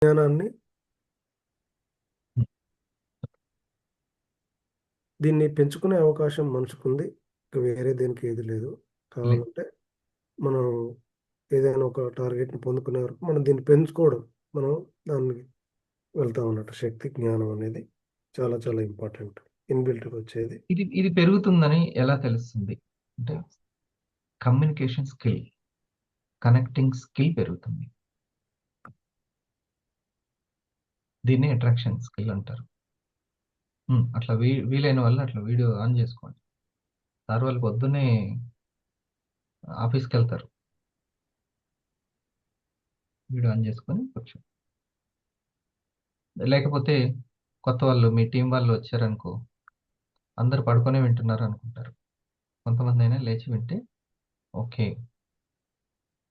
జ్ఞానాన్ని దీన్ని పెంచుకునే అవకాశం మనిషికుంది. ఇక వేరే దేనికి ఏది లేదు. లేదు. కావాలంటే మనం ఏదైనా ఒక టార్గెట్‌ని పొందుకునే వరకు మనం దీన్ని పెంచుకోవడం. మనం దానికి వెళ్తాం అన్నట్టు. శక్తి, జ్ఞానం అనేది చాలా చాలా ఇంపార్టెంట్. ఇన్‌బిల్ట్‌గా వచ్చేది. ఇది పెరుగుతుందని ఎలా తెలుస్తుంది? అంటే కమ్యూనికేషన్ స్కిల్, కనెక్టింగ్ స్కిల్ పెరుగుతుంది. దీన్ని అట్రాక్షన్ స్కిల్ అంటారు. అట్లా వీలైన వాళ్ళు అట్లా వీడియో ఆన్ చేసుకోండి. సార్ వాళ్ళు పొద్దున్నే ఆఫీస్‌కెళ్తారు. వీడియో ఆన్ చేసుకొని కూర్చోండి. లేకపోతే కొత్త వాళ్ళు మీ టీం వాళ్ళు వచ్చారనుకో, అందరూ పడుకొనే వింటున్నారు అనుకుంటారు. కొంతమందైనా లేచి వింటే ఓకే.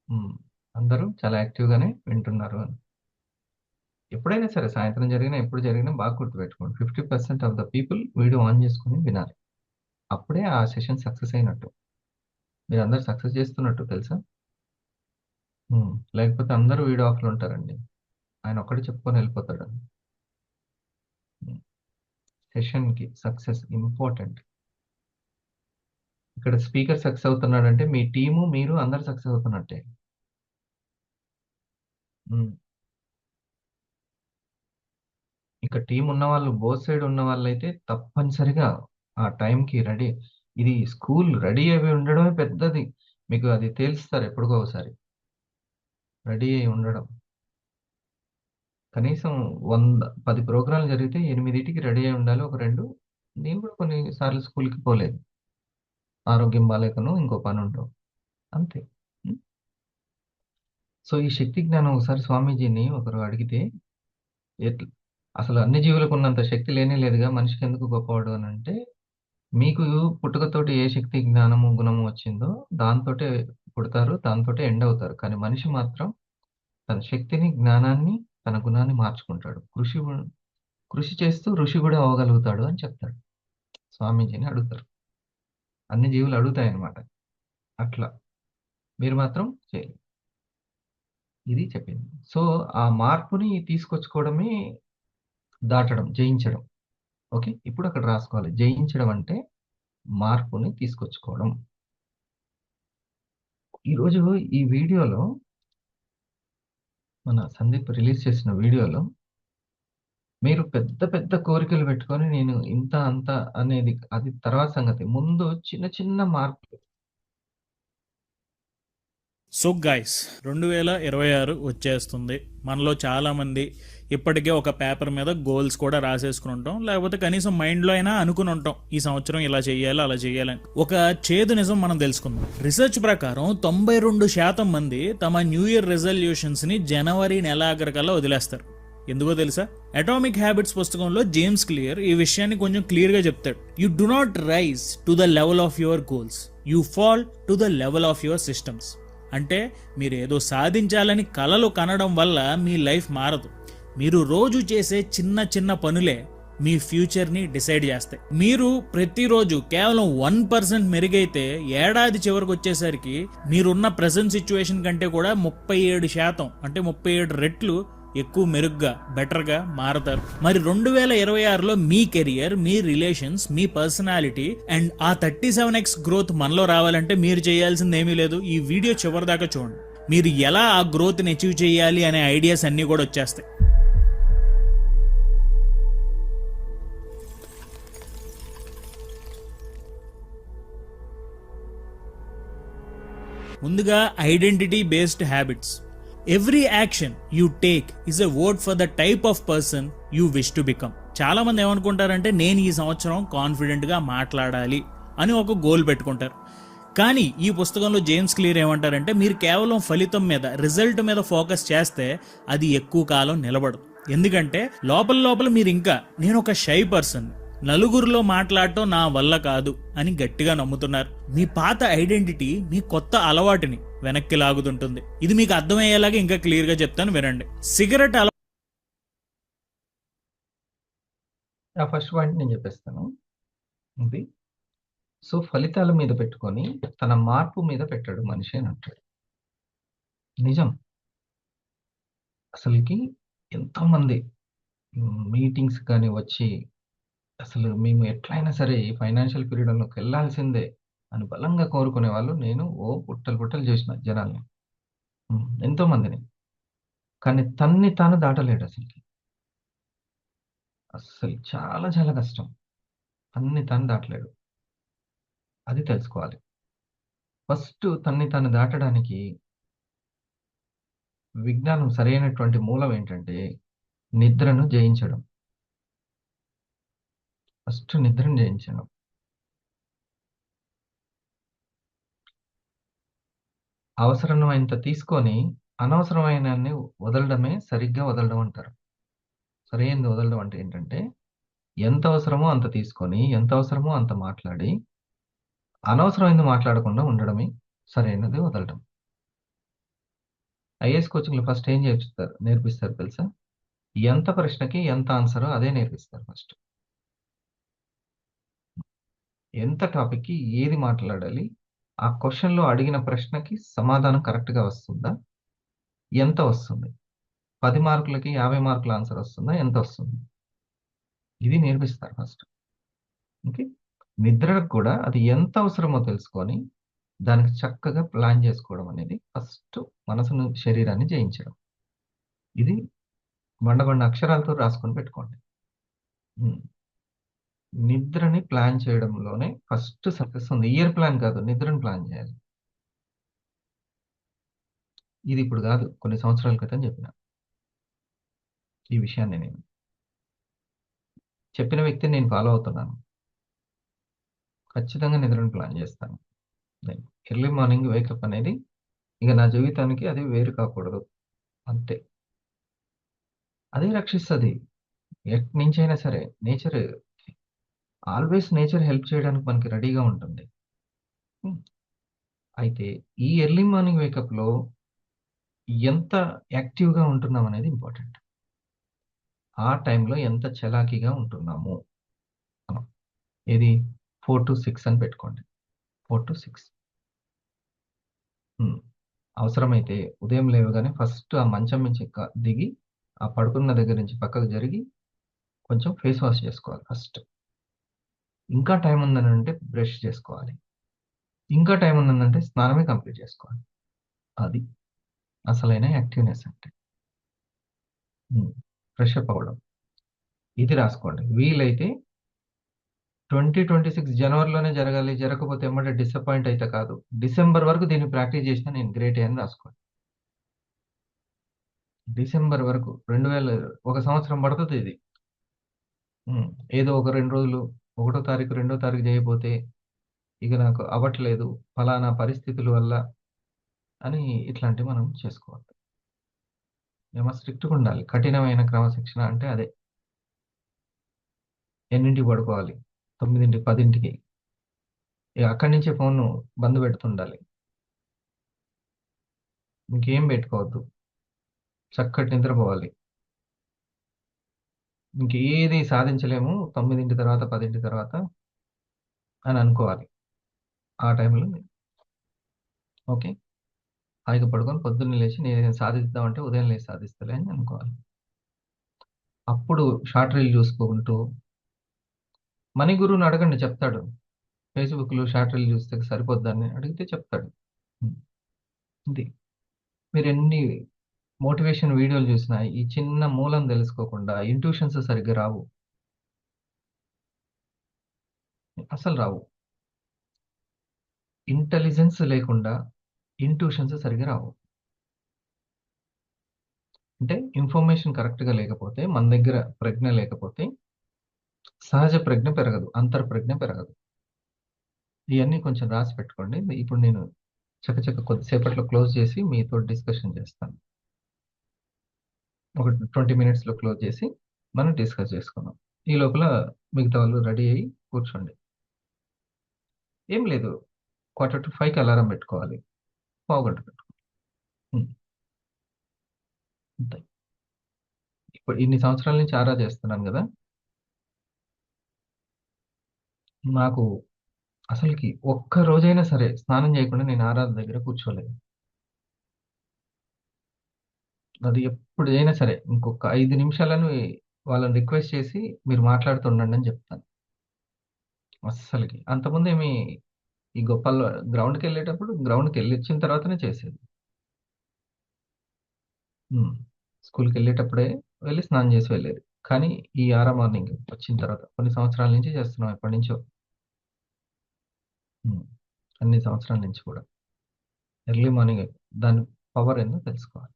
హ్మ్. అందరూ చాలా యాక్టివ్‌గానే వింటున్నారు అని. ఎప్పుడైనా సరే సాయంత్రం జరిగినా, ఎప్పుడు జరిగినా బాగా గుర్తుపెట్టుకోండి. 50% of the people video on చేసుకొని వినాలి. అప్పుడే ఆ సెషన్ సక్సెస్ అయినట్టు. మీరందరూ సక్సెస్ చేస్తున్నట్టు తెలుసా? లేకపోతే అందరూ వీడియో ఆఫ్‌లో ఉంటారండి. ఆయన ఒక్కడే చెప్పుకొని వెళ్ళిపోతాడు. హ్మ్. సెషన్‌కి సక్సెస్ ఇంపార్టెంట్. ఇక్కడ స్పీకర్ సక్సెస్ అవుతున్నాడంటే మీ టీము, మీరు అందరూ సక్సెస్ అవుతున్నట్టే. హ్మ్. ఇక టీమ్ ఉన్నవాళ్ళు బోత్ సైడ్ ఉన్నవాళ్ళైతే తప్పనిసరిగా ఆ టైంకి రెడీ. ఇది స్కూల్ రెడీ అయ్యి ఉండడమే పెద్దది. మీకు అది తేలుస్తారు ఎప్పుడుకో ఒకసారి. రెడీ అయ్యి ఉండడం. కనీసం 10 ప్రోగ్రామ్‌లు జరిగితే 8కి రెడీ అయ్యి ఉండాలి. ఒక 2 నేను కూడా కొన్ని సార్లు స్కూల్‌కి పోలేదు. ఆరోగ్యం బాలేకనో, ఇంకో పనుండో. అంతే. హ్మ్. సో, ఈ శక్తి జ్ఞానం ఒకసారి స్వామీజీని ఒకరు అడిగితే, ఎట్ల్ అసలు అన్ని జీవులకున్నంత శక్తి లేనే లేదుగా మనిషికెందుకు గొప్పవాడు అనంటే, మీకు పుట్టుకతోటి ఏ శక్తి, జ్ఞానము, గుణము వచ్చిందో దాంతోటే పుడతారు. దాంతోటే ఎండ్ అవుతారు. కానీ మనిషి మాత్రం తన శక్తిని, జ్ఞానాన్ని, తన గుణాన్ని మార్చుకుంటాడు. కృషి చేస్తూ ఋషి గూడా అవ్వగలుగుతాడు అని చెప్తాడు. స్వామీజీని అడుగుతారు. అన్ని జీవులు అడుగుతాయన్నమాట. అట్లా మీరు మాత్రం చేయలేరు. ఇది చెప్పింది. సో, ఆ మార్పుని తీసుకొచ్చుకోవడమే దాటడం, జయించడం. ఓకే. ఇప్పుడు అక్కడ రాసుకోవాలి. జయించడం అంటే మార్పుని తీసుకొచ్చుకోవడం. ఈరోజు ఈ వీడియోలో మన సందీప్ రిలీజ్ చేసిన వీడియోలో మీరు పెద్ద పెద్ద కోరికలు పెట్టుకొని నేను ఇంత, అంత అనేది అది తర్వాత సంగతి. ముందు చిన్న చిన్న మార్పులు. సో గైస్ 2026 వచ్చేస్తుంది. మనలో చాలామంది ఇప్పటికే ఒక పేపర్ మీద గోల్స్ కూడా రాసేసుకుని ఉంటాం, లేకపోతే కనీసం మైండ్లో అయినా అనుకుని ఉంటాం ఈ సంవత్సరం ఇలా చేయాలి అలా చేయాలని. ఒక చేదు నిజం మనం తెలుసుకుందాం. రీసెర్చ్ ప్రకారం 92% మంది తమ న్యూ ఇయర్ రెజల్యూషన్స్ని జనవరి నెలాఖరికల్లా వదిలేస్తారు. ఎందుకో తెలుసా? అటామిక్ హ్యాబిట్స్ పుస్తకంలో జేమ్స్ క్లియర్ ఈ విషయాన్ని కొంచెం క్లియర్గా చెప్తాడు. You do not rise to the level of your goals, you fall to the level of your systems. అంటే మీరు ఏదో సాధించాలని కలలు కనడం వల్ల మీ లైఫ్ మారదు. మీరు రోజు చేసే చిన్న చిన్న పనులే మీ ఫ్యూచర్ని డిసైడ్ చేస్తాయి. మీరు ప్రతిరోజు కేవలం 1% మెరుగైతే ఏడాది చివరికి వచ్చేసరికి మీరున్న ప్రెసెంట్ సిచ్యువేషన్ కంటే కూడా 37% అంటే 37 రెట్లు ఎక్కువ మెరుగ్గా బెటర్గా మారతారు. మరి 2026లో మీ కెరియర్, మీ రిలేషన్స్, మీ పర్సనాలిటీ అండ్ ఆ 37x గ్రోత్ మనలో రావాలంటే మీరు చేయాల్సింది ఏమీ లేదు. ఈ వీడియో చివరి దాకా చూడండి. మీరు ఎలా ఆ గ్రోత్ని అచీవ్ చేయాలి అనే ఐడియాస్ అన్నీ కూడా వచ్చేస్తాయి. ముందుగా identity based habits. Every action you take is a word for the type of person you wish to become. చాలా మంది ఏమనుకుంటారంటే నేను ఈ సంవత్సరం కాన్ఫిడెంట్గా మాట్లాడాలి అని ఒక గోల్ పెట్టుకుంటారు. కానీ ఈ పుస్తకంలో జేమ్స్ క్లియర్ ఏమంటారంటే మీరు కేవలం ఫలితం మీద, రిజల్ట్ మీద ఫోకస్ చేస్తే అది ఎక్కువ కాలం నిలబడదు. ఎందుకంటే లోపల లోపల మీరు ఇంకా నేను ఒక షై పర్సన్, నలుగురిలో మాట్లాడటం నా వల్ల కాదు అని గట్టిగా నమ్ముతున్నారు. మీ పాత ఐడెంటిటీ మీ కొత్త అలవాటుని వెనక్కి లాగుతుంటుంది. ఇది మీకు అర్థమయ్యేలాగా ఇంకా క్లియర్ గా చెప్తాను, వినండి. సిగరెట్ ఆ ఫస్ట్ పాయింట్ నేను చెప్పేస్తాను. ఇది సో ఫలితాల మీద పెట్టుకొని తన మార్పు మీద పెట్టాడు మనిషి అని అంటాడు. నిజం. అసలుకి ఎంతోమంది మీటింగ్స్ కానీ వచ్చి అసలు మేము ఎట్లయినా సరే ఈ ఫైనాన్షియల్ ఫ్రీడంలోకి వెళ్ళాల్సిందే అని బలంగా కోరుకునే వాళ్ళు నేను పుట్టలు పుట్టలు చేసిన జనాల్ని, ఎంతో మందిని. కానీ తన్ని తాను దాటలేడు అసలుకి. అస్సలు చాలా చాలా కష్టం. తన్ని తాను దాటలేడు. అది తెలుసుకోవాలి. ఫస్ట్ తన్ని తాను దాటడానికి విజ్ఞానం సరైనటువంటి మూలం ఏంటంటే నిద్రను జయించడం. ఫస్ట్ నిద్రను జయించడం. అవసరమైనంత తీసుకొని అనవసరమైన వదలడమే సరిగ్గా వదలడం అంటారు. సరైనది వదలడం అంటే ఏంటంటే ఎంత అవసరమో అంత తీసుకొని ఎంత అవసరమో అంత మాట్లాడి అనవసరమైంది మాట్లాడకుండా ఉండడమే సరైనది వదలడం. ఐఏఎస్ కోచింగ్లో ఫస్ట్ ఏం నేర్పిస్తారు తెలుసా? ఎంత ప్రశ్నకి ఎంత ఆన్సరో అదే నేర్పిస్తారు ఫస్ట్. ఎంత టాపిక్కి ఏది మాట్లాడాలి, ఆ క్వశ్చన్లో అడిగిన ప్రశ్నకి సమాధానం కరెక్ట్గా వస్తుందా, ఎంత వస్తుంది, 10 మార్కులకి 50 మార్కుల ఆన్సర్ వస్తుందా, ఎంత వస్తుంది, ఇది నేర్పిస్తారు ఫస్ట్. ఓకే, నిద్రకు కూడా అది ఎంత అవసరమో తెలుసుకొని దానికి చక్కగా ప్లాన్ చేసుకోవడం అనేది ఫస్ట్ మనసును శరీరాన్ని జయించడం. ఇది బండ అక్షరాలతో రాసుకొని పెట్టుకోండి. నిద్రని ప్లాన్ చేయడంలోనే ఫస్ట్ సక్సెస్ ఉంది. ఇయర్ ప్లాన్ కాదు, నిద్రని ప్లాన్ చేయాలి. ఇది ఇప్పుడు కాదు, కొన్ని సంవత్సరాల క్రితం చెప్పిన ఈ విషయాన్ని నేను చెప్పిన వ్యక్తిని నేను ఫాలో అవుతున్నాను. ఖచ్చితంగా నిద్రను ప్లాన్ చేస్తాను. ఎర్లీ మార్నింగ్ వేకప్ అనేది ఇక నా జీవితానికి అది వేరు కాకూడదు, అంతే. అదే రక్షిస్తుంది ఎక్కడి నుంచైనా సరే. నేచర్ ఆల్వేస్ హెల్ప్ చేయడానికి మనకి రెడీగా ఉంటుంది. అయితే ఈ ఎర్లీ మార్నింగ్ వేకప్లో ఎంత యాక్టివ్గా ఉంటున్నాం అనేది ఇంపార్టెంట్. ఆ టైంలో ఎంత చలాకీగా ఉంటున్నాము మనం. ఏది 4 to 6 అని పెట్టుకోండి. 4 to 6. అవసరమైతే ఉదయం లేవగానే ఫస్ట్ ఆ మంచం నుంచి దిగి ఆ పడుకున్న దగ్గర నుంచి పక్కకు జరిగి కొంచెం ఫేస్ వాష్ చేసుకోవాలి ఫస్ట్. ఇంకా టైం ఉందనంటే బ్రష్ చేసుకోవాలి. ఇంకా టైం ఉందనంటే స్నానమే కంప్లీట్ చేసుకోవాలి. అది అసలైన యాక్టివ్నెస్ అంటే. ఫ్రెష్ అప్ అవ్వడం. ఇది రాసుకోండి. వీలైతే 2026 జనవరిలోనే జరగాలి. జరగకపోతే ఎమ్మటే డిసప్పాయింట్ అయితే కాదు. డిసెంబర్ వరకు దీన్ని ప్రాక్టీస్ చేసినా నేను గ్రేట్ అని రాసుకోండి. డిసెంబర్ వరకు 2000 ఒక సంవత్సరం పడుతుంది ఇది. ఏదో ఒక 2 రోజులు 1వ తారీఖు 2వ తారీఖు చేయకపోతే ఇక నాకు అవ్వట్లేదు ఫలానా పరిస్థితుల వల్ల అని ఇట్లాంటివి మనం చేసుకోవాలి. ఏమో స్ట్రిక్ట్గా ఉండాలి. కఠినమైన క్రమశిక్షణ అంటే అదే. ఎన్నింటికి పడుకోవాలి? 9, 10కి. ఇక అక్కడి నుంచే ఫోన్ బంద్ పెడుతుండాలి. ఇంకేం పెట్టుకోవద్దు. చక్కటి నిద్రపోవాలి. ఇంకేది సాధించలేము 9 తర్వాత 10 తర్వాత అని అనుకోవాలి. ఆ టైంలో ఓకే హాయిగా పడుకొని పొద్దున్నే లేచి నేను సాధిద్దామంటే ఉదయం లేచి సాధిస్తలే అని అనుకోవాలి. అప్పుడు షార్ట్ రీల్ చూసుకుంటూ మనీ గురువుని అడగండి, చెప్తాడు. ఫేస్బుక్లో షార్ట్ రీల్ చూస్తే సరిపోద్దని అడిగితే చెప్తాడు. ఇది మీరు ఎన్ని మోటివేషన్ వీడియోలు చూసినా ఈ చిన్న మూలం తెలుసుకోకుండా ఇంట్యూషన్స్ సరిగ్గా రావు, అసలు రావు. ఇంటెలిజెన్స్ లేకుండా ఇంట్యూషన్స్ సరిగ్గా రావు. అంటే ఇన్ఫర్మేషన్ కరెక్ట్గా లేకపోతే, మన దగ్గర ప్రజ్ఞ లేకపోతే సహజ ప్రజ్ఞ పెరగదు, అంతర్ప్రజ్ఞ పెరగదు. ఇవన్నీ కొంచెం రాసి పెట్టుకోండి. ఇప్పుడు నేను చక్కచక్క కొద్దిసేపట్లో క్లోజ్ చేసి మీతో డిస్కషన్ చేస్తాను. ఒక 20 minutesలో క్లోజ్ చేసి మనం డిస్కస్ చేసుకుందాం. ఈ లోపల మిగతా వాళ్ళు రెడీ అయ్యి కూర్చోండి. ఏం లేదు, 4:45కి అలారం పెట్టుకోవాలి. పావుగంట పెట్టుకోవాలి. అంతే. ఇప్పుడు ఇన్ని సంవత్సరాల నుంచి ఆరా చేస్తున్నాను కదా, నాకు అసలుకి ఒక్క రోజైనా సరే స్నానం చేయకుండా నేను ఆరాధన దగ్గర కూర్చోలేదు. అది ఎప్పుడు అయినా సరే ఇంకొక 5 నిమిషాలను వాళ్ళని రిక్వెస్ట్ చేసి మీరు మాట్లాడుతుండండి అని చెప్తాను. అస్సలకి అంతకుముందు ఏమి ఈ గొప్పలు గ్రౌండ్కి వెళ్ళేటప్పుడు గ్రౌండ్కి వెళ్ళి వచ్చిన తర్వాతనే చేసేది. స్కూల్కి వెళ్ళేటప్పుడే వెళ్ళి స్నానం చేసి వెళ్ళేది. కానీ ఈ ఆరా మార్నింగ్ వచ్చిన తర్వాత కొన్ని సంవత్సరాల నుంచి చేస్తున్నాం, ఎప్పటి నుంచో. ఉమ్, అన్ని సంవత్సరాల నుంచి కూడా ఎర్లీ మార్నింగ్ దాని పవర్ ఏందో తెలుసుకోవాలి.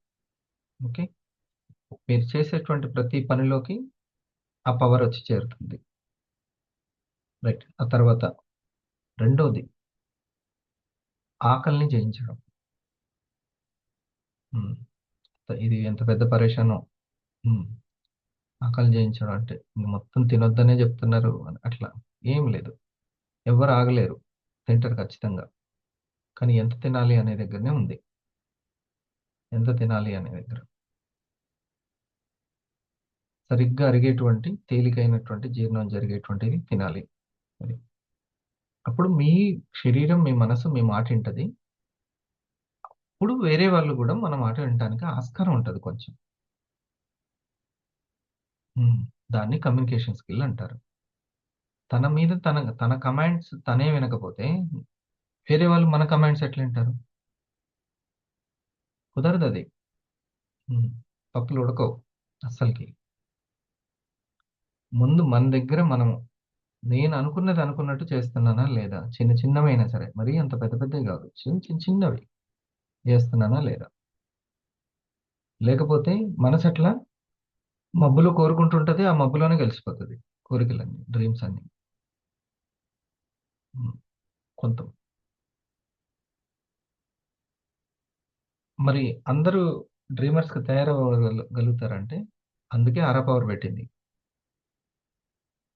ఓకే, మీరు చేసేటువంటి ప్రతి పనిలోకి ఆ పవర్ వచ్చి చేరుతుంది. రైట్. ఆ తర్వాత రెండోది ఆకలిని జయించడం. ఉమ్, ఇది ఎంత పెద్ద పరేషానో. ఉమ్, ఆకలి జయించడం అంటే ఇంక మొత్తం తినొద్దనే చెప్తున్నారు అని అట్లా ఏం లేదు. ఎవరు ఆగలేరు, తింటారు ఖచ్చితంగా. కానీ ఎంత తినాలి అనే దగ్గరనే ఉంది. ఎంత తినాలి అనే దగ్గర సరిగ్గా అరిగేటువంటి తేలికైనటువంటి జీర్ణం జరిగేటువంటిది తినాలి. అది అప్పుడు మీ శరీరం, మీ మనసు మీ మాట వింటది. అప్పుడు వేరే వాళ్ళు కూడా మన మాట వినడానికి ఆస్కారం ఉంటుంది కొంచెం. ఉమ్, దాన్ని కమ్యూనికేషన్ స్కిల్ అంటారు. తన మీద తన కమాండ్స్ తనే వినకపోతే వేరే వాళ్ళు మన కమాండ్స్ ఎట్లా వింటారు? కుదరదు అది. ఉమ్, పప్పులు ఉడకవు అస్సలకి. ముందు మన దగ్గర మనం నేను అనుకున్నది అనుకున్నట్టు చేస్తున్నానా లేదా, చిన్న చిన్నవైనా సరే, మరీ అంత పెద్ద పెద్దవి కాదు, చిన్న చిన్న చిన్నవి చేస్తున్నానా లేదా. లేకపోతే మనసు అట్లా మబ్బులో కోరుకుంటుంటది, ఆ మబ్బులోనే కలిసిపోతుంది కోరికలన్నీ, డ్రీమ్స్ అన్ని. ఉమ్, కొంత మరి అందరూ డ్రీమర్స్ కి తయారవ్వగలుగుతారంటే అందుకే ఆరా పవర్ పెట్టింది.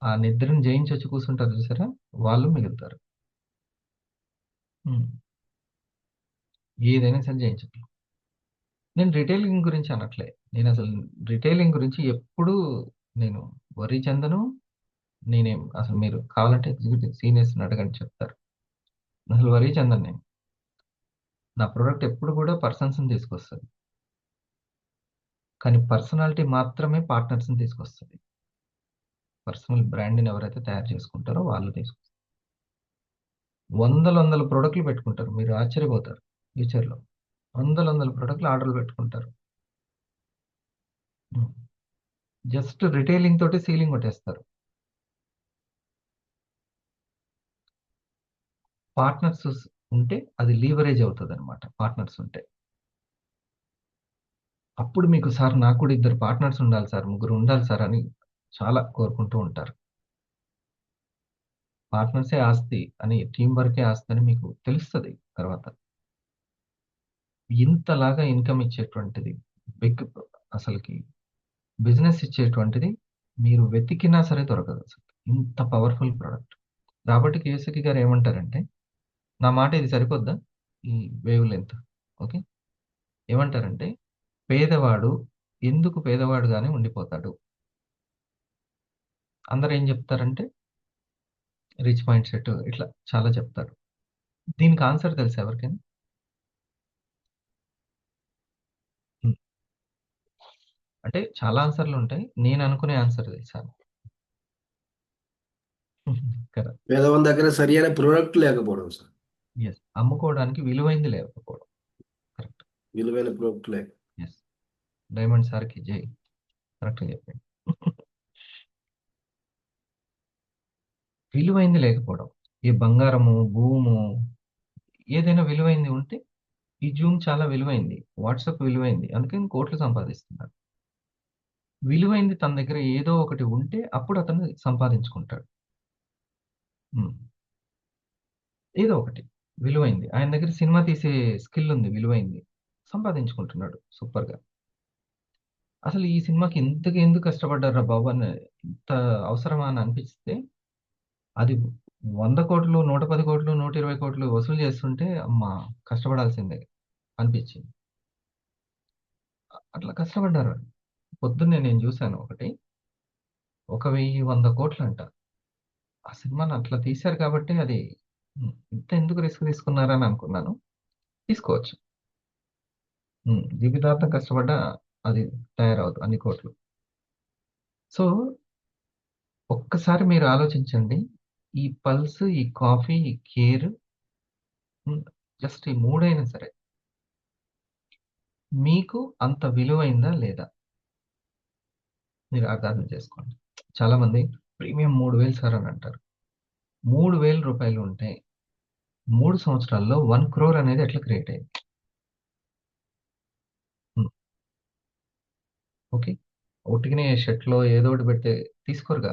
ఆ నిద్రను జయించి వచ్చి కూర్చుంటారు చూసారా, వాళ్ళు మిగులుతారు. ఉమ్, ఏదైనా సరే జయించగలరు. నేను రిటైలింగ్ గురించి అనట్లే. నేను అసలు రిటైలింగ్ గురించి ఎప్పుడూ నేను వరి చెందను. నేనేం అసలు మీరు కావాలంటే ఎగ్జిక్యూటివ్ సీనియర్స్ని అడగండి, చెప్తారు. అసలు వరి చెందను నేను. నా ప్రోడక్ట్ ఎప్పుడు కూడా పర్సన్స్ని తీసుకొస్తుంది, కానీ పర్సనాలిటీ మాత్రమే పార్ట్నర్స్ని తీసుకొస్తుంది. పర్సనల్ బ్రాండ్ని ఎవరైతే తయారు చేసుకుంటారో వాళ్ళు తీసుకొస్తారు. వందల వందల ప్రోడక్ట్లు పెట్టుకుంటారు, మీరు ఆశ్చర్యపోతారు. ఫ్యూచర్లో వందల వందల ప్రోడక్ట్లు ఆర్డర్లు పెట్టుకుంటారు. జస్ట్ రిటైలింగ్ తోటి సీలింగ్ కొట్టేస్తారు. పార్ట్నర్స్ ఉంటే అది లీవరేజ్ అవుతుంది అనమాట. పార్ట్నర్స్ ఉంటే అప్పుడు మీకు సార్ నాకు కూడా 2 పార్ట్నర్స్ ఉండాలి సార్, 3 ఉండాలి సార్ అని చాలా కోరుకుంటూ ఉంటారు. పార్ట్నర్సే ఆస్తి అని, టీం వర్కే ఆస్తి అని మీకు తెలుస్తుంది తర్వాత. ఇంతలాగా ఇన్కమ్ ఇచ్చేటువంటిది బిగ్, అసలుకి బిజినెస్ ఇచ్చేటువంటిది మీరు వెతికినా సరే దొరకదు అసలు. ఇంత పవర్ఫుల్ ప్రోడక్ట్. రాబర్ట్ కియోసకి గారు ఏమంటారంటే, నా మాట ఇది సరిపోద్దా ఈ వేవ్ లెంత్? ఓకే, ఏమంటారంటే పేదవాడు ఎందుకు పేదవాడుగానే ఉండిపోతాడు. అందరూ ఏం చెప్తారంటే రిచ్ మైండ్ సెట్ ఇట్లా చాలా చెప్తారు. దీనికి ఆన్సర్ తెలుసా ఎవరికైనా? హ్మ్. అంటే చాలా ఆన్సర్లు ఉంటాయి, నేను అనుకునే ఆన్సర్ తెలుసా కదా. పేదవాని దగ్గర సరి అయిన ప్రోడక్ట్ లేకపోవడం సార్. ఎస్, అమ్ముకోవడానికి విలువైంది లేకపోవడం. కరెక్ట్. విలువైన ప్రోడక్ట్ లేక. ఎస్, డైమండ్ సార్కి జై. కరెక్ట్ చెప్పండి. విలువైంది లేకపోవడం. ఈ బంగారము, భూము, ఏదైనా విలువైంది ఉంటే, ఈ జూమ్ చాలా విలువైంది, వాట్సాప్ విలువైంది, అందుకని కోట్లు సంపాదిస్తున్నారు. విలువైంది తన దగ్గర ఏదో ఒకటి ఉంటే అప్పుడు అతను సంపాదించుకుంటాడు. ఉమ్, ఏదో ఒకటి విలువైంది ఆయన దగ్గర, సినిమా తీసే స్కిల్ ఉంది, విలువైంది, సంపాదించుకుంటున్నాడు సూపర్గా. అసలు ఈ సినిమాకి ఎందుకు కష్టపడ్డారా బాబు అని, ఇంత అవసరమా అని అనిపిస్తే, అది 100 కోట్లు, 110 కోట్లు, 120 కోట్లు వసూలు చేస్తుంటే అమ్మా కష్టపడాల్సిందే అనిపించింది. అట్లా కష్టపడ్డారు. పొద్దున్నే నేను చూశాను ఒకటి, 1,100 కోట్లు అంట. ఆ సినిమాని అట్లా తీశారు కాబట్టి అది ఇంత ఎందుకు రిస్క్ తీసుకున్నారని అనుకున్నాను. తీసుకోవచ్చు. జీవితాంతం కష్టపడ్డా అది తయారవుతుంది అన్ని కోట్లు. సో ఒక్కసారి మీరు ఆలోచించండి, ఈ పల్స్, ఈ కాఫీ, ఈ కేర్, జస్ట్ ఈ మూడైనా సరే మీకు అంత విలువైందా లేదా మీరు అర్థం చేసుకోండి. చాలా మంది ప్రీమియం 3,000 సార్ అని అంటారు. 3,000 రూపాయలు ఉంటే 3 సంవత్సరాల్లో 1 crore అనేది ఎట్లా క్రియేట్ అయింది? ఓకే, ఒట్టిగానే షర్ట్లో ఏదో ఒకటి పెడితే తీసుకోరుగా,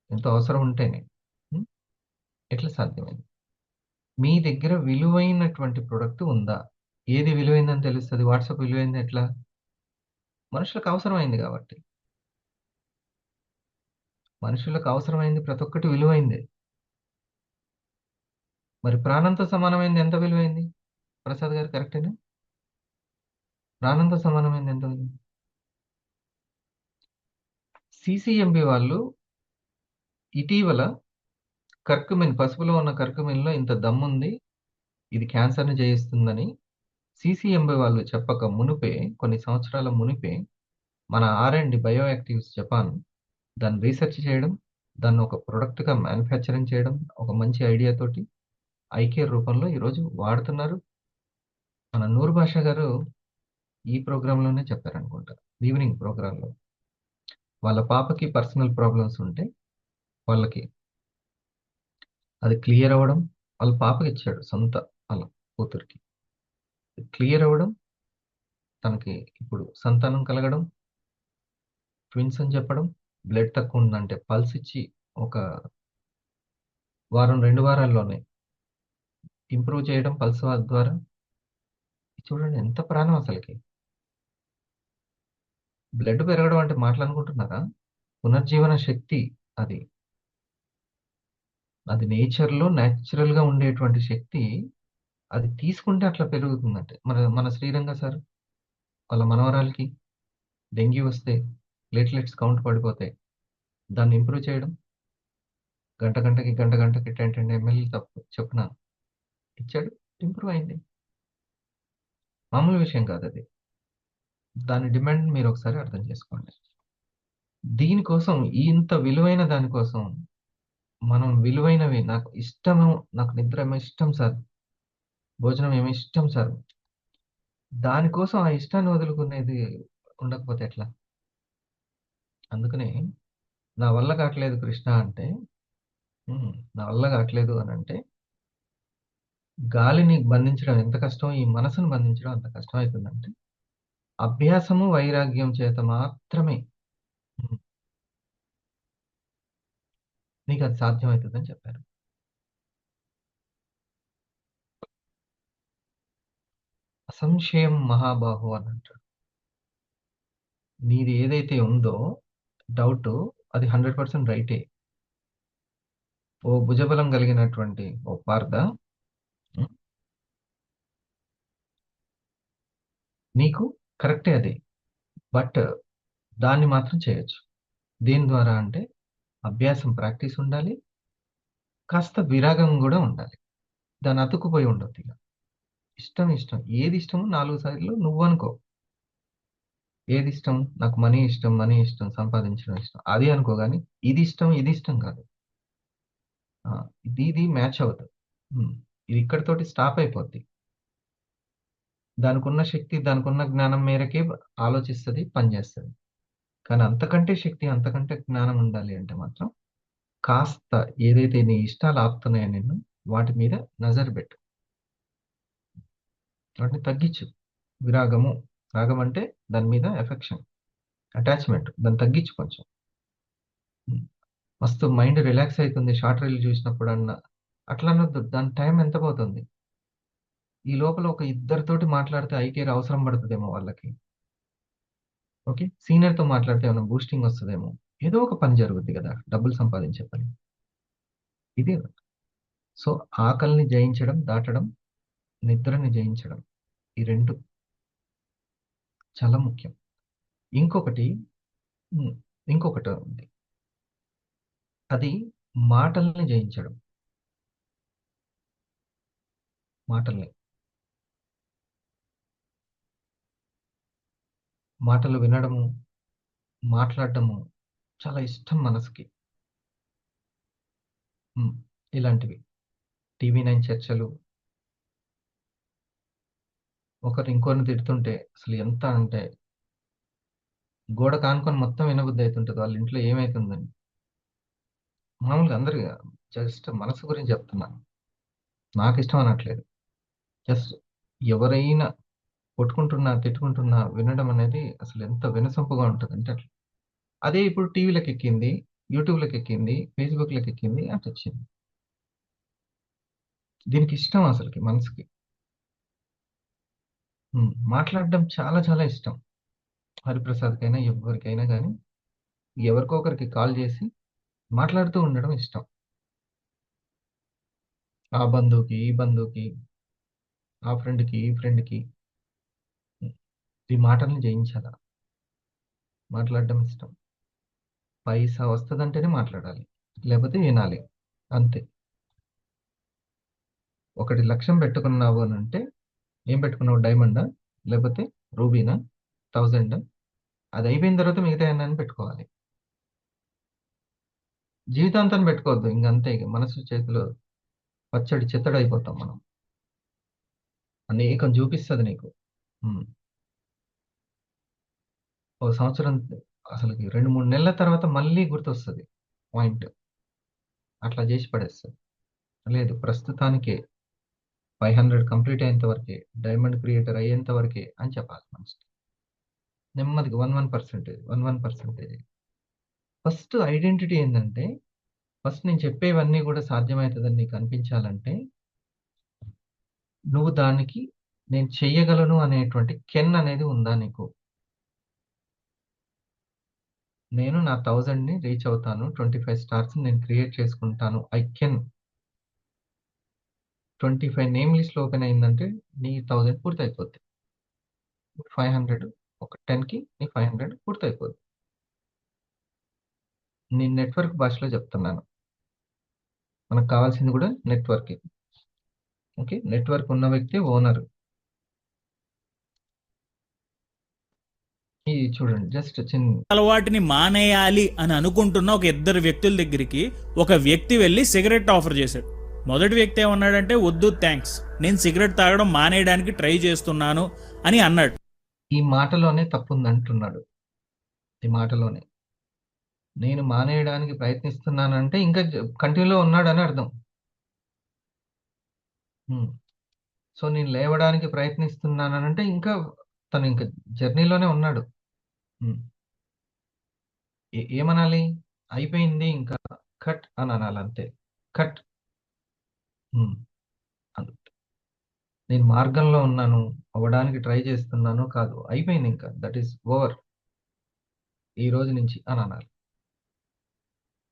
ఎంతో అవసరం ఉంటేనే. ఉమ్, ఎట్లా సాధ్యమైంది? మీ దగ్గర విలువైనటువంటి ప్రొడక్ట్ ఉందా? ఏది విలువైందని తెలుస్తుంది? వాట్సాప్ విలువైంది ఎట్లా? మనుషులకు అవసరమైంది కాబట్టి. మనుషులకు అవసరమైంది ప్రతి ఒక్కటి విలువైందే. మరి ప్రాణంతో సమానమైంది ఎంత విలువైంది? ప్రసాద్ గారు కరెక్టేనా? ప్రాణంతో సమానమైంది ఎంత విలువైంది? సిసిఎంబి వాళ్ళు ఇటీవల కర్కుమిన్, పసుపులో ఉన్న కర్కుమిన్లో ఇంత దమ్ముంది, ఇది క్యాన్సర్ని జయిస్తుందని సిసిఎంబి వాళ్ళు చెప్పక మునిపే, కొన్ని సంవత్సరాల మునిపే మన ఆర్&డి బయో యాక్టివ్స్ జపాన్ దాన్ని రీసెర్చ్ చేయడం, దాన్ని ఒక ప్రొడక్ట్గా మ్యానుఫ్యాక్చరింగ్ చేయడం, ఒక మంచి ఐడియా తోటి ఐకేర్ రూపంలో ఈరోజు వాడుతున్నారు. మన నూరు భాష గారు ఈ ప్రోగ్రాంలోనే చెప్పారనుకుంటా, ఈవినింగ్ ప్రోగ్రాంలో. వాళ్ళ పాపకి పర్సనల్ ప్రాబ్లమ్స్ ఉంటే వాళ్ళకి అది క్లియర్ అవ్వడం, వాళ్ళ పాపకి ఇచ్చాడు సొంత, వాళ్ళ కూతురికి క్లియర్ అవ్వడం, తనకి ఇప్పుడు సంతానం కలగడం, ట్విన్స్ అని చెప్పడం, బ్లడ్ తక్కువ ఉందంటే పల్స్ ఇచ్చి ఒక వారం 2 వారాల్లోనే ఇంప్రూవ్ చేయడం పల్స్ ద్వారా. చూడండి ఎంత ప్రాణం అసలుకి. బ్లడ్ పెరగడం అంటే మాట్లాడుకుంటున్నారా? పునర్జీవన శక్తి అది. అది నేచర్లో న్యాచురల్గా ఉండేటువంటి శక్తి. అది తీసుకుంటే అట్లా పెరుగుతుందంటే మన శ్రీరంగ సార్ వాళ్ళ మనవరాలకి డెంగ్యూ వస్తే ప్లేట్లెట్స్ కౌంట్ పడిపోతే దాన్ని ఇంప్రూవ్ చేయడం, గంటకి 10 ml తప్పు చొప్పున ఇచ్చాడు, ఇంప్రూవ్ అయింది. మామూలు విషయం కాదు అది. దాని డిమాండ్ మీరు ఒకసారి అర్థం చేసుకోండి. దీనికోసం, ఇంత విలువైన దానికోసం మనం విలువైనవి, నాకు ఇష్టము, నాకు నిద్ర ఏమో ఇష్టం సార్, భోజనం ఏమో ఇష్టం సార్, దానికోసం ఆ ఇష్టాన్ని వదులుకునేది ఉండకపోతే ఎట్లా? అందుకనే నా వల్ల కావట్లేదు కృష్ణ అంటే, నా వల్ల కావట్లేదు అని అంటే, గాలిని బంధించడం ఎంత కష్టం, ఈ మనసును బంధించడం అంత కష్టం అవుతుందంటే అభ్యాసము వైరాగ్యం చేత మాత్రమే ఉమ్, నీకు అది సాధ్యమవుతుందని చెప్పారు. అసంశయం మహాబాహు అని అంటాడు. నీది ఏదైతే ఉందో డౌట్, అది 100% రైటే. ఓ భుజబలం కలిగినటువంటి ఓ పార్థ, ఉమ్, నీకు కరెక్టే అది. బట్ దాన్ని మాత్రం చేయొచ్చు. దేని ద్వారా అంటే అభ్యాసం, ప్రాక్టీస్ ఉండాలి, కాస్త విరాగం కూడా ఉండాలి. దాన్ని అతుక్కుపోయి ఉండొద్దు ఇక. ఇష్టం ఇష్టం ఏది ఇష్టమో 4 సార్లు నువ్వు అనుకో. ఏది ఇష్టం? నాకు మనీ ఇష్టం, సంపాదించడం ఇష్టం, అది అనుకో. కానీ ఇది ఇష్టం కాదు. ఆ, ఇది మ్యాచ్ అవుతుంది. ఇది ఇక్కడితోటి స్టాప్ అయిపోద్ది. దానికున్న శక్తి, దానికున్న జ్ఞానం మేరకే ఆలోచిస్తుంది, పనిచేస్తుంది. కానీ అంతకంటే శక్తి, అంతకంటే జ్ఞానం ఉండాలి అంటే మాత్రం కాస్త ఏదైతే నీ ఇష్టాలు ఆపుతున్నాయో నిన్ను, వాటి మీద నజర్ పెట్టు, వాటిని తగ్గించు. విరాగము, రాగం అంటే దాని మీద ఎఫెక్షన్, అటాచ్మెంట్, దాన్ని తగ్గించు కొంచెం. ఉమ్, మస్తు మైండ్ రిలాక్స్ అవుతుంది షార్ట్ రీల్ చూసినప్పుడు అన్న, అట్లా అనొద్దు. దాని టైం ఎంత పోతుంది? ఈ లోపల ఒక ఇద్దరితోటి మాట్లాడితే ఐకేర్ అవసరం పడుతుందేమో వాళ్ళకి. ఓకే, సీనియర్తో మాట్లాడితే ఏమైనా బూస్టింగ్ వస్తుందేమో, ఏదో ఒక పని జరుగుద్ది కదా, డబ్బులు సంపాదించే పని. ఇదే. సో ఆకలిని జయించడం, దాటడం, నిద్రని జయించడం, ఈ రెండు చాలా ముఖ్యం. ఇంకొకటి ఉమ్, ఇంకొకటి ఉంది, అది మాటల్ని జయించడం. మాటల్ని మాటలు వినడము, మాట్లాడటము చాలా ఇష్టం మనసుకి. ఇలాంటివి. టీవీ9 చర్చలు, ఒకరు ఇంకొకరిని తిడుతుంటే అసలు ఎంత అంటే గోడ కానుకొని మొత్తం వినబుద్ధి అవుతుంటది వాళ్ళ ఇంట్లో ఏమైతుందని. మామూలుగా అందరు జస్ట్ మనసు గురించి చెప్తున్నాను. నాకు ఇష్టం అనట్లేదు. జస్ట్ ఎవరైనా కొట్టుకుంటున్నా, తిట్టుకుంటున్నా వినడం అనేది అసలు ఎంత వినసొంపుగా ఉంటదంటే అట్లా. అదే ఇప్పుడు టీవీలోకి ఎక్కింది, యూట్యూబ్‌లోకి ఎక్కింది, ఫేస్‌బుక్‌లోకి ఎక్కింది అటొచ్చింది. దీనికి ఇష్టం అసలకి మనసుకి. మాట్లాడడం చాలా చాలా ఇష్టం. హరిప్రసాద్‌కైనా ఎవ్వరికైనా గానీ, ఎవరికో ఒకరికి కాల్ చేసి మాట్లాడుతూ ఉండడం ఇష్టం. ఆ బంధువుకి, ఈ బంధువుకి, ఆ ఫ్రెండ్‌కి, ఈ ఫ్రెండ్‌కి ఈ మాటల్ని జయించాల. మాట్లాడడం ఇష్టం. పైసా వస్తదంటేనే మాట్లాడాలి. లేపోతే వినాలి. అంతే. ఒకటి లక్ష్యం పెట్టుకున్నావు అనంటే, ఏం పెట్టుకున్నావు? డైమండా? లేపోతే రూబీనా? 1000 అది అయిపోయిన తర్వాత మిగతాయన్నీ పెట్టుకోవాలి. జీవితాంతం పెట్టుకోవద్దు. ఇంకంతే ఇగ మనసు చేతిలో పచ్చడి చిత్తడైపోతాం మనం. అనేకం చూపిస్తది నీకు. ఓ సంవత్సరం అసలకి 2, 3 నెలల తర్వాత మళ్ళీ గుర్తొస్తది పాయింట్. అట్లా చేసి పడేస్తది. లేదు ప్రస్తుతానికే 500 కంప్లీట్ అయ్యేంత వరకే, డైమండ్ క్రియేటర్ అయ్యేంత వరకే అని చెప్పాలి మనసుకి. నెమ్మదిగా 11%. ఫస్ట్ ఐడెంటిటీ ఏందంటే, ఫస్ట్ నేను చెప్పేవన్నీ కూడా సాధ్యమైతదని నీకు అనిపించాలంటే, నువ్వు దానికి నేను చెయ్యగలను అనేటువంటి కెన్ అనేది ఉందా నీకు? నేను నా 1000ని రీచ్ అవుతాను. 25 స్టార్స్‌ని నేను క్రియేట్ చేసుకుంటాను. I can. 25 నేమ్ లిస్ట్‌లు ఓపెన్ అయిందంటే నీ 1000 పూర్తయిపోద్ది. 500 ఒక 10కి నీ 500 పూర్తయిపోద్ది. నేను నెట్వర్క్ భాషలో చెప్తున్నాను. మనకు కావాల్సింది కూడా నెట్వర్కే. ఓకే. నెట్వర్క్ ఉన్న వ్యక్తే ఓనర్. ఇది చూడండి జస్ట్ అలవాటుని మానేయాలి అని అనుకుంటున్న ఒక ఇద్దరు వ్యక్తుల దగ్గరికి ఒక వ్యక్తి వెళ్ళి సిగరెట్ ఆఫర్ చేశాడు. మొదటి వ్యక్తి ఏమన్నాడంటే, వద్దు థ్యాంక్స్, నేను సిగరెట్ తాగడం మానేయడానికి ట్రై చేస్తున్నాను అని అన్నాడు. ఈ మాటలోనే తప్పుందంటున్నాడు. ఈ మాటలోనే నేను మానేయడానికి ప్రయత్నిస్తున్నానంటే ఇంకా కంటిన్యూలో ఉన్నాడని అర్థం. సో నేను లేవడానికి ప్రయత్నిస్తున్నానంటే ఇంకా తను ఇంకా జర్నీలోనే ఉన్నాడు. ఏమనాలి? అయిపోయింది ఇంకా కట్ అని అనాలి అంతే. కట్. నేను మార్గంలో ఉన్నాను, అవ్వడానికి ట్రై చేస్తున్నాను కాదు, అయిపోయింది ఇంకా, దట్ ఈస్ ఓవర్ ఈ రోజు నుంచి అని అనాలి.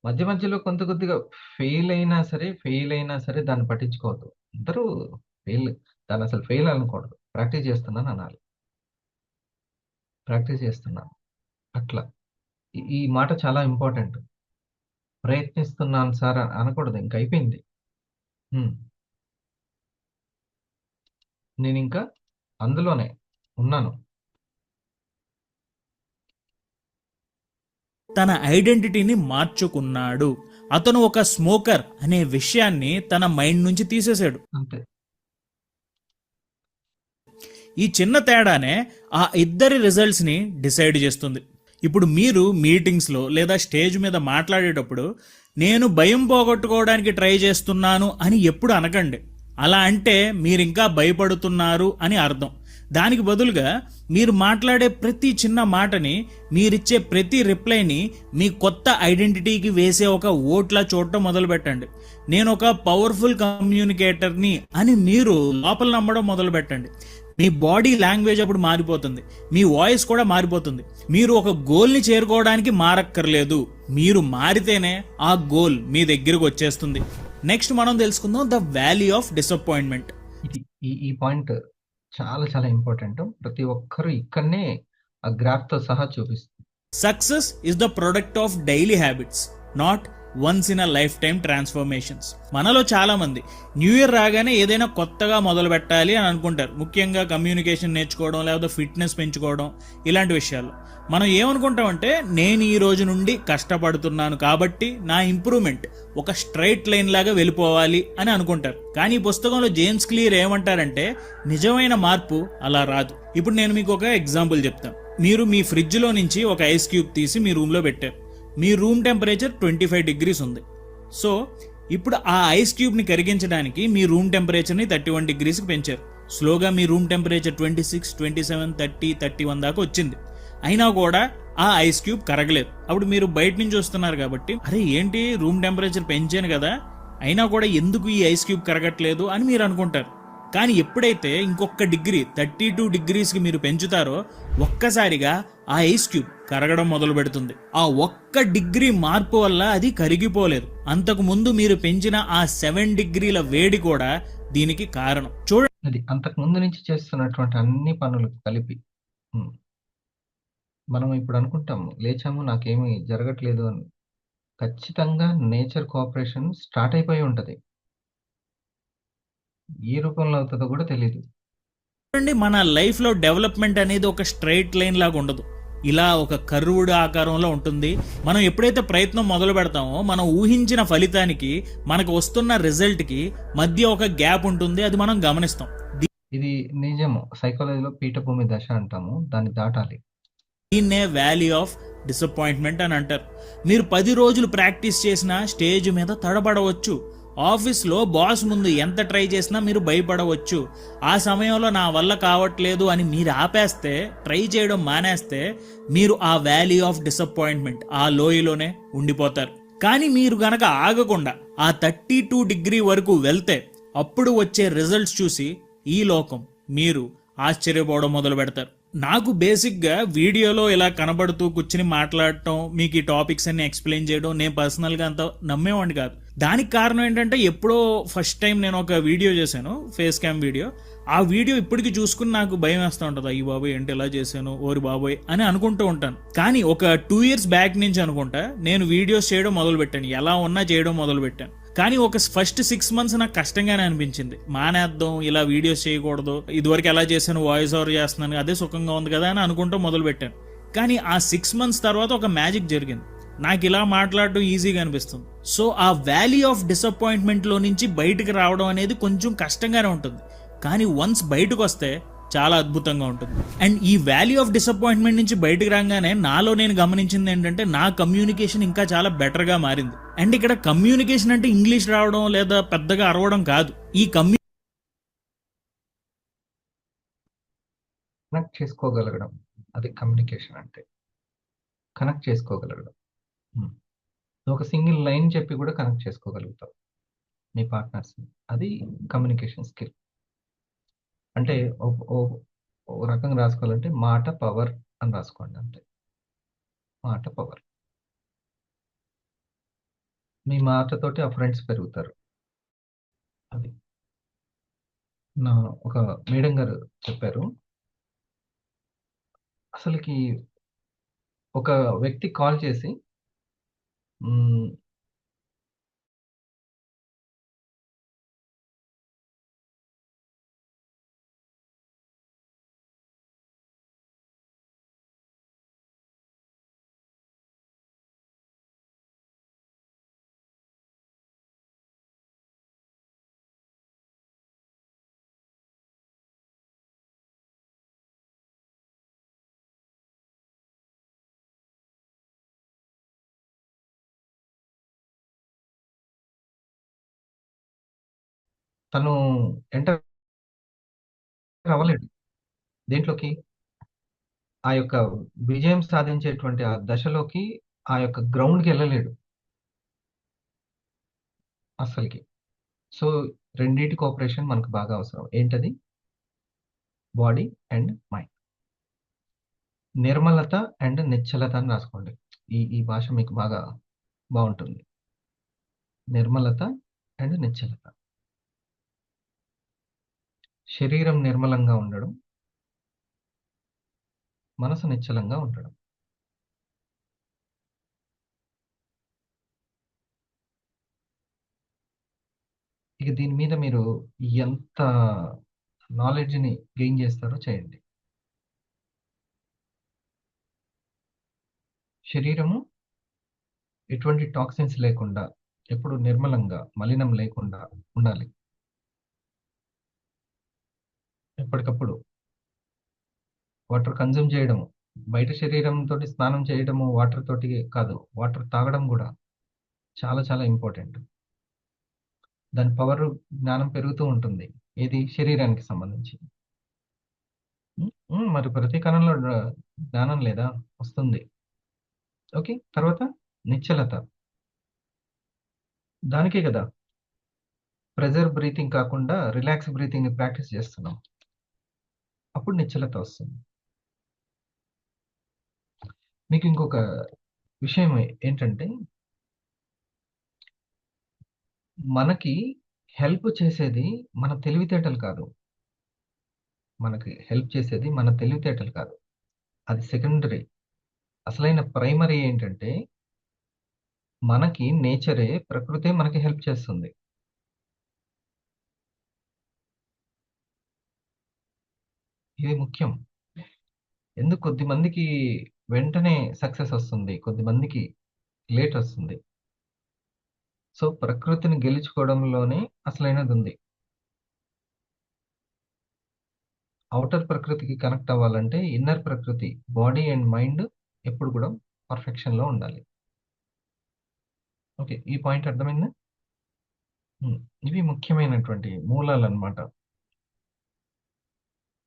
మధ్య మధ్యలో కొంత కొద్దిగా ఫెయిల్ అయినా సరే దాన్ని పట్టించుకోవద్దు. అందరూ దాన్ని అసలు ఫెయిల్ అనకూడదు. ప్రాక్టీస్ చేస్తున్నాను అనాలి. ప్రాక్టీస్ చేస్తున్నాను అట్లా. ఈ మాట చాలా ఇంపార్టెంట్. ప్రయత్నిస్తున్నాను సార్ అనకూడదు. ఇంక అయిపోయింది. నేను ఇంకా అందులోనే ఉన్నాను. తన ఐడెంటిటీని మార్చుకున్నాడు. అతను ఒక స్మోకర్ అనే విషయాన్ని తన మైండ్ నుంచి తీసేశాడు. అంతే. ఈ చిన్న తేడానే ఆ ఇద్దరి రిజల్ట్స్ని డిసైడ్ చేస్తుంది. ఇప్పుడు మీరు మీటింగ్స్లో లేదా స్టేజ్ మీద మాట్లాడేటప్పుడు నేను భయం పోగొట్టుకోవడానికి ట్రై చేస్తున్నాను అని ఎప్పుడు అనకండి. అలా అంటే మీరు ఇంకా భయపడుతున్నారు అని అర్థం. దానికి బదులుగా మీరు మాట్లాడే ప్రతి చిన్న మాటని, మీరిచ్చే ప్రతి రిప్లైని మీ కొత్త ఐడెంటిటీకి వేసే ఒక ఓట్లా చూడటం మొదలు పెట్టండి. నేను ఒక పవర్ఫుల్ కమ్యూనికేటర్ని అని మీరు లోపల నమ్మడం మొదలు పెట్టండి. మీ బాడీ లాంగ్వేజ్ అప్పుడు మారిపోతుంది, మీ వాయిస్ కూడా మారిపోతుంది. మీరు ఒక గోల్ని చేరుకోవడానికి మారక్కర్లేదు, మీరు మారితేనే ఆ గోల్ మీ దగ్గరకు వచ్చేస్తుంది. నెక్స్ట్ మనం తెలుసుకుందాం ద వాల్యూ ఆఫ్ డిసప్పాయింట్మెంట్. ఈ పాయింట్ చాలా చాలా ఇంపార్టెంట్. ప్రతి ఒక్కరు ఇక్కడనే ఆ గ్రాఫ్ తో సహా చూపిస్తుంది. Success is the product of daily habits, not once in a life time transformations. మనలో చాలా మంది న్యూ ఇయర్ రాగానే ఏదైనా కొత్తగా మొదలు పెట్టాలి అని అనుకుంటారు, ముఖ్యంగా కమ్యూనికేషన్ నేర్చుకోవడం లేకపోతే ఫిట్నెస్ పెంచుకోవడం ఇలాంటి విషయాల్లో. మనం ఏమనుకుంటామంటే నేను ఈ రోజు నుండి కష్టపడుతున్నాను కాబట్టి నా ఇంప్రూవ్మెంట్ ఒక స్ట్రైట్ లైన్ లాగా వెళ్ళిపోవాలి అని అనుకుంటారు. కానీ ఈ పుస్తకంలో జేమ్స్ క్లియర్ ఏమంటారంటే నిజమైన మార్పు అలా రాదు. ఇప్పుడు నేను మీకు ఒక ఎగ్జాంపుల్ చెప్తాను. మీరు మీ ఫ్రిడ్జ్లో నుంచి ఒక ఐస్ క్యూబ్ తీసి మీ రూమ్లో పెట్టారు. మీ రూమ్ టెంపరేచర్ 25 degrees ఉంది. సో ఇప్పుడు ఆ ఐస్ క్యూబ్ని కరిగించడానికి మీ రూమ్ టెంపరేచర్ని 31 degreesకి పెంచారు. స్లోగా మీ రూమ్ టెంపరేచర్ 26, 27, 30, 31 దాకా వచ్చింది. అయినా కూడా ఆ ఐస్ క్యూబ్ కరగలేదు. అప్పుడు మీరు బయట నుంచి వస్తున్నారు కాబట్టి అరే ఏంటి రూమ్ టెంపరేచర్ పెంచాను కదా, అయినా కూడా ఎందుకు ఈ ఐస్ క్యూబ్ కరగట్లేదు అని మీరు అనుకుంటారు. కానీ ఎప్పుడైతే ఇంకొక డిగ్రీ 32 degreesకి మీరు పెంచుతారో ఒక్కసారిగా ఆ ఐస్ క్యూబ్ కరగడం మొదలు పెడుతుంది. ఆ ఒక్క డిగ్రీ మార్పు వల్ల అది కరిగిపోలేదు. అంతకు ముందు మీరు పెంచిన ఆ 7 degrees వేడి కూడా దీనికి కారణం. చూడండి, అది అంతకు ముందు నుంచి చేస్తున్నటువంటి అన్ని పనులు కలిపి. ఉమ్. మనం ఇప్పుడు అనుకుంటాము లేచాము నాకేమీ జరగట్లేదు అని. ఖచ్చితంగా నేచర్ కోఆపరేషన్ స్టార్ట్ అయిపోయి ఉంటది. ఏ రూపంలో అవుతుందో కూడా తెలియదు. మన లైఫ్లో డెవలప్మెంట్ అనేది ఒక స్ట్రైట్ లైన్ లాగా ఉండదు, ఇలా ఒక కర్వ్డ్ ఆకారంలో ఉంటుంది. మనం ఎప్పుడైతే ప్రయత్నం మొదలు పెడతామో మనం ఊహించిన ఫలితానికి మనకు వస్తున్న రిజల్ట్కి మధ్య ఒక గ్యాప్ ఉంటుంది, అది మనం గమనిస్తాం. ఇది నిజము. సైకాలజీలో పీఠభూమి దశ అంటాము, దాన్ని దాటాలి. దీన్నే వ్యాలీ ఆఫ్ డిసప్పాయింట్మెంట్ అని అంటారు. మీరు 10 రోజులు ప్రాక్టీస్ చేసినా స్టేజ్ మీద తడబడవచ్చు. ఆఫీస్లో బాస్ ముందు ఎంత ట్రై చేసినా మీరు భయపడవచ్చు. ఆ సమయంలో నా వల్ల కావట్లేదు అని మీరు ఆపేస్తే, ట్రై చేయడం మానేస్తే మీరు ఆ వ్యాలీ ఆఫ్ డిసప్పాయింట్మెంట్ ఆ లోయలోనే ఉండిపోతారు. కానీ మీరు గనక ఆగకుండా ఆ 32 degree వరకు వెళ్తే అప్పుడు వచ్చే రిజల్ట్స్ చూసి ఈ లోకం మీరు ఆశ్చర్యపోవడం మొదలు పెడతారు. నాకు బేసిక్గా వీడియోలో ఇలా కనబడుతూ కూర్చుని మాట్లాడటం, మీకు ఈ టాపిక్స్ అన్ని ఎక్స్ప్లెయిన్ చేయడం నేను పర్సనల్గా అంత నమ్మేవాడిని కాదు. దానికి కారణం ఏంటంటే ఎప్పుడో ఫస్ట్ టైం నేను ఒక వీడియో చేశాను, ఫేస్ క్యామ్ వీడియో. ఆ వీడియో ఇప్పటికి చూసుకుని నాకు భయం వేస్తూ ఉంటుంది, అయ్యి బాబోయ్ ఏంటి ఇలా చేశాను, ఓరి బాబోయ్ అని అనుకుంటూ ఉంటాను. కానీ ఒక 2 years బ్యాక్ నుంచి అనుకుంటా నేను వీడియోస్ చేయడం మొదలు పెట్టాను, ఎలా ఉన్నా చేయడం మొదలు పెట్టాను. కానీ ఒక ఫస్ట్ 6 months నాకు కష్టంగానే అనిపించింది. మానేద్దాం, ఇలా వీడియోస్ చేయకూడదు, ఇదివరకు ఎలా చేశాను వాయిస్ ఓవర్ చేస్తున్నాను అదే సుఖంగా ఉంది కదా అని అనుకుంటూ మొదలు పెట్టాను. కానీ ఆ 6 months తర్వాత ఒక మ్యాజిక్ జరిగింది, నాకు ఇలా మాట్లాడడం ఈజీగా అనిపిస్తుంది. సో ఆ వ్యాలీ ఆఫ్ డిసప్పాయింట్మెంట్లో నుంచి బయటకు రావడం అనేది కొంచెం కష్టంగానే ఉంటుంది, కానీ వన్స్ బయటకు వస్తే చాలా అద్భుతంగా ఉంటుంది. అండ్ ఈ వాల్యూ ఆఫ్ డిసప్పాయింట్మెంట్ నుంచి బయటకు రాగానే నాలో నేను గమనించింది ఏంటంటే నా కమ్యూనికేషన్ ఇంకా చాలా బెటర్గా మారింది. అండ్ ఇక్కడ కమ్యూనికేషన్ అంటే ఇంగ్లీష్ రావడం లేదా పెద్దగా అరవడం కాదు, ఈ కనెక్ట్ చేసుకోగలగడం, అది కమ్యూనికేషన్ అంటే. కనెక్ట్ చేసుకోగలగడం. ఒక సింగిల్ లైన్ చెప్పి కూడా కనెక్ట్ చేసుకోగలుగుతాం మీ పార్ట్నర్స్ని, అది కమ్యూనికేషన్ స్కిల్. అంటే ఓ రకంగా రాసుకోవాలంటే మాట పవర్ అని రాసుకోండి అంతే. మాట పవర్. మీ మాటతోటి ఆ ఫ్రెండ్స్ పెరుగుతారు. అది నా ఒక మేడం గారు చెప్పారు, అసలుకి ఒక వ్యక్తి కాల్ చేసి తను ఎంటర్ అవ్వలేడు దేంట్లోకి, ఆ యొక్క విజయం సాధించేటువంటి ఆ దశలోకి, ఆ యొక్క గ్రౌండ్కి వెళ్ళలేడు అస్సలకి. సో రెండింటి కోఆపరేషన్ మనకు బాగా అవసరం. ఏంటది? Body and mind. నిర్మలత అండ్ నిశ్చలత అని రాసుకోండి. ఈ భాష మీకు బాగా బాగుంటుంది. నిర్మలత అండ్ నిశ్చలత. శరీరం నిర్మలంగా ఉండడం, మనసు నిశ్చలంగా ఉండడం. ఇక దీని మీద మీరు ఎంత నాలెడ్జ్ని గెయిన్ చేస్తారో చేయండి. శరీరము ఎటువంటి టాక్సిన్స్ లేకుండా ఎప్పుడు నిర్మలంగా మలినం లేకుండా ఉండాలి. ఎప్పటికప్పుడు వాటర్ కన్జ్యూమ్ చేయడము, బయట శరీరంతో స్నానం చేయడము వాటర్ తోటి కాదు, వాటర్ తాగడం కూడా చాలా చాలా ఇంపార్టెంట్. దాని పవర్ జ్ఞానం పెరుగుతూ ఉంటుంది. ఏది శరీరానికి సంబంధించి. మరి ప్రతి కణంలో జ్ఞానం లేదా? వస్తుంది. ఓకే, తర్వాత నిశ్చలత. దానికే కదా ప్రెజర్ బ్రీతింగ్ కాకుండా రిలాక్స్ బ్రీతింగ్ ని ప్రాక్టీస్ చేస్తున్నాం. అప్పుడు నిశ్చలత వస్తుంది. మీకు ఇంకొక విషయం ఏంటంటే, మనకి హెల్ప్ చేసేది మన తెలివితేటలు కాదు. మనకి హెల్ప్ చేసేది మన తెలివితేటలు కాదు, అది సెకండరీ. అసలైన ప్రైమరీ ఏంటంటే, మనకి నేచరే, ప్రకృతే మనకి హెల్ప్ చేస్తుంది. ఇది ముఖ్యం. ఎందుకు కొద్దిమందికి వెంటనే సక్సెస్ వస్తుంది, కొద్దిమందికి లేట్ వస్తుంది. సో ప్రకృతిని గెలుచుకోవడంలోనే అసలైనది ఉంది. అవుటర్ ప్రకృతికి కనెక్ట్ అవ్వాలంటే ఇన్నర్ ప్రకృతి, బాడీ అండ్ మైండ్ ఎప్పుడు కూడా పర్ఫెక్షన్లో ఉండాలి. ఓకే, ఈ పాయింట్ అర్థమైందా? ఇవి ముఖ్యమైనటువంటి మూలాలు అన్నమాట.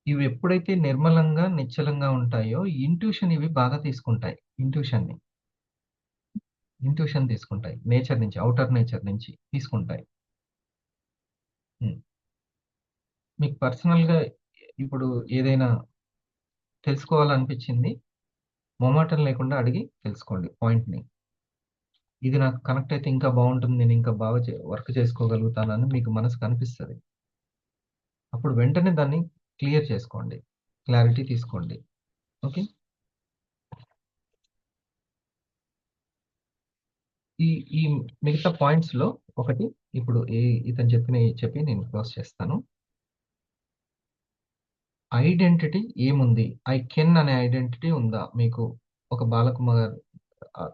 ఇవి ఎప్పుడైతే నిర్మలంగా నిశ్చలంగా ఉంటాయో ఇంట్యూషన్ ఇవి బాగా తీసుకుంటాయి. ఇంట్యూషన్ తీసుకుంటాయి నేచర్ నుంచి, అవుటర్ నేచర్ నుంచి తీసుకుంటాయి. మీకు పర్సనల్గా ఇప్పుడు ఏదైనా తెలుసుకోవాలనిపించింది, మొమాటం లేకుండా అడిగి తెలుసుకోండి పాయింట్ని. ఇది నాకు కనెక్ట్ అయితే ఇంకా బాగుంటుంది, నేను ఇంకా బాగా వర్క్ చేసుకోగలుగుతానని మీకు మనసు కనిపిస్తుంది. అప్పుడు వెంటనే దాన్ని క్లియర్ చేసుకోండి, క్లారిటీ తీసుకోండి. ఓకే, ఈ ఈ మిగతా పాయింట్స్లో ఒకటి ఇప్పుడు ఇతను చెప్పి నేను క్లోజ్ చేస్తాను. ఐడెంటిటీ ఏముంది? ఐ కెన్ అనే ఐడెంటిటీ ఉందా మీకు? ఒక బాలకుమార్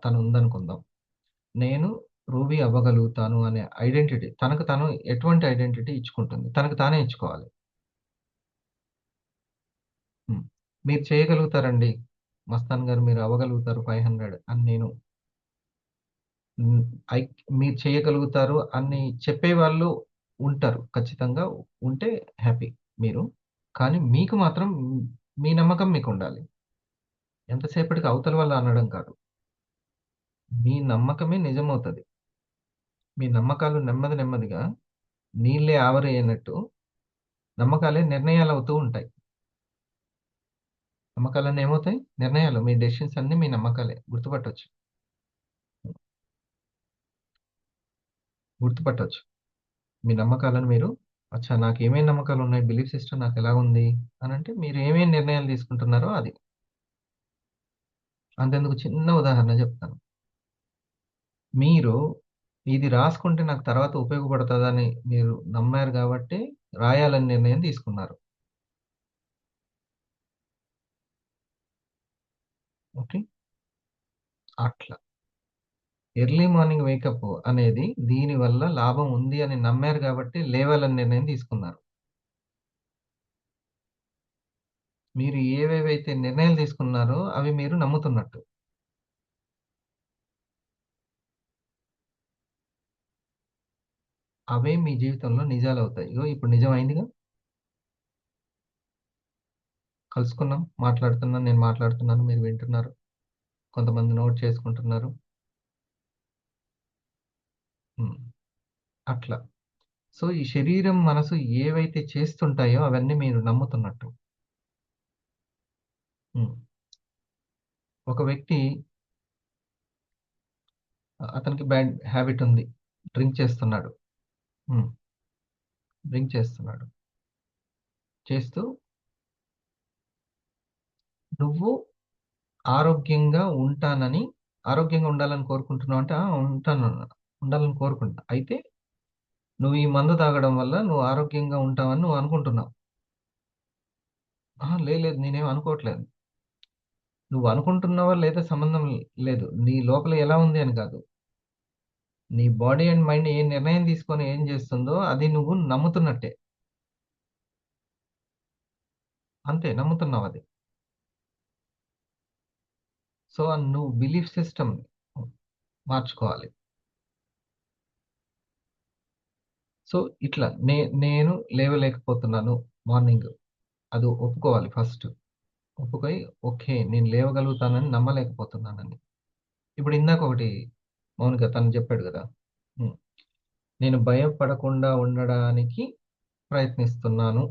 తను ఉందనుకుందాం, నేను రూబీ అవ్వగలుగుతాను అనే ఐడెంటిటీ తనకు తను ఎటువంటి ఐడెంటిటీ ఇచ్చుకుంటుంది? తనకు తానే ఇచ్చుకోవాలి. మీరు చేయగలుగుతారండి మస్తాన్ గారు, మీరు అవ్వగలుగుతారు 500 అని నేను మీరు చేయగలుగుతారు అని చెప్పేవాళ్ళు ఉంటారు, ఖచ్చితంగా ఉంటే హ్యాపీ మీరు. కానీ మీకు మాత్రం మీ నమ్మకం మీకు ఉండాలి. ఎంతసేపటికి అవతల వల్ల అనడం కాదు, మీ నమ్మకమే నిజమవుతుంది. మీ నమ్మకాలు నెమ్మదిగా నీళ్ళే ఆవరేయనట్టు నమ్మకాలే నిర్ణయాలు అవుతూ ఉంటాయి. నమ్మకాలన్నీ ఏమవుతాయి? నిర్ణయాలు. మీ డెసిషన్స్ అన్ని మీ నమ్మకాలే. గుర్తుపట్టవచ్చు. మీ నమ్మకాలను మీరు, అచ్చా నాకు ఏమేమి నమ్మకాలు ఉన్నాయి, బిలీఫ్ సిస్టమ్ నాకు ఎలా ఉంది అని అంటే మీరు ఏమేమి నిర్ణయాలు తీసుకుంటున్నారో అది. అంతెందుకు, చిన్న ఉదాహరణ చెప్తాను. మీరు ఇది రాసుకుంటే నాకు తర్వాత ఉపయోగపడుతుందని మీరు నమ్మారు కాబట్టి రాయాలని నిర్ణయం తీసుకున్నారు. ఓకే, అట్లా ఎర్లీ మార్నింగ్ వేకప్ అనేది దీని వల్ల లాభం ఉంది అని నమ్మారు కాబట్టి లేవాలని నిర్ణయం తీసుకున్నారు. మీరు ఏవేవైతే నిర్ణయాలు తీసుకున్నారో అవి మీరు నమ్ముతున్నట్టు. అవే మీ జీవితంలో నిజాలు అవుతాయి. ఇగో ఇప్పుడు నిజం అయిందిగా, కలుసుకున్నాం, మాట్లాడుతున్నాను, నేను మాట్లాడుతున్నాను, మీరు వింటున్నారు, కొంతమంది నోట్ చేసుకుంటున్నారు. అట్లా. సో ఈ శరీరం మనసు ఏవైతే చేస్తుంటాయో అవన్నీ మీరు నమ్ముతున్నట్టు. ఒక వ్యక్తి, అతనికి బ్యాడ్ హ్యాబిట్ ఉంది, డ్రింక్ చేస్తున్నాడు. చేస్తూ నువ్వు ఆరోగ్యంగా ఉండాలని కోరుకుంటున్నావు అంటే ఉండాలని కోరుకుంటా. అయితే నువ్వు ఈ మందు తాగడం వల్ల నువ్వు ఆరోగ్యంగా ఉంటావని నువ్వు అనుకుంటున్నావు. లేదు నేనేం అనుకోవట్లేదు. నువ్వు అనుకుంటున్నావా లేదా సంబంధం లేదు. నీ లోపల ఎలా ఉంది అని కాదు. నీ బాడీ అండ్ మైండ్ ఏ నిర్ణయం తీసుకొని ఏం చేస్తుందో అది నువ్వు నమ్ముతున్నట్టే. అంతే, నమ్ముతున్నావు అది. సో నువ్వు బిలీఫ్ సిస్టమ్ మార్చుకోవాలి. సో ఇట్లా నేను లేవలేకపోతున్నాను మార్నింగ్, అది ఒప్పుకోవాలి ఫస్ట్. ఒప్పుకొని ఓకే నేను లేవగలుగుతానని నమ్మలేకపోతున్నానని. ఇప్పుడు ఇందాక ఒకటి మౌనిక తను చెప్పాడు కదా, ఉమ్, నేను భయపడకుండా ఉండడానికి ప్రయత్నిస్తున్నాను.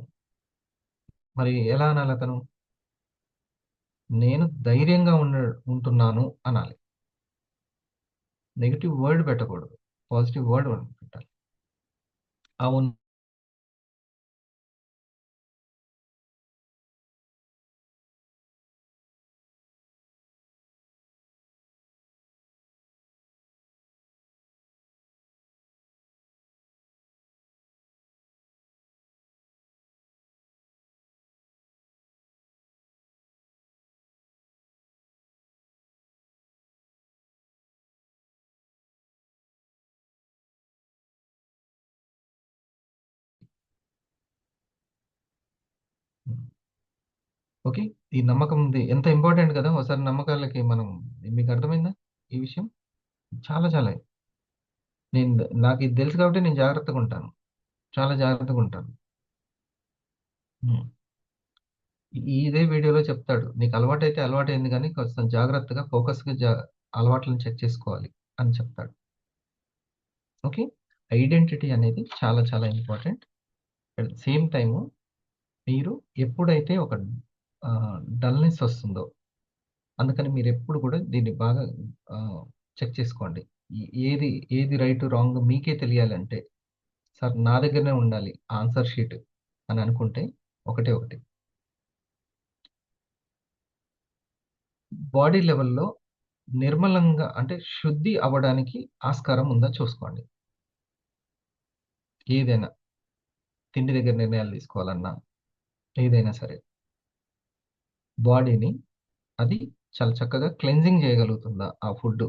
మరి ఎలా అనాలి అతను? నేను ధైర్యంగా ఉంటున్నాను అనాలి. నెగిటివ్ వర్డ్ పెట్టకూడదు, పాజిటివ్ వర్డ్ పెట్టాలి. అవును. ఓకే, ఈ నమ్మకం ఉంది ఎంత ఇంపార్టెంట్ కదా. ఒకసారి నమ్మకాలకి మనం, మీకు అర్థమైందా ఈ విషయం? చాలా చాలా నాకు ఇది తెలుసు కాబట్టి నేను జాగ్రత్తగా ఉంటాను, చాలా జాగ్రత్తగా ఉంటాను. ఉమ్. ఇదే వీడియోలో చెప్తాడు, నీకు అలవాటైతే అలవాటైంది కానీ కొంచెం జాగ్రత్తగా ఫోకస్గా అలవాట్లను చెక్ చేసుకోవాలి అని చెప్తాడు. ఓకే, ఐడెంటిటీ అనేది చాలా చాలా important. At the same time మీరు ఎప్పుడైతే ఒక డల్నెస్ వస్తుందో, అందుకని మీరు ఎప్పుడు కూడా దీన్ని బాగా చెక్ చేసుకోండి. ఏది ఏది రైట్ రాంగ్ మీకే తెలియాలంటే, సార్ నా దగ్గరనే ఉండాలి ఆన్సర్ షీట్ అని అనుకుంటే ఒకటే ఒకటి, బాడీ లెవెల్‌లో నిర్మలంగా అంటే శుద్ధి అవ్వడానికి ఆస్కారం ఉందా చూసుకోండి. ఏదైనా తిండి దగ్గర నిర్ణయాలు తీసుకోవాలన్నా, ఏదైనా సరే బాడీని అది చాలా చక్కగా క్లెన్జింగ్ చేయగలుగుతుందా ఆ ఫుడ్.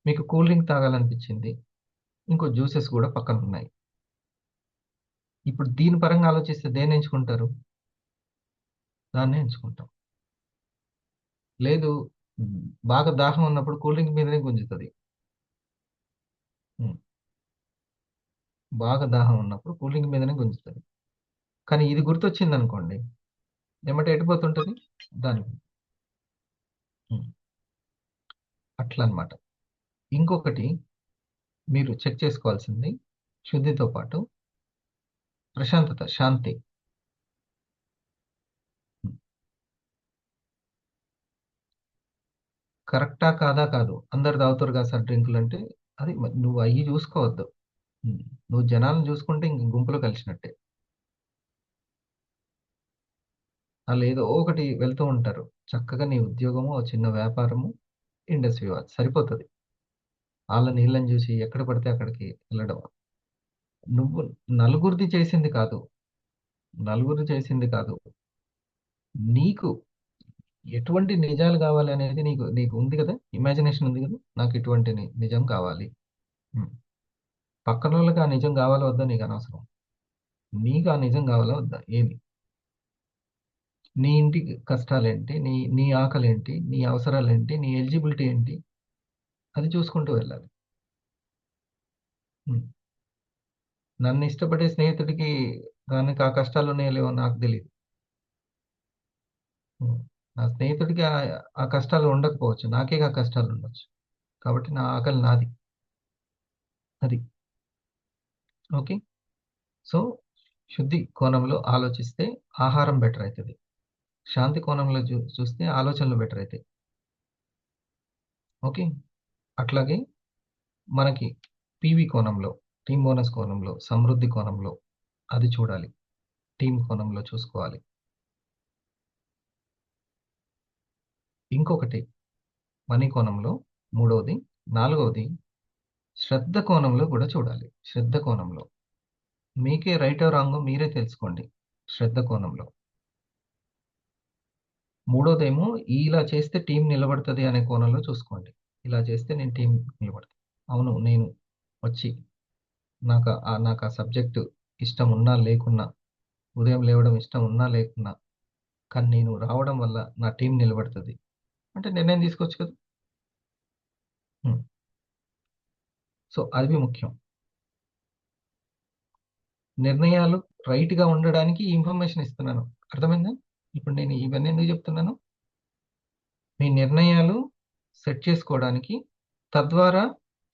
మీకు కూల్ డ్రింక్ తాగాలనిపించింది, ఇంకో జ్యూసెస్ కూడా పక్కన ఉన్నాయి. ఇప్పుడు దీని పరంగా ఆలోచిస్తే దేన్ని ఎంచుకుంటారు? దాన్నే ఎంచుకుంటాం. లేదు, బాగా దాహం ఉన్నప్పుడు కూల్ డ్రింక్ మీదనే గుంజుతుంది. బాగా దాహం ఉన్నప్పుడు కూల్ డ్రింక్ మీదనే గుంజుతుంది. కానీ ఇది గుర్తొచ్చింది అనుకోండి, ఏమంటే ఎటుపోతుంటుంది దానికి. అట్లా అన్నమాట. ఇంకొకటి మీరు చెక్ చేసుకోవాల్సింది, శుద్ధితో పాటు ప్రశాంతత, శాంతి. కరెక్టా కాదా కాదు, అందరు తాగుతారు కదా సార్ డ్రింకులు అంటే, అది నువ్వు అయ్యి చూసుకోవద్దు. నువ్వు జనాలను చూసుకుంటే ఇంక గుంపులో కలిసినట్టే. వాళ్ళు ఏదో ఒకటి వెళ్తూ ఉంటారు, చక్కగా నీ ఉద్యోగము, ఓ చిన్న వ్యాపారము, ఇండస్ట్రీ వాచ్ సరిపోతుంది. వాళ్ళ నీళ్ళని చూసి ఎక్కడ పడితే అక్కడికి వెళ్ళడం. నువ్వు నలుగురిది చేసింది కాదు, నలుగురు చేసింది కాదు, నీకు ఎటువంటి నిజాలు కావాలి అనేది నీకు నీకు ఉంది కదా, ఇమాజినేషన్ ఉంది కదా, నాకు ఇటువంటి నిజం కావాలి. ఉమ్. పక్కన వాళ్ళకి ఆ నిజం కావాలా వద్దా నీకు అనవసరం. నీకు ఆ నిజం కావాలా వద్దా, ఏమి, నీ ఇంటి కష్టాలేంటి, నీ ఆకలేంటి, నీ అవసరాలేంటి, నీ ఎలిజిబిలిటీ ఏంటి, అది చూసుకుంటూ వెళ్ళాలి. ఉమ్. నన్ను ఇష్టపడే స్నేహితుడికి దానికి ఆ కష్టాలు ఉన్నాయో లేవో నాకు తెలియదు. నా స్నేహితుడికి ఆ కష్టాలు ఉండకపోవచ్చు, నాకే ఆ కష్టాలు ఉండొచ్చు. కాబట్టి నా ఆకలి నాది. అది ఓకే. సో శుద్ధి కోణంలో ఆలోచిస్తే ఆహారం బెటర్ అవుతుంది, శాంతి కోణంలో చూస్తే ఆలోచనలు బెటర్ అవుతాయి. ఓకే, అట్లాగే మనకి పీవీ కోణంలో, టీమ్ బోనస్ కోణంలో, సమృద్ధి కోణంలో అది చూడాలి, టీమ్ కోణంలో చూసుకోవాలి. ఇంకొకటి మనీ కోణంలో, మూడవది, నాలుగవది శ్రద్ధ కోణంలో కూడా చూడాలి. శ్రద్ధ కోణంలో మీకే రైటో రాంగో మీరే తెలుసుకోండి. శ్రద్ధ కోణంలో. మూడోదేమో ఇలా చేస్తే టీం నిలబడుతుంది అనే కోణంలో చూసుకోండి. ఇలా చేస్తే నేను టీం నిలబడుతుంది. అవును, నేను వచ్చి నాకు ఆ సబ్జెక్టు ఇష్టం ఉన్నా లేకున్నా, ఉదయం లేవడం ఇష్టం ఉన్నా లేకున్నా, కానీ నేను రావడం వల్ల నా టీం నిలబడుతుంది అంటే నిర్ణయం తీసుకోవచ్చు కదా. సో అది ముఖ్యం. నిర్ణయాలు రైట్గా ఉండడానికి ఈ ఇన్ఫర్మేషన్ ఇస్తున్నాను. అర్థమైందా? ఇప్పుడు నేను ఇవన్నీ ఎందుకు చెప్తున్నాను? మీ నిర్ణయాలు సెట్ చేసుకోవడానికి, తద్వారా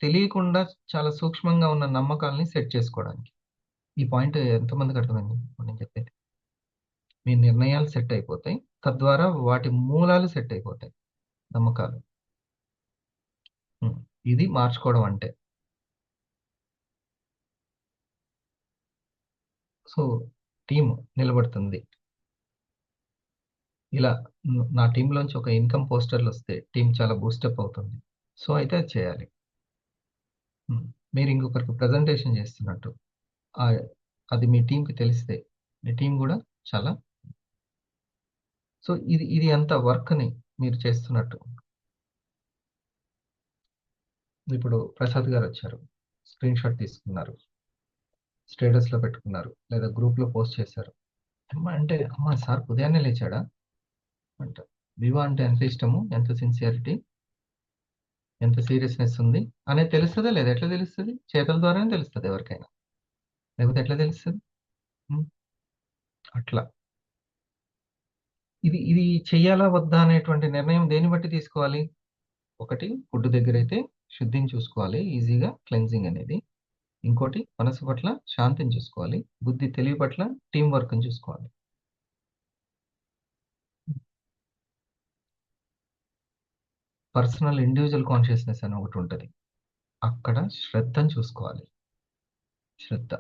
తెలియకుండా చాలా సూక్ష్మంగా ఉన్న నమ్మకాలని సెట్ చేసుకోవడానికి. ఈ పాయింట్ ఎంతమందికి అర్థమైంది ఇప్పుడు నేను చెప్పేది? మీ నిర్ణయాలు సెట్ అయిపోతాయి, తద్వారా వాటి మూలాలు సెట్ అయిపోతాయి, నమ్మకాలు. ఇది మార్చుకోవడం అంటే. సో టీం నిలబడుతుంది. ఇలా నా టీంలోంచి ఒక ఇన్కమ్ పోస్టర్లు వస్తే టీం చాలా బూస్టప్ అవుతుంది. సో అయితే అది చేయాలి. మీరు ఇంకొకరికి ప్రజెంటేషన్ చేస్తున్నట్టు అది మీ టీంకి తెలిస్తే మీ టీం కూడా చాలా. సో ఇది అంత వర్క్ని మీరు చేస్తున్నట్టు. ఇప్పుడు ప్రసాద్ గారు వచ్చారు, స్క్రీన్ షాట్ తీసుకున్నారు, స్టేటస్లో పెట్టుకున్నారు, లేదా గ్రూప్లో పోస్ట్ చేశారు. అంటే అమ్మ సార్ ఉదయాన్నే లేచాడా అంట. వివా అంటే ఎంత ఇష్టము, ఎంత సిన్సియారిటీ, ఎంత సీరియస్నెస్ ఉంది అనేది తెలుస్తుందా లేదా? ఎట్లా తెలుస్తుంది? చేతల ద్వారానే తెలుస్తుంది ఎవరికైనా, లేకపోతే ఎట్లా తెలుస్తుంది? అట్లా ఇది చెయ్యాలా వద్దా అనేటువంటి నిర్ణయం దేన్ని బట్టి తీసుకోవాలి? ఒకటి, ఫుడ్ దగ్గర అయితే శుద్ధిని చూసుకోవాలి, ఈజీగా క్లెన్జింగ్ అనేది. ఇంకోటి, మనసు పట్ల శాంతిని చూసుకోవాలి. బుద్ధి తెలివి పట్ల టీం వర్క్ని చూసుకోవాలి. పర్సనల్ ఇండివిజువల్ కాన్షియస్నెస్ అని ఒకటి ఉంటుంది. అక్కడ శ్రద్ధను చూసుకోవాలి. శ్రద్ధ,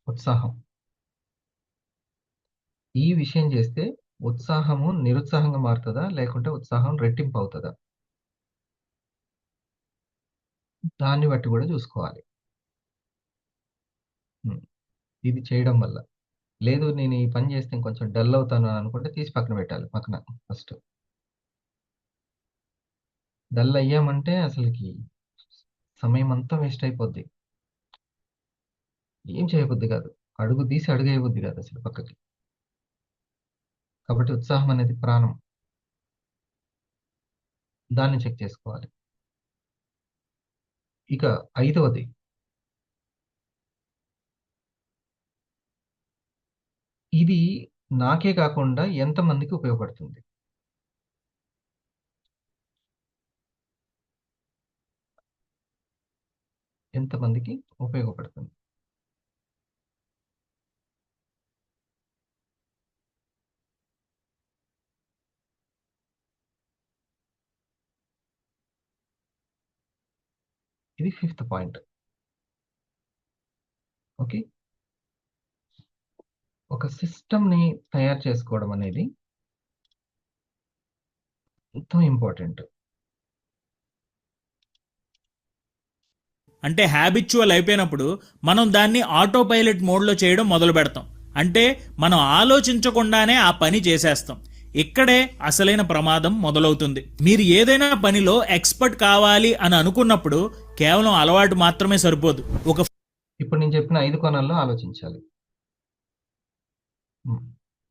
ఉత్సాహం. ఈ విషయం చేస్తే ఉత్సాహము నిరుత్సాహంగా మారుతుందా, లేకుంటే ఉత్సాహం రెట్టింపు అవుతుందా? దాన్ని బట్టి కూడా చూసుకోవాలి. ఇది చేయడం వల్ల. లేదు నేను ఈ పని చేస్తే కొంచెం డల్ అవుతాను అనుకుంటే తీసి పక్కన పెట్టాలి. పక్కన ఫస్ట్ డల్ అయ్యామంటే అసలుకి సమయం అంతా వేస్ట్ అయిపోద్ది, ఏం చేయబుద్ది కాదు, అడుగు తీసి అడుగేయబుద్ది కాదు అసలు పక్కకి. కాబట్టి ఉత్సాహం అనేది ప్రాణం, దాన్ని చెక్ చేసుకోవాలి. ఇక 5వది, ఇది నాకే కాకుండా ఎంతమందికి ఉపయోగపడుతుంది? ఎంతమందికి ఉపయోగపడుతుంది? ఇది 5th పాయింట్. ఓకే, ఒక సిస్టమ్ని తయారు చేసుకోవడం అనేది ఎంతో ఇంపార్టెంట్. అంటే హ్యాబిచువల్ అయిపోయినప్పుడు మనం దాన్ని ఆటో పైలట్ మోడ్లో చేయడం మొదలు పెడతాం. అంటే మనం ఆలోచించకుండానే ఆ పని చేసేస్తాం. ఇక్కడే అసలైన ప్రమాదం మొదలవుతుంది. మీరు ఏదైనా పనిలో ఎక్స్పర్ట్ కావాలి అని అనుకున్నప్పుడు కేవలం అలవాటు మాత్రమే సరిపోదు. ఇప్పుడు నేను చెప్పిన 5 కోణాల్లో ఆలోచించాలి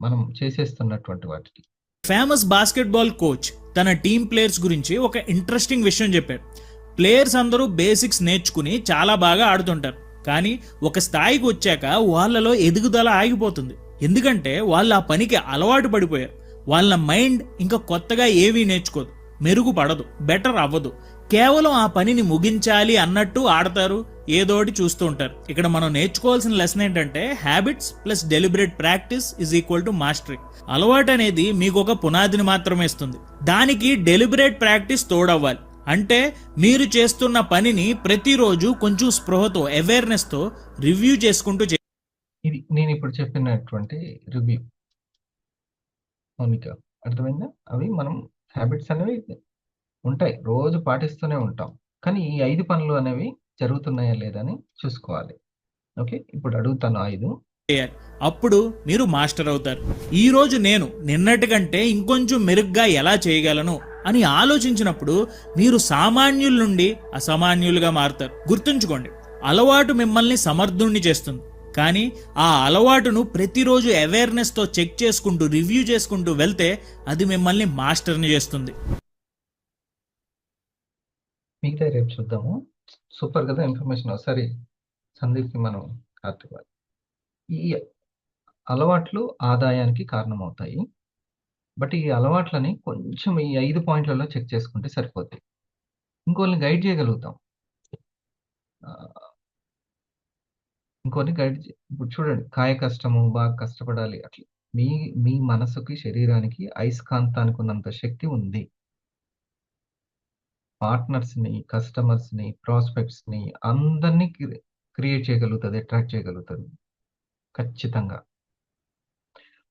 మనం చేసేస్తున్నటువంటి వాటికి. ఫేమస్ బాస్కెట్బాల్ కోచ్ తన టీం ప్లేయర్స్ గురించి ఒక ఇంట్రెస్టింగ్ విషయం చెప్పాడు. ప్లేయర్స్ అందరూ బేసిక్స్ నేర్చుకుని చాలా బాగా ఆడుతుంటారు, కానీ ఒక స్థాయికి వచ్చాక వాళ్ళలో ఎదుగుదల ఆగిపోతుంది. ఎందుకంటే వాళ్ళు ఆ పనికి అలవాటు పడిపోయారు. వాళ్ళ మైండ్ ఇంకా కొత్తగా ఏవీ నేర్చుకోదు, మెరుగుపడదు, బెటర్ అవ్వదు. కేవలం ఆ పనిని ముగించాలి అన్నట్టు ఆడతారు, ఏదోటి చూస్తూ ఉంటారు. ఇక్కడ మనం నేర్చుకోవాల్సిన లెసన్ ఏంటంటే habits plus deliberate practice is equal to mastery. అలవాటు అనేది మీకు ఒక పునాదిని మాత్రమే ఇస్తుంది, దానికి డెలిబరేట్ ప్రాక్టీస్ తోడవ్వాలి. అంటే మీరు చేస్తున్న పనిని ప్రతిరోజు కొంచెం స్పృహతో, అవేర్నెస్తో రివ్యూ చేసుకుంటూ ఇది నేను ఇప్పుడు చెప్పినటువంటి రివ్యూ. మౌనిక, అర్థమైందా? అవి మనం హ్యాబిట్స్ అనేవి ఉంటాయి, రోజు పాటిస్తూనే ఉంటాం. కానీ ఈ 5 పనులు అనేవి జరుగుతున్నాయా లేదా అని చూసుకోవాలి. ఓకే, ఇప్పుడు అడుగుతాను 5. చేయాలి. అప్పుడు మీరు మాస్టర్ అవుతారు. ఈరోజు నేను నిన్నటి కంటే ఇంకొంచెం మెరుగ్గా ఎలా చేయగలను అని ఆలోచించినప్పుడు మీరు సామాన్యుల నుండి అసామాన్యులుగా మారుతారు. గుర్తుంచుకోండి, అలవాటు మిమ్మల్ని సమర్థుణ్ణి చేస్తుంది, కానీ ఆ అలవాటును ప్రతిరోజు అవేర్నెస్తో చెక్ చేసుకుంటూ రివ్యూ చేసుకుంటూ వెళ్తే అది మిమ్మల్ని మాస్టర్ని చేస్తుంది. మిగతా రేపు చూద్దాము. సూపర్ కదా ఇన్ఫర్మేషన్. ఒకసారి సందీప్కి మనం కార్తీక్ ఈ అలవాట్లు ఆదాయానికి కారణమవుతాయి. బట్ ఈ అలవాట్లని కొంచెం ఈ 5 పాయింట్లలో చెక్ చేసుకుంటే సరిపోద్ది. ఇంకోళ్ళని గైడ్ చేయగలుగుతాం. ఇంకోని ఇప్పుడు చూడండి, కాయ కష్టము, బాగా కష్టపడాలి అట్లా. మీ మీ మనసుకి, శరీరానికి అయస్కాంతానికి ఉన్నంత శక్తి ఉంది. పార్ట్నర్స్ని, కస్టమర్స్ని, ప్రాస్పెక్ట్స్ని అందరినీ క్రియేట్ చేయగలుగుతుంది, అట్రాక్ట్ చేయగలుగుతుంది ఖచ్చితంగా.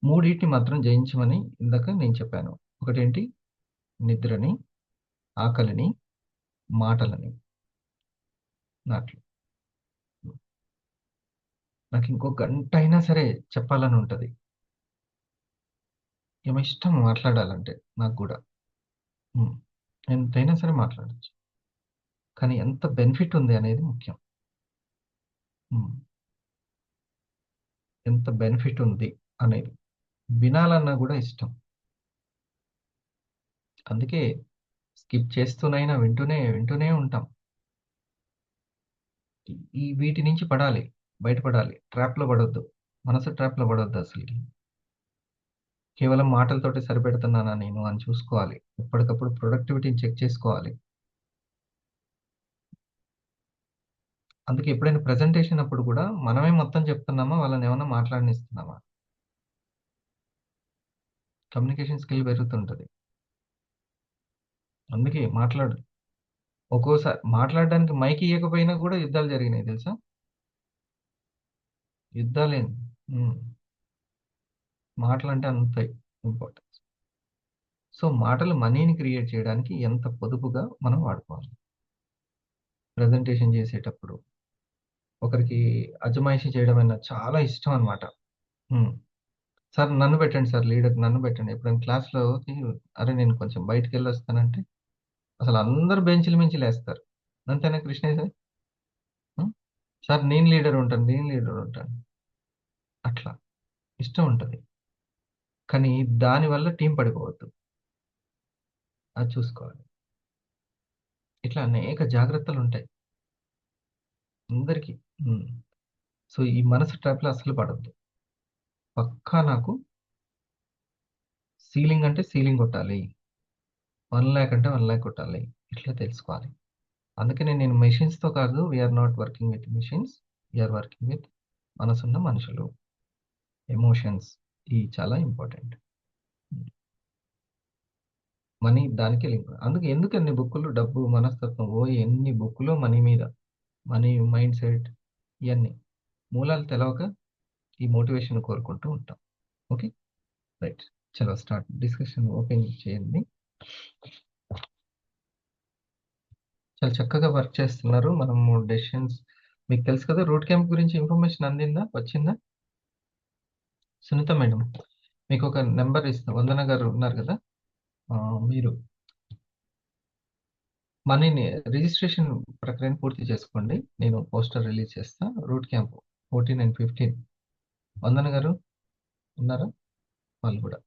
మూడింటిని మాత్రం జయించమని ఇందాక నేను చెప్పాను. ఒకటేంటి? నిద్రని, ఆకలిని, మాటలని. నాట్లు నాకు ఇంకో గంట అయినా సరే చెప్పాలని ఉంటుంది. ఏమో ఇష్టం మాట్లాడాలంటే నాకు కూడా. ఎంతైనా సరే మాట్లాడచ్చు, కానీ ఎంత బెనిఫిట్ ఉంది అనేది ముఖ్యం. ఎంత బెనిఫిట్ ఉంది అనేది వినాలన్నా కూడా ఇష్టం. అందుకే స్కిప్ చేస్తూనైనా వింటూనే ఉంటాం. ఈ వీటి నుంచి బయటపడాలి. ట్రాప్లో పడొద్దు, మనసు ట్రాప్లో పడొద్దు. అసలుకి కేవలం మాటలతోటి సరిపెడుతున్నానా నేను అని చూసుకోవాలి. ఎప్పటికప్పుడు ప్రొడక్టివిటీని చెక్ చేసుకోవాలి. అందుకే ఎప్పుడైనా ప్రెజెంటేషన్ అప్పుడు కూడా మనమే మొత్తం చెప్తున్నామా, వాళ్ళని ఏమన్నా మాట్లాడనిస్తున్నామా? Communication skill పెరుగుతుంటుంది. అందుకే ఒక్కోసారి మాట్లాడడానికి మైక్ ఇవ్వకపోయినా కూడా యుద్ధాలు జరిగినాయి తెలుసా? యుద్ధాలేండి. మాటలు అంటే అంత ఇంపార్టెన్స్. సో మాటలు మనీని క్రియేట్ చేయడానికి ఎంత పొదుపుగా మనం వాడుకోవాలి. ప్రజెంటేషన్ చేసేటప్పుడు ఒకరికి అజమాయిషీ చేయడం అన్న చాలా ఇష్టం అనమాట. సార్ నన్ను పెట్టండి, సార్ లీడర్ నన్ను పెట్టండి. ఎప్పుడైనా క్లాస్లో అరే నేను కొంచెం బయటికి వెళ్ళి వస్తానంటే అసలు అందరు బెంచ్ల మించి లేస్తారు. అంతేనా కృష్ణయ్య సార్? సార్ నేను లీడర్ ఉంటాను. అట్లా ఇష్టం ఉంటుంది, కానీ దానివల్ల టీం పడిపోవద్దు, అది చూసుకోవాలి. ఇట్లా అనేక జాగ్రత్తలు ఉంటాయి అందరికీ. సో ఈ మనసు ట్రాప్లో అసలు పడద్దు. పక్కా నాకు సీలింగ్ అంటే సీలింగ్ కొట్టాలి, 1 lakh అంటే 1 lakh కొట్టాలి, ఇట్లా తెలుసుకోవాలి. అందుకనే నేను మెషిన్స్తో కాదు, we're not working with machines, we're working with మనసున్న మనుషులు. ఎమోషన్స్ ఈ చాలా ఇంపార్టెంట్. మనీ దానికి లింక్. అందుకే ఎందుకు ఎన్ని బుక్కులు, డబ్బు, మనస్తత్వం, ఎన్ని బుక్కులు మనీ మీద, మనీ మైండ్ సెట్, ఇవన్నీ మూలాలు తెలవక ఈ మోటివేషన్ కోరుకుంటూ ఉంటాం. ఓకే రైట్, చలో స్టార్ట్ డిస్కషన్. ఓపెన్ చేయండి. చాలా చక్కగా వర్క్ చేస్తున్నారు. మనము డెసిషన్స్, మీకు తెలుసు కదా రూట్ క్యాంప్ గురించి ఇన్ఫర్మేషన్ వచ్చిందా? సునీత మేడం మీకు ఒక నెంబర్ ఇస్తా. వందన గారు ఉన్నారు కదా, మీరు మనీని రిజిస్ట్రేషన్ ప్రక్రియను పూర్తి చేసుకోండి. నేను పోస్టర్ రిలీజ్ చేస్తా. Route camp 14 and 15. వందన గారు ఉన్నారా? వాళ్ళు కూడా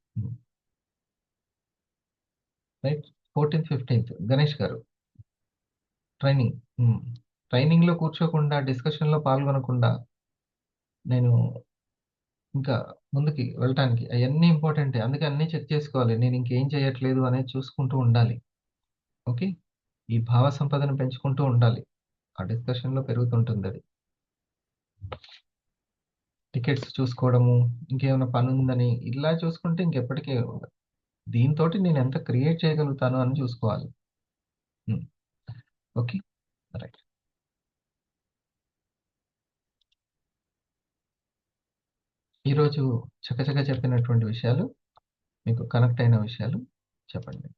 రైట్. 14th, 15th గణేష్ గారు ట్రైనింగ్లో కూర్చోకుండా, డిస్కషన్లో పాల్గొనకుండా నేను ఇంకా ముందుకి వెళ్ళటానికి అవన్నీ ఇంపార్టెంటే. అందుకే అన్నీ చెక్ చేసుకోవాలి. నేను ఇంకేం చేయట్లేదు అనేది చూసుకుంటూ ఉండాలి. ఓకే, ఈ భావ సంపదను పెంచుకుంటూ ఉండాలి. ఆ డిస్కషన్లో పెరుగుతుంటుంది అది. టికెట్స్ చూసుకోవడము, ఇంకేమైనా పని ఉందని ఇలా చూసుకుంటే ఇంకెప్పటికీ దీంతో నేను ఎంత క్రియేట్ చేయగలుగుతాను అని చూసుకోవాలి. Okay right. ఈరోజు చక్కచక్క చెప్పినటువంటి విషయాలు, మీకు కనెక్ట్ అయిన విషయాలు చెప్పండి.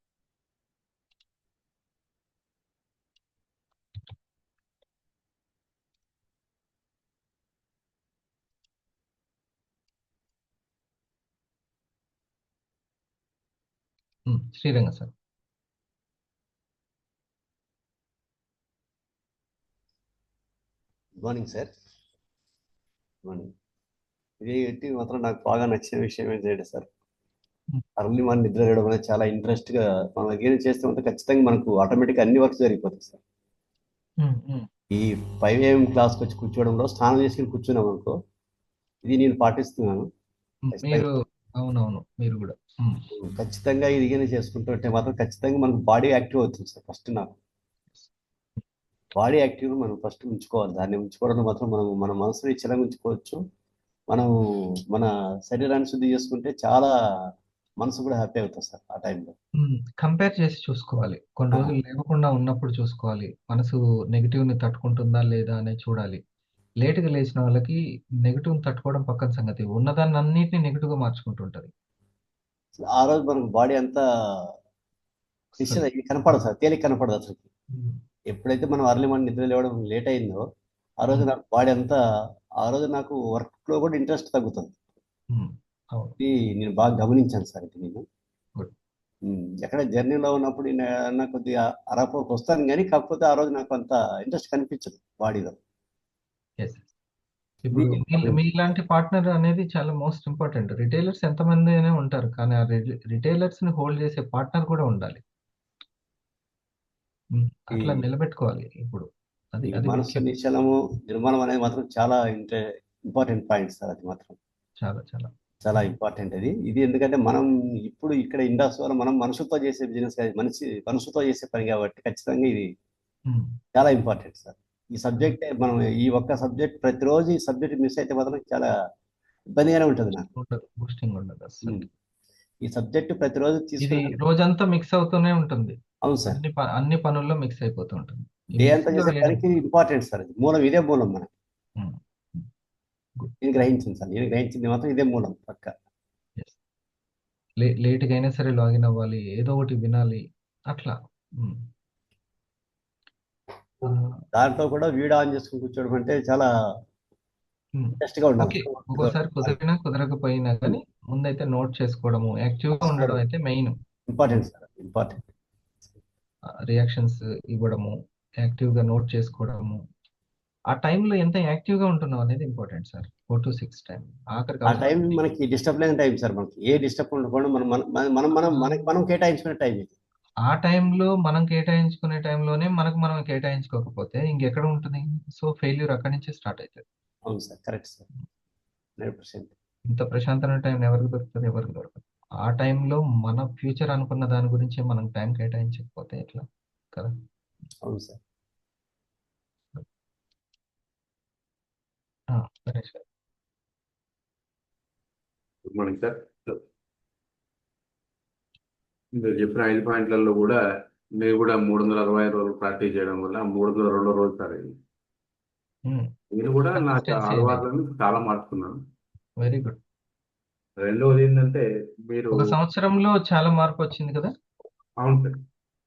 Sriranga sir. Good morning sir. Good morning. ఇది మాత్రం నాకు బాగా నచ్చిన విషయం ఏంటంటే సార్, అర్లీ మార్నింగ్ నిద్ర లేవడం అనేది చాలా ఇంట్రెస్ట్గా మనం ఏం చేస్తే ఉంటే ఖచ్చితంగా మనకు ఆటోమేటిక్గా అన్ని వర్క్స్ జరిగిపోతాయి సార్. ఈ 5 AM క్లాస్కి వచ్చి కూర్చోవడంలో స్నానం చేసుకుని కూర్చున్నాం అనుకో, ఇది నేను పాటిస్తున్నాను. మీరు అవునవును మీరు కూడా ఖచ్చితంగా ఇది కానీ చేసుకుంటుంటే మాత్రం ఖచ్చితంగా మనకు బాడీ యాక్టివ్ అవుతుంది సార్. ఫస్ట్ నాకు బాడీ యాక్టివ్ మనం ఫస్ట్ ఉంచుకోవాలి. దాన్ని ఉంచుకోవడంలో మాత్రం మనం మన మనసుని చలంగా ఉంచుకోవచ్చు. మనం మన శరీరాన్ని శుద్ధి చేసుకుంటే చాలా మనసు కూడా హ్యాపీ అవుతుంది సార్ ఆ టైంలో. కంపేర్ చేసి చూసుకోవాలి. కొన్ని రోజులు లేవకుండా ఉన్నప్పుడు చూసుకోవాలి. మనసు నెగిటివ్ని తట్టుకుంటుందా లేదా అనేది చూడాలి. లేటుగా లేచిన వాళ్ళకి నెగిటివ్ని తట్టుకోవడం పక్కన సంగతి, ఉన్నదాన్ని అన్నిటిని నెగిటివ్గా మార్చుకుంటుంటది. ఆ రోజు మనకు బాడీ అంతా కనపడదు సార్, తేలిక కనపడదు అసలు. ఎప్పుడైతే మనం అర్లీ మార్నింగ్ నిద్ర లేవడం లేట్ అయిందో ఆ రోజు నాకు బాడీ అంతా, ఆ రోజు నాకు వర్క్ లో కూడా ఇంట్రెస్ట్ తగ్గుతుంది. ఇది నేను బాగా గమనించాను సార్. ఇది నేను ఎక్కడ జర్నీలో ఉన్నప్పుడు నాకు కొద్దిగా అరపోకు వస్తాను కానీ, కాకపోతే ఆ రోజు నాకు అంత ఇంట్రెస్ట్ కనిపించదు బాడీలో. ఇప్పుడు మీలాంటి పార్ట్నర్ అనేది చాలా మోస్ట్ ఇంపార్టెంట్. రిటైలర్స్ ఎంతమంది అయినా ఉంటారు, కానీ ఆ రిటైలర్స్ ని హోల్డ్ చేసే పార్ట్నర్ కూడా ఉండాలి. అట్లా నిలబెట్టుకోవాలి. ఇప్పుడు అది మనసు నిశ్చలము, నిర్మలం అనేది మాత్రం చాలా ఇంపార్టెంట్ పాయింట్ సార్. అది మాత్రం చాలా చాలా చాలా ఇంపార్టెంట్. ఇది ఎందుకంటే మనం ఇప్పుడు ఇక్కడ ఇండస్ట్రీలో మనం మనుషులతో చేసే బిజినెస్, మనుషులతో చేసే పని కాబట్టి ఖచ్చితంగా ఇది చాలా ఇంపార్టెంట్ సార్. ఈ సబ్జెక్ట్ మనం ఈ ఒక్క సబ్జెక్ట్ ప్రతిరోజు ఈ సబ్జెక్ట్ మిస్ అయితే మాత్రం చాలా ఇబ్బందిగానే ఉంటుంది నాకు. బూస్టింగ్ ఉండదు అసలు. ఈ సబ్జెక్ట్ ప్రతిరోజు ఇది రోజంతా మిక్స్ అవుతూనే ఉంటుంది. అవును సార్, అన్ని పనుల్లో మిక్స్ అయిపోతూ ఉంటుంది. డే అంతా చేసే పనికి ఇంపార్టెంట్ సార్. ఇది మూలం, ఇదే మూలం మనకి. నేను గ్రహించింది సార్, నేను గ్రహించింది మాత్రం ఇదే మూలం పక్క. లేట్గా అయినా సరే లాగిన్ అవ్వాలి, ఏదో ఒకటి వినాలి అట్లా. దాంట్లో కూడా వీడియో ఆన్ చేసుకుని కూర్చోవడం అంటే చాలా ఇంట్రెస్ట్ గా ఉండాలి. ఒక్కోసారి కుదిరినా కుదరకపోయినా కానీ ముందైతే నోట్ చేసుకోవడము, యాక్టివ్ గా ఉండడం అయితే main important sir. Important reactions ఇవ్వడము, యాక్టివ్ గా నోట్ చేసుకోవడము. ఆ టైంలో ఎంత యాక్టివ్ గా ఉంటున్నాం అనేది ఇంపార్టెంట్ సార్. 4 to 6 టైం ఆఖరికి ఆ టైం మనకి డిస్టర్బ్ లేని టైం సార్. మనకి ఏ డిస్టర్బ్ ఉండకుండా మనం కేటాయించుకునే టైం ఇది. ఆ టైంలో మనం కేటాయించుకునే టైంలోనే మనం కేటాయించుకోకపోతే ఇంకెక్కడ ఉంటుంది? సో ఫెయిల్యూర్ అక్కడి నుంచే స్టార్ట్ అవుతుంది. అవును సార్, కరెక్ట్ సార్, 100%. ఇంత ప్రశాంతమైన టైం ఎవరికి దొరుకుతుంది? ఎవరికి దొరకదు. ఆ టైంలో మన ఫ్యూచర్ అనుకున్న దాని గురించి మనం టైం కేటాయించకపోతే ఎట్లా కదా? అవును సార్. సరే సార్. Good morning sir. మీరు చెప్పిన 5 పాయింట్లలో కూడా మీరు కూడా 365 రోజులు ప్రాక్టీస్ చేయడం వల్ల 302 రోజు సార్ ఇది. నేను కూడా నా అలవాట్లను చాలా మార్చుకున్నాను. Very good. రెండవది ఏంటంటే మీరు ఒక సంవత్సరంలో చాలా మార్పు వచ్చింది కదా? అవును సార్,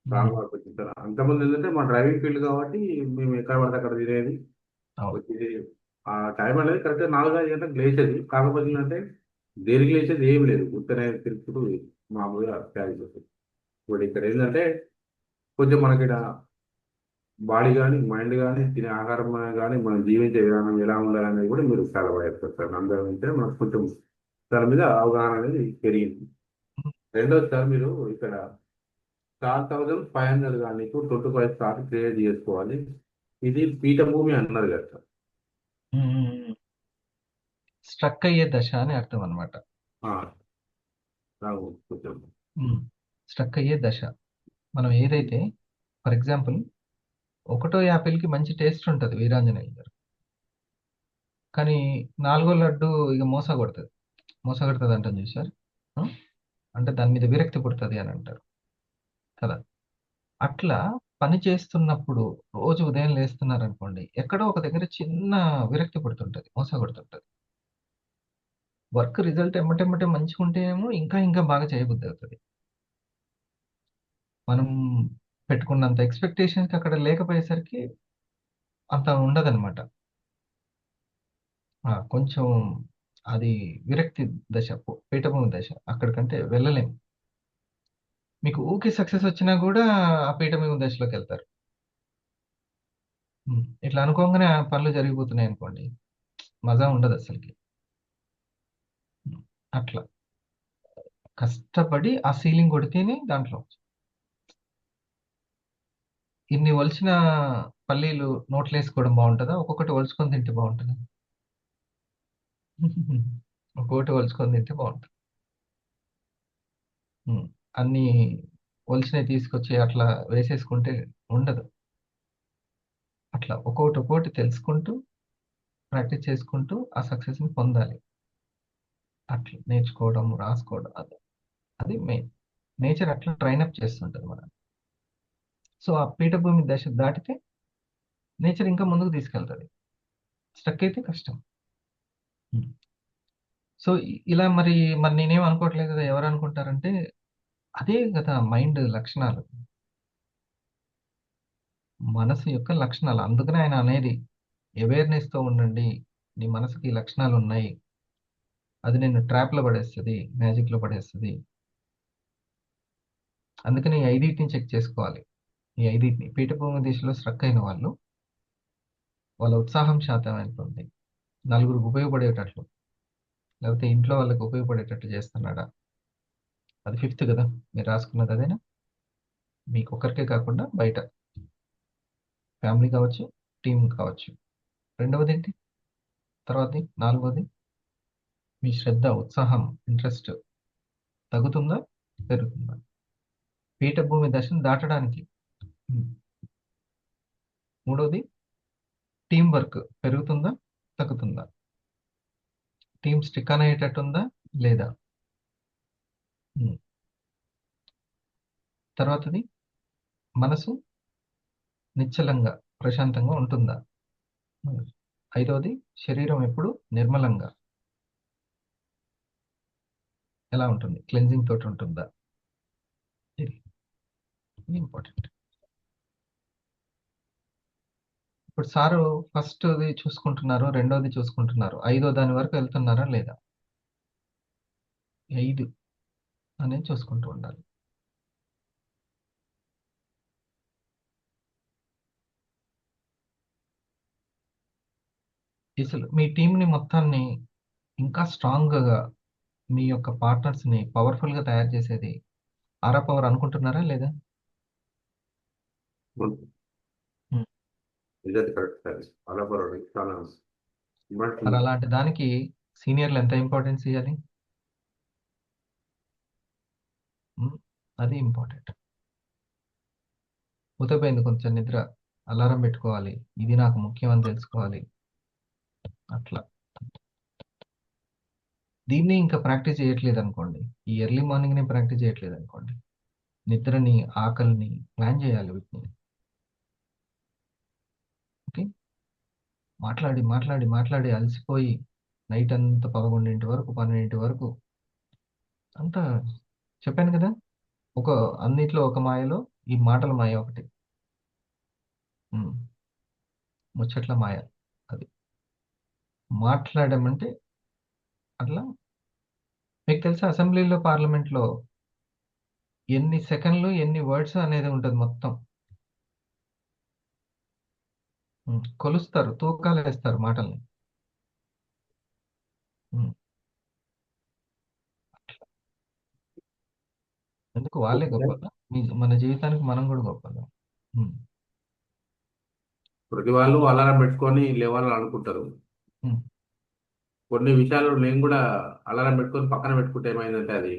చాలా మార్పు వచ్చింది సార్. అంతమంది ఏంటంటే మా డ్రైవింగ్ ఫీల్డ్ కాబట్టి మేము ఎక్కడ పడితే అక్కడ తినేది వచ్చేది. ఆ టైం అనేది కరెక్ట్గా 4-5 గంటలకు లేచేది. కాకపోతే ఏంటంటే దేనికి లేచేది ఏం లేదు, ఉత్తనే తిరుగుతూ మామూలుగా క్యారీ చేసేది. ఇప్పుడు ఇక్కడ ఏంటంటే కొంచెం మనకి బాడీ కానీ మైండ్ కానీ తినే ఆహారం కానీ మనం జీవించే విధానం ఎలా ఉండాలనేది కూడా మీరు చాలా బాగా చెప్తారు సార్. అందరూ ఉంటే మనకు కొంచెం దాని మీద అవగాహన అనేది పెరిగింది. రెండోది సార్, మీరు ఇక్కడ 4,500 కానీ 25 స్టార్ క్రియేట్ చేసుకోవాలి. ఇది పీఠభూమి అన్నారు కదా సార్. స్ట్రక్ అయ్యే దశ అని అర్థం అనమాట. స్ట్రక్ అయ్యే దశ. మనం ఏదైతే ఫర్ ఎగ్జాంపుల్ 1వ యాపిల్కి మంచి టేస్ట్ ఉంటుంది వీరాంజనేయులు గారు, కానీ 4వ లడ్డు ఇక మోసగొడుతుంది అంటాం చూసారు. అంటే దాని మీద విరక్తి పుడుతుంది అని అంటారు కదా. అట్లా పని చేస్తున్నప్పుడు రోజు ఉదయం లేస్తున్నారనుకోండి, ఎక్కడో ఒక దగ్గర చిన్న విరక్తి పుడుతుంటుంది, మోసగొడుతుంటుంది. వర్క్ రిజల్ట్ ఎమ్మటెమ్మటే మంచిగా ఉంటేనేమో ఇంకా ఇంకా బాగా చేయబుద్ధి అవుతుంది. మనం పెట్టుకున్నంత ఎక్స్పెక్టేషన్స్ అక్కడ లేకపోయేసరికి అంత ఉండదన్నమాట. కొంచెం అది విరక్తి దశ, పీఠభూమి దశ, అక్కడికంటే వెళ్ళలేము. మీకు ఊకే సక్సెస్ వచ్చినా కూడా ఆ పీఠభూమి దశలోకి వెళ్తారు. ఇట్లా అనుకోగానే ఆ పనులు జరిగిపోతున్నాయి అనుకోండి, మజా ఉండదు అసలుకి. అట్లా కష్టపడి ఆ సీలింగ్ కొడితేనే దాంట్లో ఇన్ని ఒలిచిన పల్లీలు నోట్లో వేసుకోవడం బాగుంటుందా, ఒక్కొక్కటి ఒలుచుకొని తింటే బాగుంటుందా? ఒక్కొక్కటి ఒలుచుకొని తింటే బాగుంటుంది. ఉమ్. అన్ని ఒలిచినవి తీసుకొచ్చి అట్లా వేసేసుకుంటే ఉండదు. అట్లా ఒక్కొక్కటి ఒక్కొక్కటి తెలుసుకుంటూ ప్రాక్టీస్ చేసుకుంటూ ఆ సక్సెస్ని పొందాలి. అట్లా నేర్చుకోవడం, రాసుకోవడం, అది మెయిన్. నేచర్ అట్లా ట్రైనప్ చేస్తుంటుంది మనం. సో ఆ పీఠభూమి దశ దాటితే నేచర్ ఇంకా ముందుకు తీసుకెళ్తుంది. స్టక్ అయితే కష్టం. సో ఇలా మరి నేనేం అనుకోవట్లేదు కదా, ఎవరు అనుకుంటారంటే అదే కదా మైండ్ లక్షణాలు, మనసు యొక్క లక్షణాలు. అందుకనే ఆయన అనేది అవేర్నెస్తో ఉండండి, నీ మనసుకి ఈ లక్షణాలు ఉన్నాయి, అది నిన్ను ట్రాప్లో పడేస్తుంది, మ్యాజిక్లో పడేస్తుంది. అందుకని ఈ ఐదింటిని చెక్ చేసుకోవాలి. ఈ ఐదింటిని పీఠభూమి దిశలో స్ట్రక్ అయిన వాళ్ళు, వాళ్ళ ఉత్సాహం శాతం ఎంత ఉంది, నలుగురికి ఉపయోగపడేటట్లు, లేకపోతే ఇంట్లో వాళ్ళకి ఉపయోగపడేటట్టు చేస్తున్నాడా? అది ఫిఫ్త్ కదా మీరు రాసుకున్నది, అదేనా? మీకు ఒక్కరికే కాకుండా బయట ఫ్యామిలీ కావచ్చు, టీం కావచ్చు. రెండవది ఏంటి? తర్వాతది నాలుగవది, మీ శ్రద్ధ, ఉత్సాహం, ఇంట్రెస్ట్ తగ్గుతుందా, పెరుగుతుందా పీఠభూమి దశను దాటడానికి? మూడవది, టీం వర్క్ పెరుగుతుందా, తగ్గుతుందా? టీం స్టిక్ ఆన్ అయ్యేటట్టుందా లేదా? తర్వాతది, మనసు నిశ్చలంగా ప్రశాంతంగా ఉంటుందా? ఐదవది, శరీరం ఎప్పుడు నిర్మలంగా ఎలా ఉంటుంది, క్లెన్జింగ్ తోటి ఉంటుందా? ఇది ఇంపార్టెంట్. ఇప్పుడు సారు ఫస్ట్ది చూసుకుంటున్నారు, రెండోది చూసుకుంటున్నారు, ఐదో దాని వరకు వెళ్తున్నారా లేదా? 5 అనేది చూసుకుంటూ ఉండాలి. అసలు మీ టీంని మొత్తాన్ని ఇంకా స్ట్రాంగ్గా, మీ యొక్క పార్ట్నర్స్ని పవర్ఫుల్గా తయారు చేసేది ఆరా పవర్ అనుకుంటున్నారా లేదా? ఉమ్. నిజానికి కరెక్ట్ సార్. చాలా పర్వాలేదు, చాలా మరి ఇంపార్టెంట్. అలాంటి దానికి సీనియర్లు ఎంత ఇంపార్టెన్స్ ఇవ్వాలి? అది ఇంపార్టెంట్. ఉతపోయింది కొంచెం నిద్ర, అలారం పెట్టుకోవాలి, ఇది నాకు ముఖ్యం అని తెలుసుకోవాలి. అట్లా దీన్ని ఇంకా ప్రాక్టీస్ చేయట్లేదు అనుకోండి, ఈ ఎర్లీ మార్నింగ్ని ప్రాక్టీస్ చేయట్లేదు అనుకోండి, నిద్రని, ఆకలిని ప్లాన్ చేయాలి వీటిని. ఓకే, మాట్లాడి మాట్లాడి మాట్లాడి అలసిపోయి నైట్ అంతా 11 వరకు 12 వరకు అంతా చెప్పాను కదా. ఒక అన్నిట్లో ఒక మాయలో ఈ మాటల మాయ ఒకటి, ముచ్చట్ల మాయ. అది మాట్లాడమంటే అట్లా. మీకు తెలుసా అసెంబ్లీలో, పార్లమెంట్లో ఎన్ని సెకండ్లు, ఎన్ని వర్డ్స్ అనేది ఉంటుంది మొత్తం. కొలుస్తారు, తూకాలు వేస్తారు మాటల్ని. ఉమ్, ఎందుకు వాళ్ళే గొప్పగా, మన జీవితానికి మనం కూడా గొప్పగా. ఉమ్, ప్రతి వాళ్ళు అలారం పెట్టుకొని లేవాలని అనుకుంటారు. ఉమ్, కొన్ని విషయాలు నేను కూడా అలారం పెట్టుకొని పక్కన పెట్టుకుంటే ఏమైందంటే అది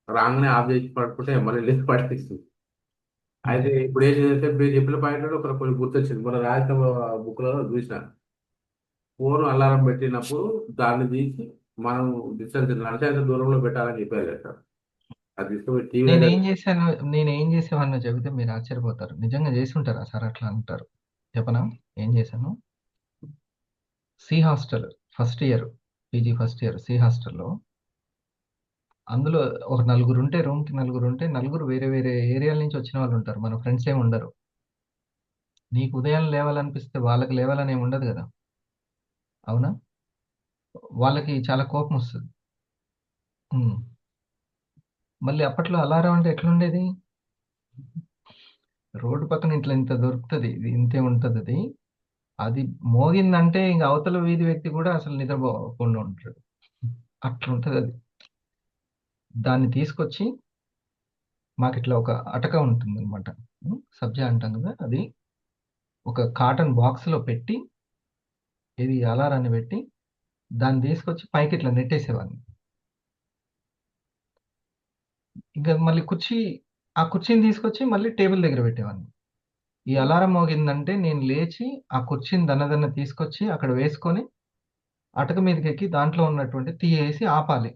రాగానే ఆఫ్ చేసి పడుకుంటే మళ్ళీ లేచి పట్టేస్తుంది. అయితే ఇప్పుడు ఏం చేస్తే మీరు చెప్పిన పాయింట్ ఒక కొన్ని గుర్తొచ్చింది. మన రాసిన బుక్ లో చూసిన, ఫోన్ అలారం పెట్టినప్పుడు దాన్ని తీసి మనం డిస్టెన్స్ నడిచేంత దూరంలో పెట్టాలని చెప్పారు కదా. అది తీసుకుపోయి టీవీ దగ్గర. నేనేం చేశాను, నేనేం చేసేవాడినో చెబితే మీరు ఆశ్చర్యపోతారు. నిజంగా చేసి ఉంటారా సార్ అట్లా అంటారు. చెప్పనా ఏం చేశాను? C hostel first year, PG first year C హాస్టల్లో, అందులో ఒక నలుగురు ఉంటే, రూమ్కి నలుగురు ఉంటే, నలుగురు వేరే వేరే ఏరియాల నుంచి వచ్చిన వాళ్ళు ఉంటారు, మన ఫ్రెండ్స్ ఏమి ఉండరు. నీకు ఉదయం లేవాలనిపిస్తే వాళ్ళకి లేవాలని ఏమి ఉండదు కదా, అవునా? వాళ్ళకి చాలా కోపం వస్తుంది. మళ్ళీ అప్పట్లో అలారం అంటే ఎట్లుండేది? రోడ్డు పక్కన ఇట్లా ఇంత దొరుకుతుంది, ఇది ఇంతే ఉంటుంది అది. అది మోగిందంటే ఇంక అవతల వీధి వ్యక్తి కూడా అసలు నిద్రపోకుండా ఉంటాడు. అట్లుంటది అది. దాన్ని తీసుకొచ్చి మాకు ఇట్లా ఒక అటక ఉంటుంది అనమాట, సబ్జా అంటాం కదా, అది ఒక కాటన్ బాక్స్ లో పెట్టి, ఇది అలారాన్ని పెట్టి దాన్ని తీసుకొచ్చి పైకి ఇట్లా నెట్టేసేవాడిని. ఇంకా మళ్ళీ ఆ కుర్చీని తీసుకొచ్చి మళ్ళీ టేబుల్ దగ్గర పెట్టేవాడిని. ఈ అలారం మోగిందంటే నేను లేచి ఆ కుర్చీని దన్నదన్న తీసుకొచ్చి అక్కడ వేసుకొని అటక మీదకి ఎక్కి దాంట్లో ఉన్నటువంటి తీయేసి ఆపాలి.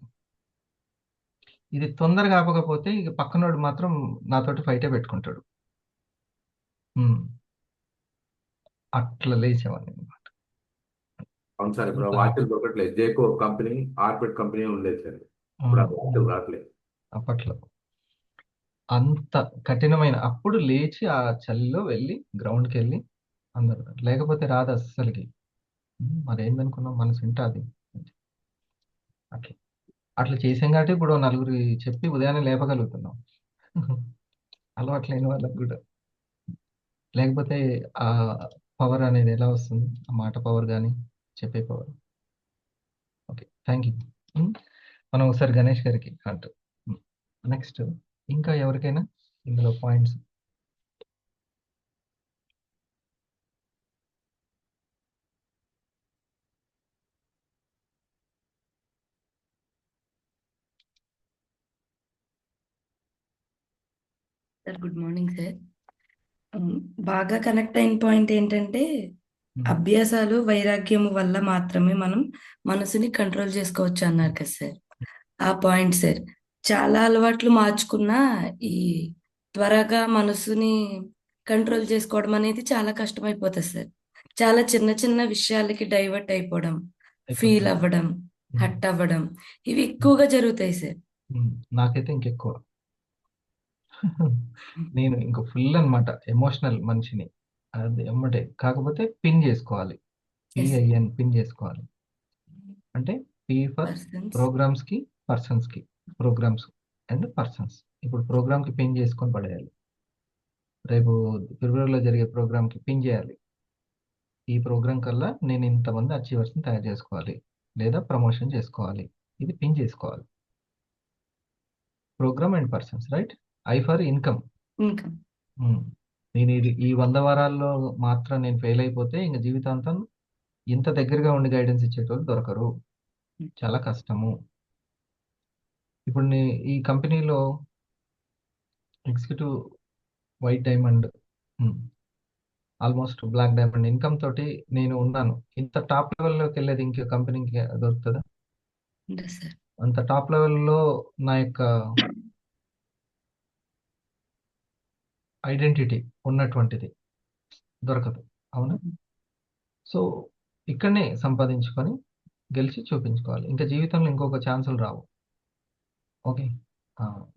ఇది తొందరగా ఆపకపోతే ఇక పక్కనోడు మాత్రం నాతోటి ఫైటే పెట్టుకుంటాడు. ఉమ్, అట్లా లేచేవాడిని అనమాట. అవును సార్, ఇప్పుడు ఆ వాచ్లు దొరకట్లేదు. జేకో కంపెనీ, ఆర్బిట్ కంపెనీ ఉండేది సార్. ఇప్పుడు ఆ వాచ్లు రావట్లేదు. అప్పట్లో అంత కఠినమైన, అప్పుడు లేచి ఆ చలిలో వెళ్ళి గ్రౌండ్కి వెళ్ళి అందరు, లేకపోతే రాదు అస్సలకి. మరేందనుకున్నాం, మనసు ఉంటుంది అట్లా. అట్లా చేసాం కాబట్టి ఇప్పుడు నలుగురి చెప్పి ఉదయాన్నే లేపగలుగుతున్నాం. అలవాట్లేని వాళ్ళకి కూడా. లేకపోతే ఆ పవర్ అనేది ఎలా వస్తుంది? ఆ మాట పవర్ కానీ చెప్పే పవర్. Okay, thank you. మనం ఒకసారి గణేష్ గారికి అంటూ నెక్స్ట్ ఇంకా ఎవరికైనా ఇందులో points? Sir good morning sir. బాగా కనెక్ట్ అయిన పాయింట్ ఏంటంటే అభ్యాసాలు వైరాగ్యము వల్ల మాత్రమే మనం మనసుని కంట్రోల్ చేసుకోవచ్చు అన్నారు కదా సార్. ఆ పాయింట్ సార్, చాలా అలవాట్లు మార్చుకున్నా ఈ త్వరగా మనసుని కంట్రోల్ చేసుకోవడం అనేది చాలా కష్టమైపోతుంది సార్. చాలా చిన్న చిన్న విషయాలకి డైవర్ట్ అయిపోవడం, ఫీల్ అవ్వడం, హట్ అవ్వడం, ఇవి ఎక్కువగా జరుగుతాయి సార్. నాకైతే ఇంకెక్కువ. నేను ఇంక ఫుల్ అన్నమాట ఎమోషనల్ మనిషిని. అది ఎమ్మటే, కాకపోతే పిన్ చేసుకోవాలి. పిఐఎన్ పిన్ చేసుకోవాలి. అంటే పి ఫర్ Persons. ప్రోగ్రామ్స్ కి, పర్సన్స్ కి. Programmes and persons. ఇప్పుడు ప్రోగ్రామ్ కి పిన్ చేసుకొని పడేయాలి. రేపు ఫిబ్రవరిలో జరిగే ప్రోగ్రామ్ కి పిన్ చేయాలి. ఈ ప్రోగ్రామ్ కల్లా నేను ఇంతమంది అచీవర్స్ని తయారు చేసుకోవాలి, లేదా ప్రమోషన్ చేసుకోవాలి. ఇది పిన్ చేసుకోవాలి. Programme and persons, right? I for income. ఇంకా నేను ఈ 100 వారాల్లో మాత్రం నేను ఫెయిల్ అయిపోతే ఇంక జీవితాంతం ఇంత దగ్గరగా ఉండి గైడెన్స్ ఇచ్చేటోళ్ళు దొరకరు, చాలా కష్టము. ఇప్పుడు ఈ కంపెనీలో executive white diamond, almost black diamond income తోటి నేను ఉన్నాను. ఇంత టాప్ లెవెల్లోకి వెళ్ళేది ఇంకో కంపెనీకి దొరుకుతుందా? ఇంకా సార్ అంత టాప్ లెవెల్లో నా యొక్క ఐడెంటిటీ ఉన్నటువంటిది దొరకదు, అవునా? సో ఇక్కడనే సంపాదించుకొని గెలిచి చూపించుకోవాలి. ఇంకా జీవితంలో ఇంకొక ఛాన్సులు రావు. ఓకే,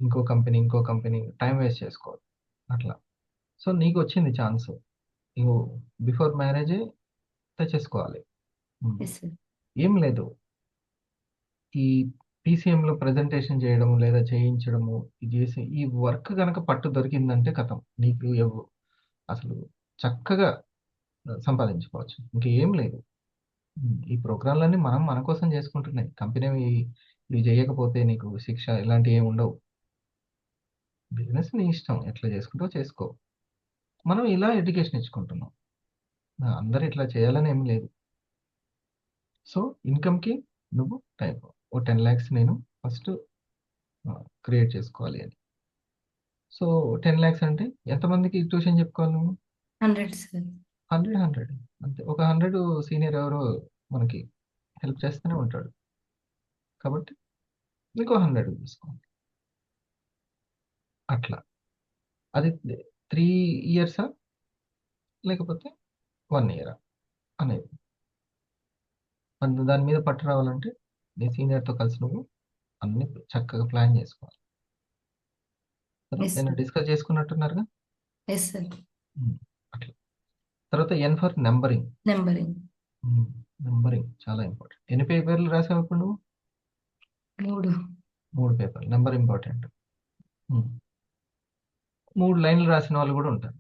ఇంకో కంపెనీ టైం వేస్ట్ చేసుకోవాలి అట్లా. సో నీకు వచ్చింది ఛాన్స్, నువ్వు బిఫోర్ మ్యారేజే తెచ్చేసుకోవాలి. Yes sir. ఏం లేదు, ఈ PCM లో ప్రజెంటేషన్ చేయడము లేదా చేయించడము, ఇది చేసి ఈ వర్క్ కనుక పట్టు దొరికిందంటే కథం, నీకు అసలు చక్కగా సంపాదించుకోవచ్చు. ఇంకేం లేదు. ఈ ప్రోగ్రాంలన్నీ మనం మన కోసం చేసుకుంటున్నాయి. కంపెనీ ఇవి చేయకపోతే నీకు శిక్ష ఇలాంటివి ఏమి ఉండవు. బిజినెస్ నీ ఇష్టం, ఎట్లా చేసుకుంటావో చేసుకో. మనం ఇలా ఎడ్యుకేషన్ ఇచ్చుకుంటున్నాం. అందరు ఇట్లా చేయాలని ఏం లేదు. సో ఇన్కమ్కి నువ్వు టైప్ ఓ 10 lakhs నేను ఫస్ట్ క్రియేట్ చేసుకోవాలి అని. సో 10 lakhs అంటే ఎంతమందికి ట్యూషన్ చెప్పుకోవాలి నువ్వు? 100 సార్. 100 అంతే. ఒక 100 సీనియర్ ఎవరో మనకి హెల్ప్ చేస్తూనే ఉంటాడు, కాబట్టి ఇంకో 100 తీసుకోండి. అట్లా అది 3 years లేకపోతే 1 year అనేది. దాని మీద పట్టు రావాలంటే నీ సీనియర్తో కలిసి నువ్వు అన్ని చక్కగా ప్లాన్ చేసుకోవాలి. Yes, నేను sir. డిస్కస్ చేసుకున్నట్టున్నారుగా. Yes sir. అట్లా. తర్వాత N for numbering. Numbering. Numbering చాలా ఇంపార్టెంట్. ఎన్ని పేపర్లు రాసావు ఇప్పుడు నువ్వు? 3. 3 పేపర్లు. Number important. ఉమ్. 3 లైన్లు రాసిన వాళ్ళు కూడా ఉంటారు.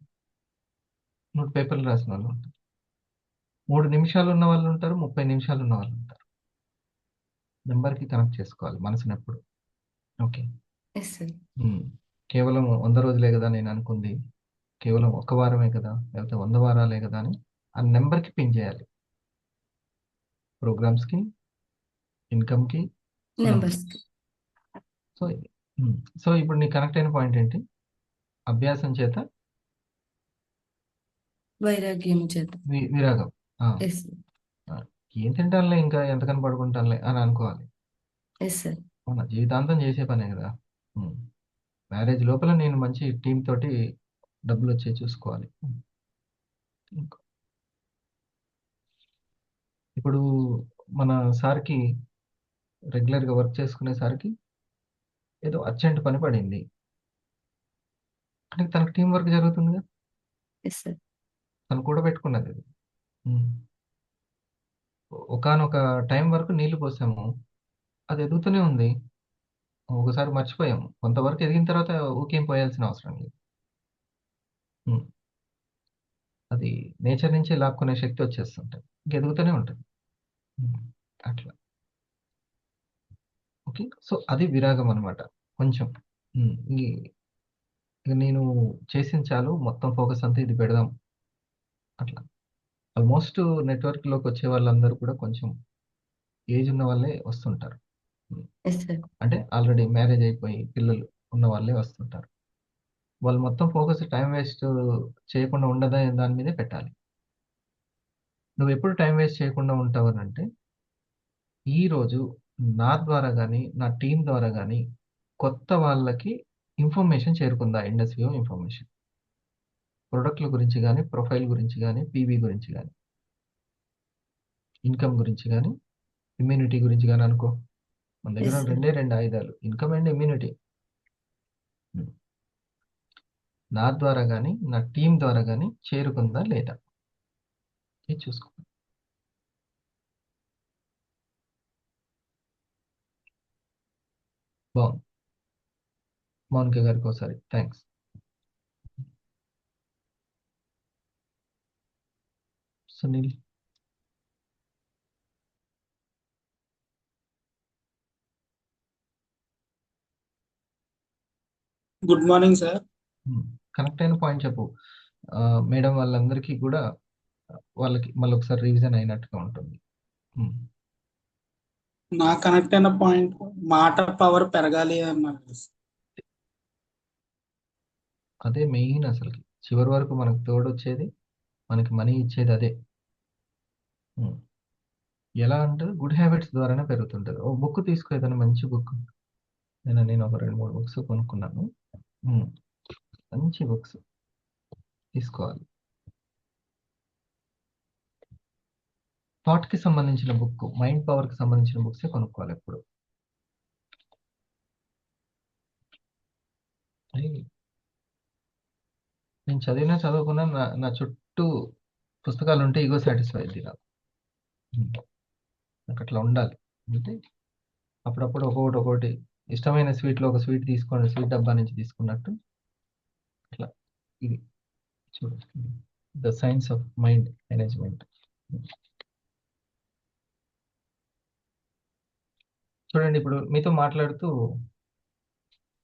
3 పేపర్లు రాసిన వాళ్ళు ఉంటారు. 3 నిమిషాలు ఉన్న వాళ్ళు ఉంటారు. 30 నిమిషాలు ఉన్న వాళ్ళు ఉంటారు. నెంబర్కి కనెక్ట్ చేసుకోవాలి మనసుని ఎప్పుడు. ఓకే. Yes sir. కేవలం 100 రోజులే కదా నేను అనుకుంది, కేవలం 1 వారమే కదా, లేకపోతే 100 వారాలే కదా అని ఆ నెంబర్కి పిన్ చేయాలి. ప్రోగ్రామ్స్కి, ఇన్కమ్కి, నెంబర్స్ సో ఇది. సో ఇప్పుడు నీ కనెక్ట్ అయిన పాయింట్ ఏంటి? అభ్యాసం చేత వైరాగ్యం చేత. విరాగం. ఎస్ ఏం తింటానులే, ఇంకా ఎంతకని పడుకుంటానులే అని అనుకోవాలి. Yes sir. అవునా, జీవితాంతం చేసే పనే కదా. మ్యారేజ్ లోపల నేను మంచి టీం తోటి డబ్బులు వచ్చే చూసుకోవాలి. ఇప్పుడు మన సార్కి రెగ్యులర్గా వర్క్ చేసుకునే సార్కి ఏదో అర్జెంట్ పని పడింది, కానీ తనకు టీం వర్క్ జరుగుతుందిగా, ఎస్ సార్. తను కూడా పెట్టుకున్నది అది. ఒకానొక టైం వరకు నీళ్లు పోసాము, అది ఎదుగుతూనే ఉంది. ఒకసారి మర్చిపోయాము, కొంతవరకు ఎదిగిన తర్వాత ఊకేం పోయాల్సిన అవసరం లేదు. అది నేచర్ నుంచే లాక్కునే శక్తి వచ్చేస్తుంటుంది, ఇంక ఎదుగుతూనే ఉంటుంది. అట్లా. ఓకే. సో అది విరాగం అనమాట. కొంచెం ఇక నేను చేసింది చాలు, మొత్తం ఫోకస్ అంతా ఇది పెడదాం అట్లా. ఆల్మోస్ట్ నెట్వర్క్లోకి వచ్చే వాళ్ళందరూ కూడా కొంచెం ఏజ్ ఉన్న వాళ్ళే వస్తుంటారు. Yes sir. అంటే ఆల్రెడీ మ్యారేజ్ అయిపోయి పిల్లలు ఉన్న వాళ్ళే వస్తుంటారు. వాళ్ళు మొత్తం ఫోకస్ టైం వేస్ట్ చేయకుండా ఉండదా దాని మీదే పెట్టాలి. నువ్వు ఎప్పుడు టైం వేస్ట్ చేయకుండా ఉంటావు అంటే, ఈరోజు నా ద్వారా కానీ నా టీం ద్వారా కానీ కొత్త వాళ్ళకి ఇన్ఫర్మేషన్ చేరుకుందా, ఇండస్ట్రీ ఇన్ఫర్మేషన్, ప్రొడక్ట్ల గురించి కానీ, ప్రొఫైల్ గురించి కానీ, పీవీ గురించి కానీ, ఇన్కమ్ గురించి కానీ, ఇమ్యూనిటీ గురించి కానీ అనుకో. మన దగ్గర Yes, sir. 2 ఆయుధాలు, ఇన్కమ్ అండ్ ఇమ్యూనిటీ. నా ద్వారా కానీ నా టీం ద్వారా కానీ చేరుకుందా లేదా ఇది చూసుకో. బాగుంది. మౌనిక గారికి ఒకసారి thanks. Sunil. Good morning sir. Connect అయిన పాయింట్ చెప్పు. మేడం వాళ్ళందరికీ కూడా వాళ్ళకి మళ్ళీ ఒకసారి రివిజన్ అయినట్టుగా ఉంటుంది. నా కనెక్ట్ అయిన పాయింట్ మాట పవర్ పెరగాలి అన్నారు. అదే మెయిన్, అసలుకి చివరి వరకు మనకు తోడొచ్చేది, మనకి మనీ ఇచ్చేది అదే. ఎలా అంటే గుడ్ హ్యాబిట్స్ ద్వారానే పెరుగుతుంటుంది. ఓ బుక్ తీసుకో, ఏదైనా మంచి బుక్. నేను ఒక 2-3 బుక్స్ కొనుక్కున్నాను. మంచి బుక్స్ తీసుకోవాలి. థాట్కి సంబంధించిన బుక్, మైండ్ పవర్కి సంబంధించిన బుక్సే కొనుక్కోవాలి ఎప్పుడు. నేను చదువుకున్నా నా చుట్టూ పుస్తకాలు ఉంటే ఈగో సాటిస్ఫై అయింది నాకు అట్లా ఉండాలి. అంటే అప్పుడప్పుడు ఒక్కొక్కటి ఇష్టమైన స్వీట్లో ఒక స్వీట్ తీసుకోండి, స్వీట్ డబ్బా నుంచి తీసుకున్నట్టు అట్లా. ఇది చూడు, the science of mind management. చూడండి, ఇప్పుడు మీతో మాట్లాడుతూ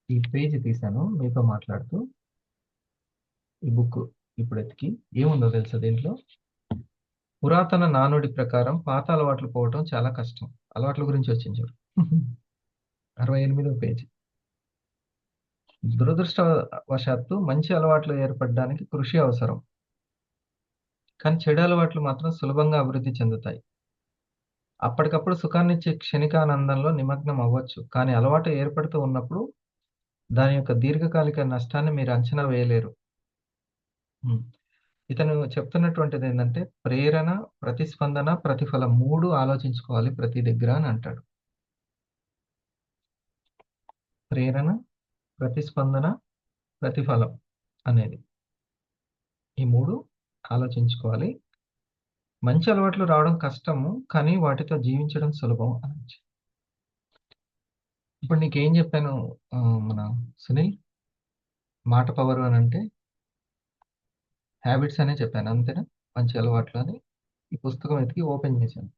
ఈ పేజ్ తీసాను, మీతో మాట్లాడుతూ ఈ బుక్ ఇప్పుడు ఎతికి ఏముందో తెలుసా దీంట్లో? పురాతన నానుడి ప్రకారం పాత అలవాట్లు పోవటం చాలా కష్టం. అలవాట్ల గురించి వచ్చింది చూడు. 68వ పేజీ. దురదృష్టవశాత్తు మంచి అలవాట్లు ఏర్పడడానికి కృషి అవసరం, కానీ చెడు అలవాట్లు మాత్రం సులభంగా అభివృద్ధి చెందుతాయి. అప్పటికప్పుడు సుఖాన్నిచ్చే క్షణికానందంలో నిమగ్నం అవ్వచ్చు, కానీ అలవాటు ఏర్పడుతూ ఉన్నప్పుడు దాని యొక్క దీర్ఘకాలిక నష్టాన్ని మీరు అంచనా వేయలేరు. ఇతను చెప్తున్నటువంటిది ఏంటంటే, ప్రేరణ, ప్రతిస్పందన, ప్రతిఫలం 3 ఆలోచించుకోవాలి ప్రతి దగ్గర అని అంటాడు. ప్రేరణ, ప్రతిస్పందన, ప్రతిఫలం అనేది ఈ 3 ఆలోచించుకోవాలి. మంచి అలవాట్లు రావడం కష్టము, కానీ వాటితో జీవించడం సులభం అని. ఇప్పుడు నీకేం చెప్పాను మన సునీల్? మాట పవర్ అని అంటే హ్యాబిట్స్ అనే చెప్పాను అంతేనా? మంచి అలవాట్లు అని ఈ పుస్తకం వెతికి ఓపెన్ చేశాను.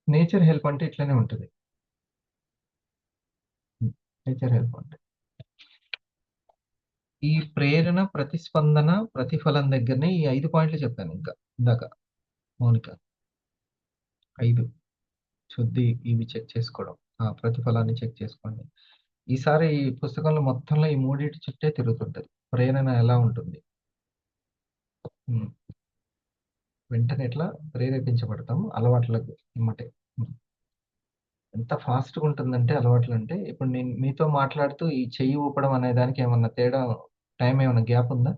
నేచర్ హెల్ప్ అంటే ఇట్లనే ఉంటుంది. నేచర్ హెల్ప్ అంటే ఈ ప్రేరణ, ప్రతిస్పందన, ప్రతిఫలం దగ్గరనే ఈ 5 పాయింట్లు చెప్పాను ఇంకా ఇందాక మౌనిక. 5 శుద్ధి ఇవి చెక్ చేసుకోవడం, ప్రతిఫలాన్ని చెక్ చేసుకోండి. ఈసారి ఈ పుస్తకంలో మొత్తంలో ఈ మూడింటి చుట్టే తిరుగుతుంటది. ప్రేరణ ఎలా ఉంటుంది, వెంటనే ఎట్లా ప్రేరేపించబడతాము అలవాట్లకు ఎమ్మటే. ఎంత ఫాస్ట్గా ఉంటుందంటే అలవాట్లు అంటే, ఇప్పుడు నేను మీతో మాట్లాడుతూ ఈ చెయ్యి ఊపడం అనే దానికి ఏమన్నా తేడా, టైం ఏమన్నా గ్యాప్ ఉందా?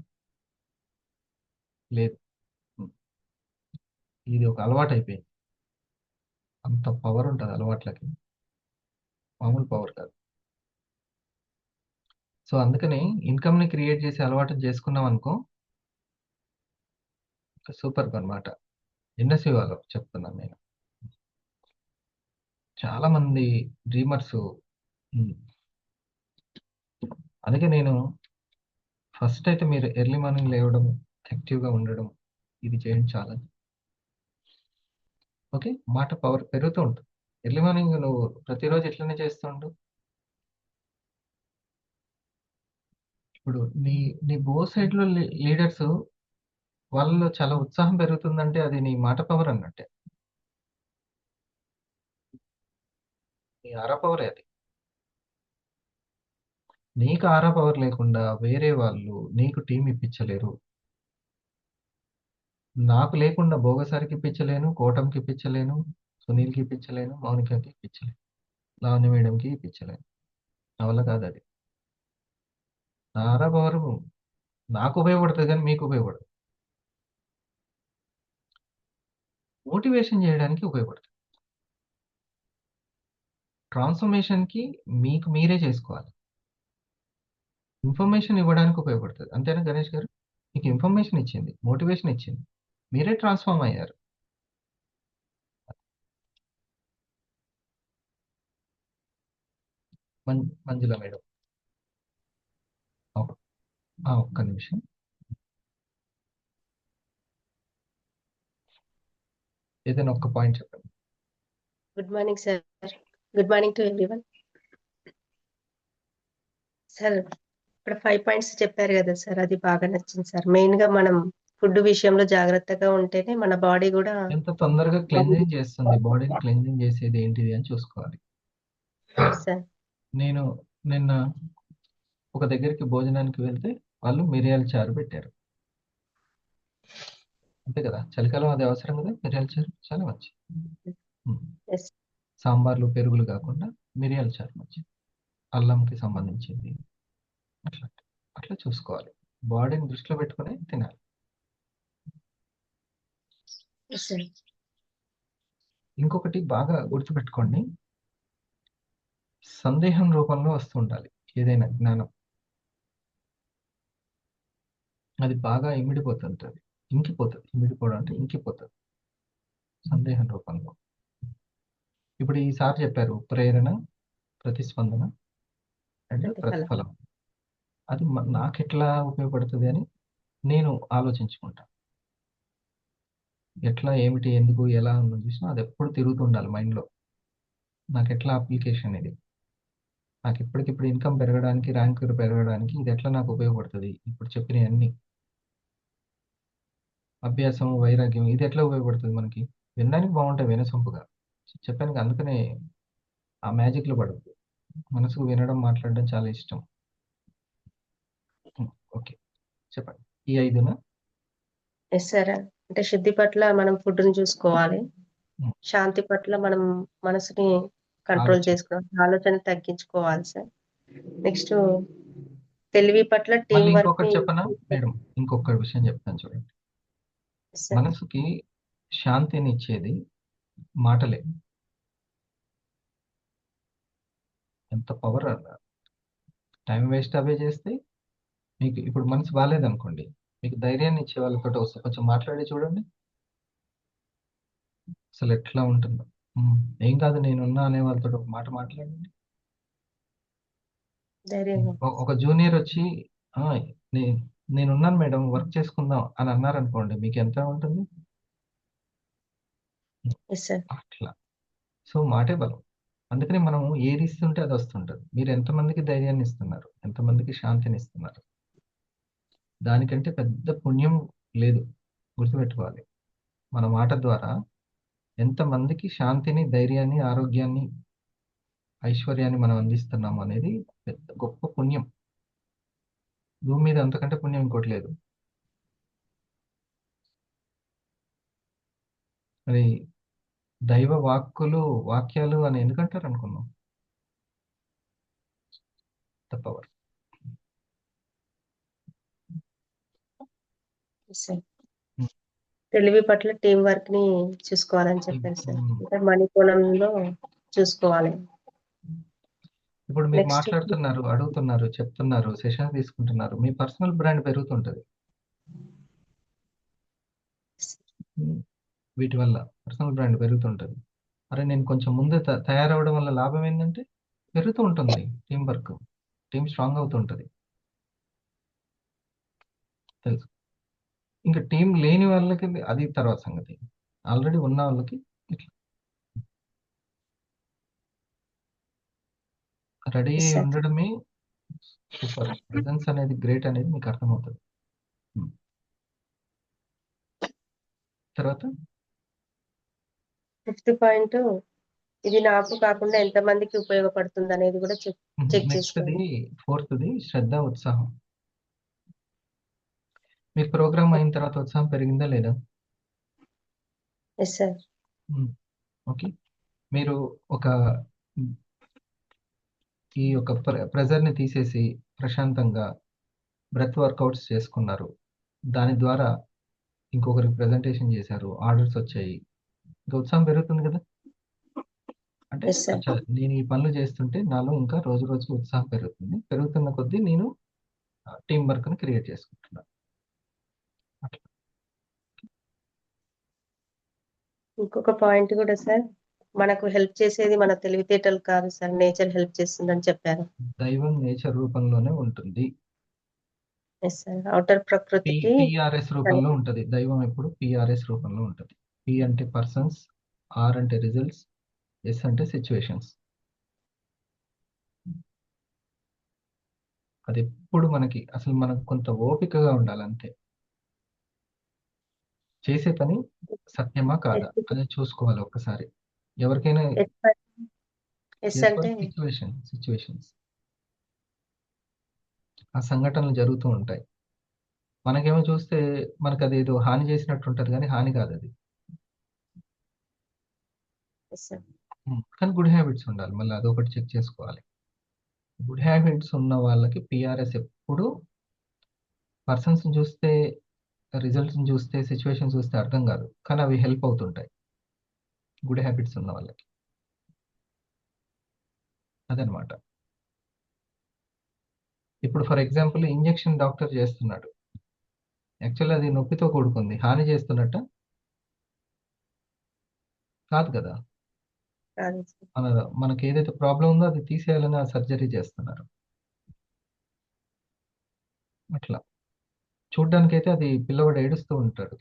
లేదు. ఇది ఒక అలవాటు అయిపోయింది. అంత పవర్ ఉంటుంది అలవాట్లకి, మామూలు పవర్ కాదు. సో అందుకని ఇన్కమ్ని క్రియేట్ చేసే అలవాటు చేసుకున్నాం అనుకో, సూపర్ అనమాట. ఎన్ఎస్సి వాళ్ళు చెప్తున్నాను నేను. చాలా మంది డ్రీమర్స్. అందుకే నేను ఫస్ట్ అయితే మీరు ఎర్లీ మార్నింగ్ లేవడం, యాక్టివ్గా ఉండడం, ఇది చేయండి చాలా. ఓకే, మాట పవర్ పెరుగుతూ ఉంటుంది. ఎర్లీ మార్నింగ్ నువ్వు ప్రతిరోజు ఎట్లనే చేస్తుండు. ఇప్పుడు నీ బో సైడ్లో లీడర్స్ వాళ్ళలో చాలా ఉత్సాహం పెరుగుతుందంటే అది నీ మాట పవర్ అన్నట్టే, నీ ఆరా పవరే అది. నీకు ఆరా పవర్ లేకుండా వేరే వాళ్ళు నీకు టీం ఇప్పించలేరు. నాకు లేకుండా భోగసారికి ఇప్పించలేను, కోటంకి ఇప్పించలేను, సునీల్కి ఇప్పించలేను, మౌనికకి ఇప్పించలేను, లావణ్య మేడంకి ఇప్పించలేను. నా వల్ల కాదు అది. నా ఆరా పవర్ నాకు ఉపయోగపడుతుంది కానీ మీకు ఉపయోగపడదు. మోటివేషన్ చేయడానికి ఉపయోగపడుతుంది. ట్రాన్స్ఫర్మేషన్కి మీకు మీరే చేసుకోవాలి. ఇన్ఫర్మేషన్ ఇవ్వడానికి ఉపయోగపడుతుంది. అంతేనా గణేష్ గారు? మీకు ఇన్ఫర్మేషన్ ఇచ్చింది, మోటివేషన్ ఇచ్చింది, మీరే ట్రాన్స్ఫార్మ్ అయ్యారు. మంజుల మేడం, ఒక్క నిమిషం. ఏదైనా ఒక్క పాయింట్ చెప్పండి. Good morning sir. Good morning to everyone. Sir ఇప్పుడు 5 పాయింట్స్ చెప్పారు కదా సార్, అది బాగా నచ్చింది సార్. మెయిన్ గా మనం ఫుడ్ విషయంలో జాగ్రత్తగా ఉంటేనే మన బాడీ కూడా ఎంత తొందరగా క్లెన్జింగ్ చేస్తుంది, బాడీని క్లెన్జింగ్ చేసేది ఏంటిది అని చూసుకోవాలి. సార్ నేను నిన్న ఒక దగ్గరికి భోజనానికి వెళ్తే వాళ్ళు మిరియాల చారు పెట్టారు. అంతే కదా, చలికాలం అది అవసరం కదా, మిరియాల చారు చాలా మంచిది. Yes. సాంబార్లు పెరుగులు కాకుండా మిరియాల చారు మంచిది, అల్లంకి సంబంధించింది. అట్లా చూసుకోవాలి, బాడీని దృష్టిలో పెట్టుకుని తినాలి. Yes, sir. ఇంకొకటి బాగా గుర్తుపెట్టుకోండి, సందేహం రూపంలో వస్తూ ఉండాలి ఏదైనా జ్ఞానం. అది బాగా ఇమిడిపోతుంటుంది, ఇంకిపోతుంది. ఇమిడిపోవడం అంటే ఇంకిపోతుంది సందేహం రూపంలో. ఇప్పుడు ఈసారి చెప్పారు ప్రేరణ, ప్రతిస్పందన అండ్ ప్రతిఫలం. అది నాకు ఎట్లా ఉపయోగపడుతుంది అని నేను ఆలోచించుకుంటాను. ఎట్లా, ఏమిటి, ఎందుకు, ఎలా ఉందో చూసినా అది ఎప్పుడు తిరుగుతుండాలి మైండ్లో. నాకు ఎట్లా అప్లికేషన్ ఇది, నాకు ఇప్పటికిప్పుడు ఇన్కమ్ పెరగడానికి, ర్యాంక్ పెరగడానికి ఇది ఎట్లా నాకు ఉపయోగపడుతుంది. ఇప్పుడు చెప్పిన అన్ని అభ్యాసం, వైరాగ్యం, ఇది ఎట్లా ఉపయోగపడుతుంది మనకి. వినడానికి బాగుంటాయి వినసొంపుగా చెప్పాను, అందుకనే ఆ మ్యాజిక్లో పడుతుంది. మనసుకు వినడం, మాట్లాడడం చాలా ఇష్టం. ఓకే చెప్పండి, ఈ 5నా? Yes sir. అంటే శుద్ధి పట్ల మనం ఫుడ్ ని చూసుకోవాలి, శాంతి పట్ల మనం మనసుని కంట్రోల్ చేసుకోవాలి, ఆలోచన తగ్గించుకోవాలి సార్. నెక్స్ట్ తెలివి పట్ల టీం మళ్ళీ వర్క్ ఇంకొకటి ని. చెప్పనా మేడం, ఇంకొక విషయం చెప్తాను చూడండి. మనసుకి శాంతిని ఇచ్చేది మాటలే. ఎంత పవర్ అన్న, టైం వేస్ట్ అవే చేస్తే. మీకు ఇప్పుడు మనసు బాగాలేదనుకోండి, మీకు ధైర్యాన్ని ఇచ్చే వాళ్ళతో వస్తే కొంచెం మాట్లాడి చూడండి, అసలు ఎట్లా ఉంటుందో. ఏం కాదు నేనున్నా అనే వాళ్ళతో ఒక మాట మాట్లాడండి, ధైర్యంగా ఒక జూనియర్ వచ్చి "ఆ, నే- నేనున్నాను మేడం, వర్క్ చేసుకుందాం" అని అన్నారనుకోండి, మీకు ఎంత ఉంటుంది? Yes sir. అట్లా. సో మాటే బలం. అందుకని మనం ఏది ఇస్తుంటే అది వస్తుంటది. మీరు ఎంతమందికి ధైర్యాన్ని ఇస్తున్నారు, ఎంతమందికి శాంతిని ఇస్తున్నారు, దానికంటే పెద్ద పుణ్యం లేదు. గుర్తుపెట్టుకోవాలి. మన మాట ద్వారా ఎంతమందికి శాంతిని, ధైర్యాన్ని, ఆరోగ్యాన్ని, ఐశ్వర్యాన్ని మనం అందిస్తున్నాము అనేది పెద్ద గొప్ప పుణ్యం. భూమి మీద అంతకంటే పుణ్యం ఇంకోటి లేదు. మరి దైవ వాక్యాలు అని ఎందుకంటారు అనుకున్నాం? The power. Yes sir. తెలివి పట్ల టీం వర్క్ ని చూసుకోవాలని చెప్పారు సార్. అంటే మనీ కోణంలో చూసుకోవాలి. ఇప్పుడు మీరు నెక్స్ట్ మాట్లాడుతున్నారు, అడుగుతున్నారు, చెప్తున్నారు, సెషన్ తీసుకుంటున్నారు, మీ పర్సనల్ బ్రాండ్ పెరుగుతుంటది. వీటి వల్ల పర్సనల్ బ్రాండ్ పెరుగుతుంటది. అరే నేను కొంచెం ముందే తయారవడం వల్ల లాభం ఏంటంటే పెరుగుతూ ఉంటుంది టీం వర్క్, టీం స్ట్రాంగ్ అవుతుంటది. తెలుసు. ఇంకా టీం లేని వాళ్ళకి అది తర్వాత సంగతి. ఆల్రెడీ ఉన్న వాళ్ళకి ఇట్లా రెడీ ఎస్ అయి సార్. ఉండడమే సూపర్. ప్రెజెన్స్ అనేది గ్రేట్ అనేది మీకు అర్థమవుతుంది. తర్వాత ఫిఫ్త్ పాయింట్, ఇది నాకు కాకుండా ఎంతమందికి ఉపయోగపడుతుంది అనేది కూడా చెక్ నెక్స్ట్ది, చేసుకోవాలి. ఫోర్త్ది శ్రద్ధ, ఉత్సాహం. మీకు ప్రోగ్రామ్ అయిన తర్వాత ఉత్సాహం పెరిగిందా లేదా? Yes sir. ఓకే. మీరు ఒక ఈ యొక్క ప్రెజర్ని తీసేసి ప్రశాంతంగా బ్రెత్ వర్కౌట్స్ చేసుకున్నారు. దాని ద్వారా ఇంకొకరికి ప్రెజెంటేషన్ చేశారు, ఆర్డర్స్ వచ్చాయి, ఇంకా ఉత్సాహం పెరుగుతుంది కదా. అంటే ఎస్ సార్. అచ్చా, నేను ఈ పనులు చేస్తుంటే నాలో ఇంకా రోజు రోజుకి ఉత్సాహం పెరుగుతుంది. పెరుగుతున్న కొద్దీ నేను టీం వర్క్ని క్రియేట్ చేసుకుంటున్నాను. అట్లా. ఇంకొక పాయింట్ కూడా సార్, మనకు హెల్ప్ చేసేది మన తెలివితేటలు కాదు సార్, నేచర్ హెల్ప్ చేస్తుందని చెప్పారు. దైవం నేచర్ రూపంలోనే ఉంటుంది. Yes sir. అవుటర్ ప్రకృతికి పిఆర్ఎస్ రూపంలో ఉంటుంది. దైవం ఎప్పుడు పిఆర్ఎస్ రూపంలో ఉంటుంది. పి అంటే పర్సన్స్, ఆర్ అంటే రిజల్ట్స్, ఎస్ అంటే సిచ్యువేషన్స్. అది ఎప్పుడు మనకి అసలు మనకు కొంత ఓపికగా ఉండాలి అంతే. చేసే పని సత్యమా కాదా అనేది చూసుకోవాలి ఒక్కసారి. ఎవరికైనా ఎస్ అంటే సిచ్యువేషన్స్, ఆ సంఘటనలు జరుగుతూ ఉంటాయి. మనకేమో చూస్తే మనకు అది ఏదో హాని చేసినట్టు ఉంటుంది, కానీ హాని కాదు అది. Yes sir. కానీ గుడ్ హ్యాబిట్స్ ఉండాలి. మళ్ళీ అదొకటి చెక్ చేసుకోవాలి. గుడ్ హ్యాబిట్స్ ఉన్న వాళ్ళకి పిఆర్ఎస్ ఎప్పుడు పర్సన్స్ చూస్తే, రిజల్ట్స్ చూస్తే, సిచ్యువేషన్ చూస్తే అర్థం కాదు, కానీ అవి హెల్ప్ అవుతుంటాయి గుడ్ హ్యాబిట్స్ ఉన్న వాళ్ళకి. అదనమాట. ఇప్పుడు ఫర్ ఎగ్జాంపుల్ ఇంజెక్షన్ డాక్టర్ చేస్తున్నాడు, యాక్చువల్లీ అది నొప్పితో కూడుకుంది, హాని చేస్తున్నట్ట కాదు కదా. కాదు సార్. మనకి ఏదైతే ప్రాబ్లం ఉందో అది తీసేయాలని ఆ సర్జరీ చేస్తున్నారు. అట్లా చూడ్డానికైతే అది పిల్లవాడు ఏడుస్తూ ఉంటాడు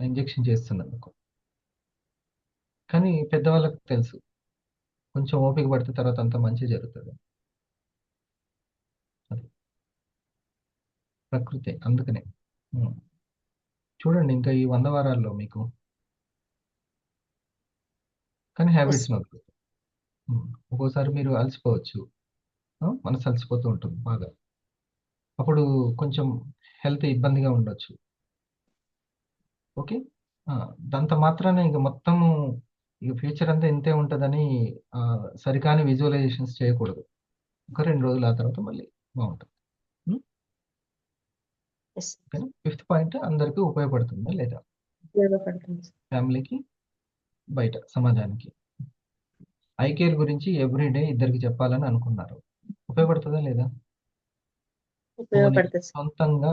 ఇంజెక్షన్ చేస్తున్నందుకు, కానీ పెద్దవాళ్ళకి తెలుసు కొంచెం ఓపిక పడితే తర్వాత అంత మంచి జరుగుతుంది. అది ప్రకృతి. అందుకనే చూడండి ఇంకా ఈ 100 వారాల్లో మీకు, కానీ హ్యాబిట్స్ వద్దు. ఒక్కోసారి మీరు అలసిపోవచ్చు, మనసు అలసిపోతూ ఉంటుంది బాగా, అప్పుడు కొంచెం హెల్త్ ఇబ్బందిగా ఉండొచ్చు. ఓకే. దాంత మాత్రాన ఇక మొత్తము ఇక ఫ్యూచర్ అంతా ఇంతే ఉంటుందని సరికాని విజువలైజేషన్స్ చేయకూడదు. ఒక 2 రోజులు ఆ తర్వాత మళ్ళీ బాగుంటుంది. ఎస్ కానీ 5th పాయింట్ అందరికీ ఉపయోగపడుతుందా లేదా? ఉపయోగపడుతుంది సార్. ఫ్యామిలీకి, బయట సమాజానికి. ఐ కేర్ గురించి ఎవ్రీడే ఇద్దరికి చెప్పాలని అనుకున్నారు, ఉపయోగపడుతుందా లేదా? ఉపయోగపడుతుంది సార్. సొంతంగా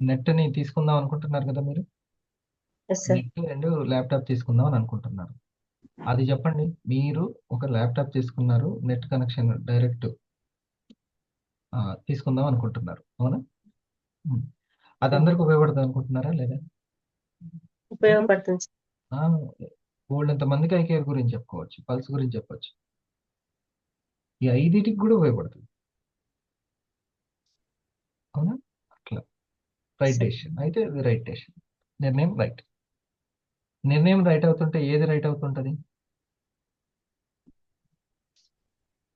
నెట్ని తీసుకుందాం అనుకుంటున్నారు కదా మీరు, yes sir. Net and laptop తీసుకుందాం అని అనుకుంటున్నారు. అది చెప్పండి. మీరు ఒక ల్యాప్టాప్ తీసుకున్నారు, నెట్ కనెక్షన్ డైరెక్ట్ తీసుకుందాం అనుకుంటున్నారు, అవునా? అది అందరికి ఉపయోగపడుతుంది అనుకుంటున్నారా లేదా? ఉపయోగపడుతుంది సార్. బోల్డంత మందికి ఐకేఆర్ గురించి చెప్పుకోవచ్చు, పల్స్ గురించి చెప్పొచ్చు. ఈ 5టికి కూడా ఉపయోగపడుతుంది, అవునా? అట్లా రైట్ డెసిషన్ అయితే రైట్ డెసిషన్. నిర్ణయం రైట్. నిర్ణయం రైట్ అవుతుంటే ఏది రైట్ అవుతుంటది?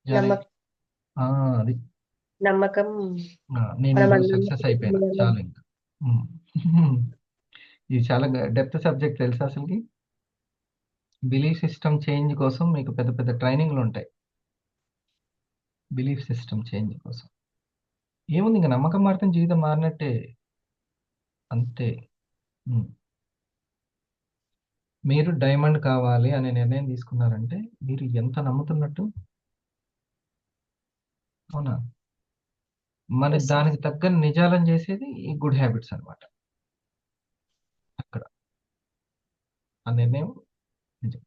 జానే నమ్మకం అది నమ్మకం నేను మనం ఈరోజు అన్నం సక్సెస్ అయిపోయినా చాలు ఇంకా. ఇది చాలా డెప్త్ సబ్జెక్ట్ తెలుసా అసలుకి. బిలీఫ్ సిస్టమ్ చేంజ్ కోసం మీకు పెద్ద పెద్ద ట్రైనింగ్లు ఉంటాయి. బిలీఫ్ సిస్టమ్ చేంజ్ కోసం ఏముంది, ఇంకా నమ్మకం మారితే జీవితం మారినట్టే, అంతే. మీరు డైమండ్ కావాలి అనే నిర్ణయం తీసుకున్నారంటే మీరు ఎంత నమ్ముతున్నట్టు, అవునా? మరి Yes, sir. దానికి తగ్గ నిజాలను చేసేది ఈ గుడ్ హ్యాబిట్స్ అన్నమాట. అక్కడ ఆ నిర్ణయం నిజం.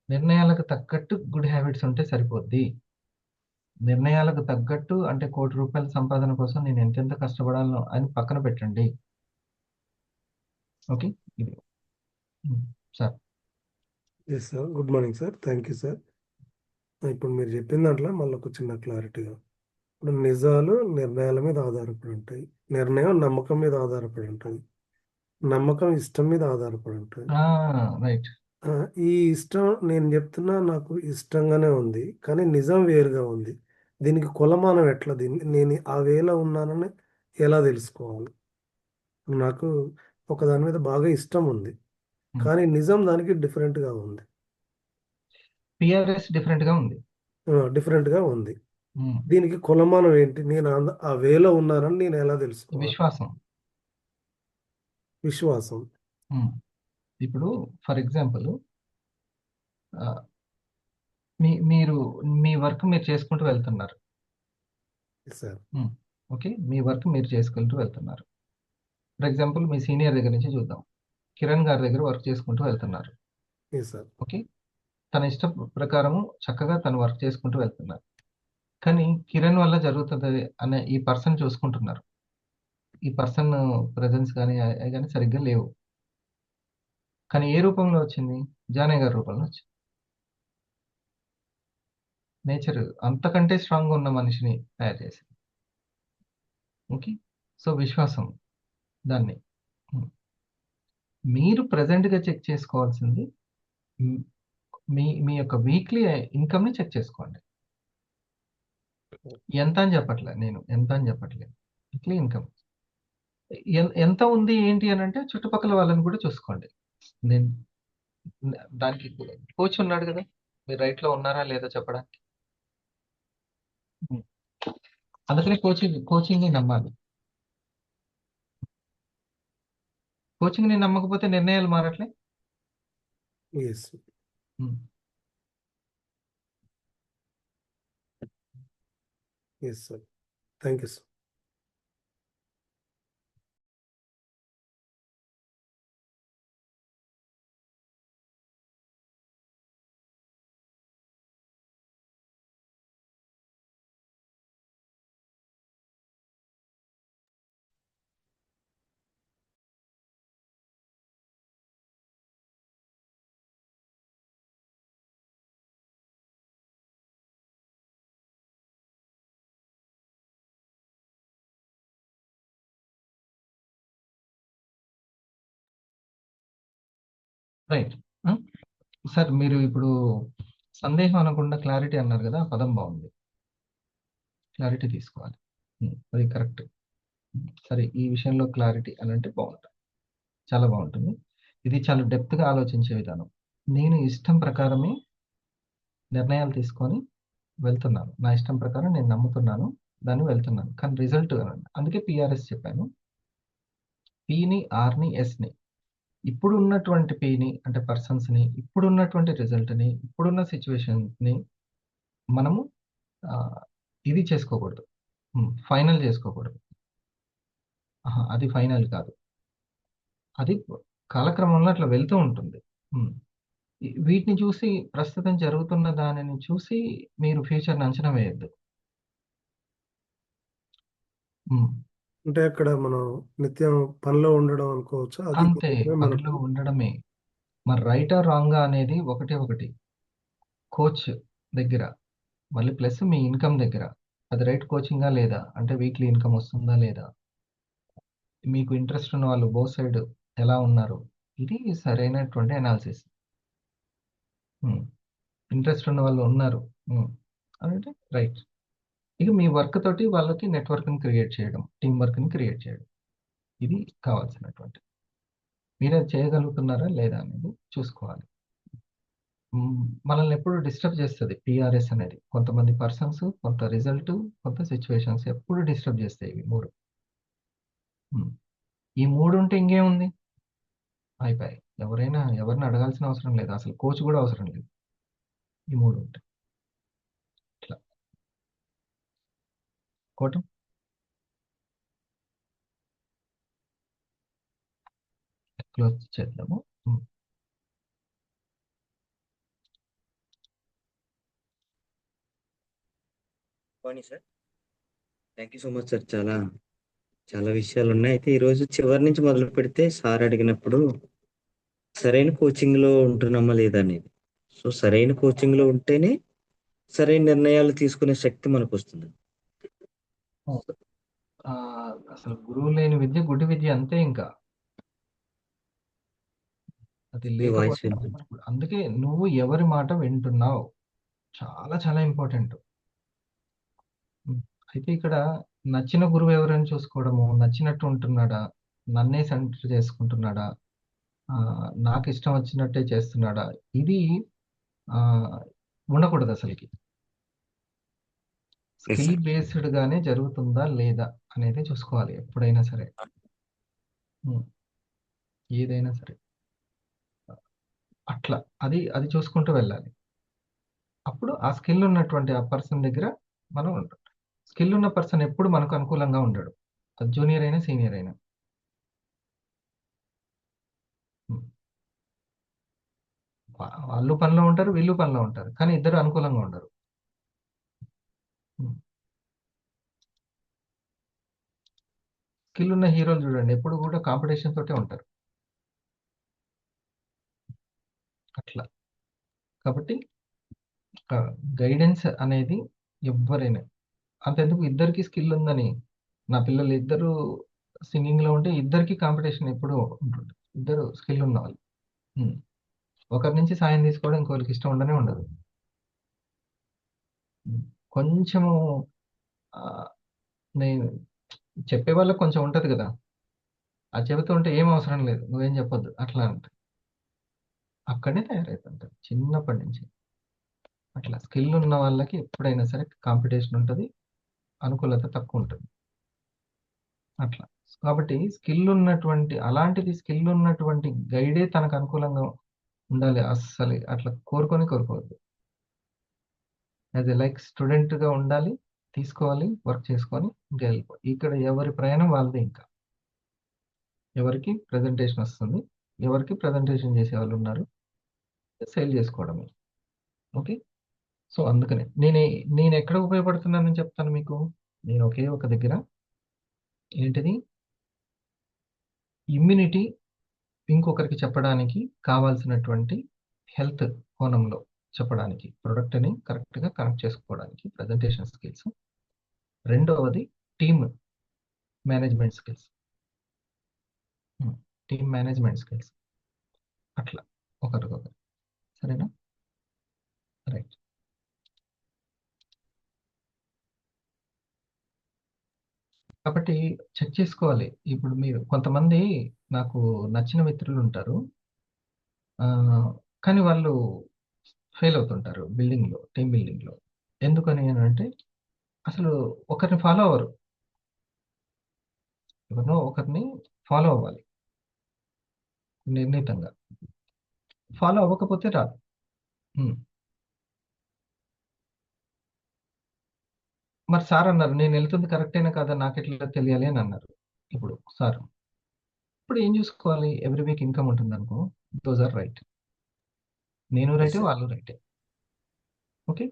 నిర్ణయాలకు తగ్గట్టు గుడ్ హ్యాబిట్స్ ఉంటే సరిపోద్ది. నిర్ణయాలకు తగ్గట్టు అంటే ₹1,00,00,000 సంపాదన కోసం నేను ఎంతెంత కష్టపడాలో అని పక్కన పెట్టండి. ఓకే, ఇది sir. Yes sir, good morning sir, thank you sir. ఇప్పుడు మీరు చెప్పిన దాంట్లో మళ్ళీ ఒక చిన్న క్లారిటీగా, ఇప్పుడు నిజాలు నిర్ణయాల మీద ఆధారపడి ఉంటాయి, నిర్ణయం నమ్మకం మీద ఆధారపడి ఉంటుంది, నమ్మకం ఇష్టం మీద ఆధారపడి ఉంటుంది. రైట్. ఈ ఇష్టం నేను చెప్తున్నా నాకు ఇష్టంగానే ఉంది, కానీ నిజం వేరుగా ఉంది. దీనికి కొలమానం ఎట్లా, దీన్ని నేను ఆ వేలో ఉన్నానని ఎలా తెలుసుకోవాలి? నాకు ఒక దాని మీద బాగా ఇష్టం ఉంది, కానీ నిజం దానికి డిఫరెంట్గా ఉంది, పిఆర్ఎస్ డిఫరెంట్గా ఉంది. డిఫరెంట్గా ఉంది. దీనికి కొలమానం ఏంటి? నేను ఆ వేలో ఉన్నానని నేను ఎలా తెలుసుకోవాలి? విశ్వాసం. విశ్వాసం. ఇప్పుడు ఫర్ ఎగ్జాంపుల్ మీరు మీ వర్క్ మీరు చేసుకుంటూ వెళ్తున్నారు సార్. ఓకే, మీ వర్క్ మీరు చేసుకుంటూ వెళ్తున్నారు. ఫర్ ఎగ్జాంపుల్ మీ సీనియర్ దగ్గర నుంచి చూద్దాం. కిరణ్ గారి దగ్గర వర్క్ చేసుకుంటూ వెళ్తున్నారు. సార్. ఓకే, తన ఇష్టం ప్రకారము చక్కగా తను వర్క్ చేసుకుంటూ వెళ్తున్నారు. కానీ కిరణ్ వల్ల జరుగుతుంది అనే ఈ పర్సన్ చూసుకుంటున్నారు. ఈ పర్సన్ ప్రెజెన్స్ కానీ అవి కానీ సరిగ్గా లేవు. కానీ ఏ రూపంలో వచ్చింది? జానయ్య గారి రూపంలో వచ్చింది. నేచర్ అంతకంటే స్ట్రాంగ్గా ఉన్న మనిషిని తయారు చేసింది. ఓకే, సో విశ్వాసం దాన్ని మీరు ప్రజెంట్గా చెక్ చేసుకోవాల్సింది మీ యొక్క వీక్లీ ఇన్కమ్ని చెక్ చేసుకోండి. ఎంత అని చెప్పట్లేదు నేను, ఎంత అని చెప్పట్లేదు. వీక్లీ ఇన్కమ్ ఎంత ఉంది ఏంటి అని అంటే చుట్టుపక్కల వాళ్ళని కూడా చూసుకోండి. నేను దానికి కోచ్ ఉన్నాడు కదా, మీరు రైట్లో ఉన్నారా లేదా చెప్పడానికి. అందుకనే కోచింగ్ని నమ్మాలి. కోచింగ్ని నమ్మకపోతే నిర్ణయాలు మారట్లే. Yes sir, thank you sir. Right sir, మీరు ఇప్పుడు సందేహం అనకుండా క్లారిటీ అన్నారు కదా, ఆ పదం బాగుంది. క్లారిటీ తీసుకోవాలి, అది కరెక్ట్. సరే, ఈ విషయంలో క్లారిటీ అని అంటే బాగుంటుంది, చాలా బాగుంటుంది. ఇది చాలా డెప్త్గా ఆలోచించే విధానం. నేను ఇష్టం ప్రకారమే నిర్ణయాలు తీసుకొని వెళ్తున్నాను, నా ఇష్టం ప్రకారం నేను నమ్ముతున్నాను, దాన్ని వెళ్తున్నాను. కానీ రిజల్ట్ అందుకే పిఆర్ఎస్ చెప్పాను. పిని, ఆర్ని, ఎస్ని, ఇప్పుడు ఉన్నటువంటి పిని అంటే పర్సన్స్ని, ఇప్పుడు ఉన్నటువంటి రిజల్ట్ని, ఇప్పుడున్న సిచ్యువేషన్ని మనము ఇది చేసుకోకూడదు, ఫైనల్ చేసుకోకూడదు. అది ఫైనల్ కాదు, అది కాలక్రమంలో అట్లా వెళ్తూ ఉంటుంది. వీటిని చూసి, ప్రస్తుతం జరుగుతున్న దానిని చూసి మీరు ఫ్యూచర్ని అంచనా వేయద్దు. ఉమ్. అంటే అక్కడ మనం నిత్యం పనిలో ఉండడం అనుకోవచ్చు. అది అంతే, కొంచెమే పనిలో మనకు ఉండడమే. మరి రైటా రాంగా అనేది ఒకటి కోచ్ దగ్గర, మళ్ళీ ప్లస్ మీ ఇన్కమ్ దగ్గర. అది రైట్ కోచింగా లేదా, అంటే వీక్లీ ఇన్కమ్ వస్తుందా లేదా, మీకు ఇంట్రెస్ట్ ఉన్న వాళ్ళు బోత్ సైడ్ ఎలా ఉన్నారు, ఇది సరైనటువంటి అనాలిసిస్. ఇంట్రెస్ట్ ఉన్న వాళ్ళు ఉన్నారు అంటే రైట్. ఇక మీ వర్క్ తోటి వాళ్ళకి నెట్వర్క్ని క్రియేట్ చేయడం, టీం వర్క్ని క్రియేట్ చేయడం, ఇది కావాల్సినటువంటి. మీరు అది చేయగలుగుతున్నారా లేదా అనేది చూసుకోవాలి. మనల్ని ఎప్పుడు డిస్టర్బ్ చేస్తుంది పిఆర్ఎస్ అనేది. కొంతమంది పర్సన్స్, కొంత రిజల్ట్, కొంత సిచ్యువేషన్స్ ఎప్పుడు డిస్టర్బ్ చేస్తాయి ఇవి మూడు. ఈ మూడు ఉంటే ఇంకేముంది, అయిపోయి ఎవరిని అడగాల్సిన అవసరం లేదు, అసలు కోచ్ కూడా అవసరం లేదు. ఈ మూడు ఉంటాయి. ఇట్లా కోటం క్లోజ్ చేద్దాము. పోనీ sir, thank you so much sir. చాలా చాలా విషయాలు ఉన్నాయి. అయితే ఈరోజు చివరి నుంచి మొదలు పెడితే సార్ అడిగినప్పుడు సరైన కోచింగ్ లో ఉంటున్నామా లేదా అనేది. సో సరైన కోచింగ్ లో ఉంటేనే సరైన నిర్ణయాలు తీసుకునే శక్తి మనకు వస్తుంది. అసలు గురువు లేని విద్య గుడి విద్య అంతే. ఇంకా అది మీ వాయిస్ లేకపోతే అందుకే నువ్వు ఎవరి మాట వింటున్నావు చాలా చాలా ఇంపార్టెంట్. అయితే ఇక్కడ నచ్చిన గురువు ఎవరైనా చూసుకోవడము, నచ్చినట్టు ఉంటున్నాడా, నన్నే సెంటర్ చేసుకుంటున్నాడా, నాకు ఇష్టం వచ్చినట్టే చేస్తున్నాడా, ఇది ఉండకూడదు అసలుకి. స్కిల్ బేస్డ్ గానే జరుగుతుందా లేదా అనేది చూసుకోవాలి ఎప్పుడైనా సరే, ఏదైనా సరే. అట్లా అది చూసుకుంటూ వెళ్ళాలి. అప్పుడు ఆ స్కిల్ ఉన్నటువంటి ఆ పర్సన్ దగ్గర మనం ఉంటాం. స్కిల్ ఉన్న పర్సన్ ఎప్పుడు మనకు అనుకూలంగా ఉండడు, అది జూనియర్ అయినా సీనియర్ అయినా. వాళ్ళు పనిలో ఉంటారు, వీళ్ళు పనిలో ఉంటారు, కానీ ఇద్దరు అనుకూలంగా ఉండరు. స్కిల్ ఉన్న హీరోలు చూడండి, ఎప్పుడు కూడా కాంపిటీషన్ తోటే ఉంటారు. అట్లా కాబట్టి గైడెన్స్ అనేది ఎవరైనా అంతెందుకు, ఇద్దరికి స్కిల్ ఉందని, నా పిల్లలు ఇద్దరు సింగింగ్లో ఉంటే ఇద్దరికి కాంపిటీషన్ ఎప్పుడు ఉంటుంది. ఇద్దరు స్కిల్ ఉన్న వాళ్ళు, ఒకరి నుంచి సాయం తీసుకోవడం ఇంకోరికి ఇష్టం ఉండనే ఉండదు. కొంచెము నేను చెప్పే వాళ్ళకి కొంచెం ఉంటుంది కదా, అది చెబుతూ ఉంటే ఏం అవసరం లేదు, నువ్వేం చెప్పొద్దు అట్లా అంటే అక్కడే తయారవుతుంటారు చిన్నప్పటి నుంచి. అట్లా స్కిల్ ఉన్న వాళ్ళకి ఎప్పుడైనా సరే కాంపిటీషన్ ఉంటుంది, అనుకూలత తక్కువ ఉంటుంది. అట్లా కాబట్టి అలాంటిది స్కిల్ ఉన్నటువంటి గైడే తనకు అనుకూలంగా ఉండాలి. అస్సలు అట్లా కోరుకోవద్దు. యాజ్ ఎ లైక్ స్టూడెంట్గా ఉండాలి, తీసుకోవాలి, వర్క్ చేసుకొని ఇంకా వెళ్ళిపోవాలి. ఇక్కడ ఎవరి ప్రయాణం వాళ్ళదే. ఇంకా ఎవరికి ప్రజెంటేషన్ వస్తుంది, ఎవరికి ప్రజెంటేషన్ చేసే వాళ్ళు ఉన్నారు, సేల్ చేసుకోవడమే. ఓకే, సో అందుకనే నేను ఎక్కడ ఉపయోగపడుతున్నానని చెప్తాను మీకు. నేను ఒకే ఒక దగ్గర ఏంటిది ఇమ్యూనిటీ ఇంకొకరికి చెప్పడానికి కావాల్సినటువంటి హెల్త్ కోణంలో చెప్పడానికి, ప్రొడక్ట్ని కరెక్ట్గా కనెక్ట్ చేసుకోవడానికి ప్రజెంటేషన్ స్కిల్స్. రెండవది టీమ్ మేనేజ్మెంట్ స్కిల్స్. అట్లా ఒకరికొకరు. సరేనా? రైట్. కాబట్టి చెక్ చేసుకోవాలి. ఇప్పుడు మీరు కొంతమంది నాకు నచ్చిన మిత్రులు ఉంటారు, కానీ వాళ్ళు ఫెయిల్ అవుతుంటారు టీమ్ బిల్డింగ్లో. ఎందుకని అంటే అసలు ఒకరిని ఫాలో అవ్వరు. ఎవరినో ఒకరిని ఫాలో అవ్వాలి నిర్ణీతంగా. ఫాలో అవ్వకపోతే రాదు. మరి సార్ అన్నారు, నేను వెళ్తుంది కరెక్టేనా కాదా నాకు ఎట్లా తెలియాలి అని అన్నారు. ఇప్పుడు సార్ ఇప్పుడు ఏం చూసుకోవాలి, ఎవ్రీ వీక్ ఇన్కమ్ ఉంటుంది అనుకో, దోస్ ఆర్ రైట్. నేను రైటే, వాళ్ళు రైటే. ఓకే,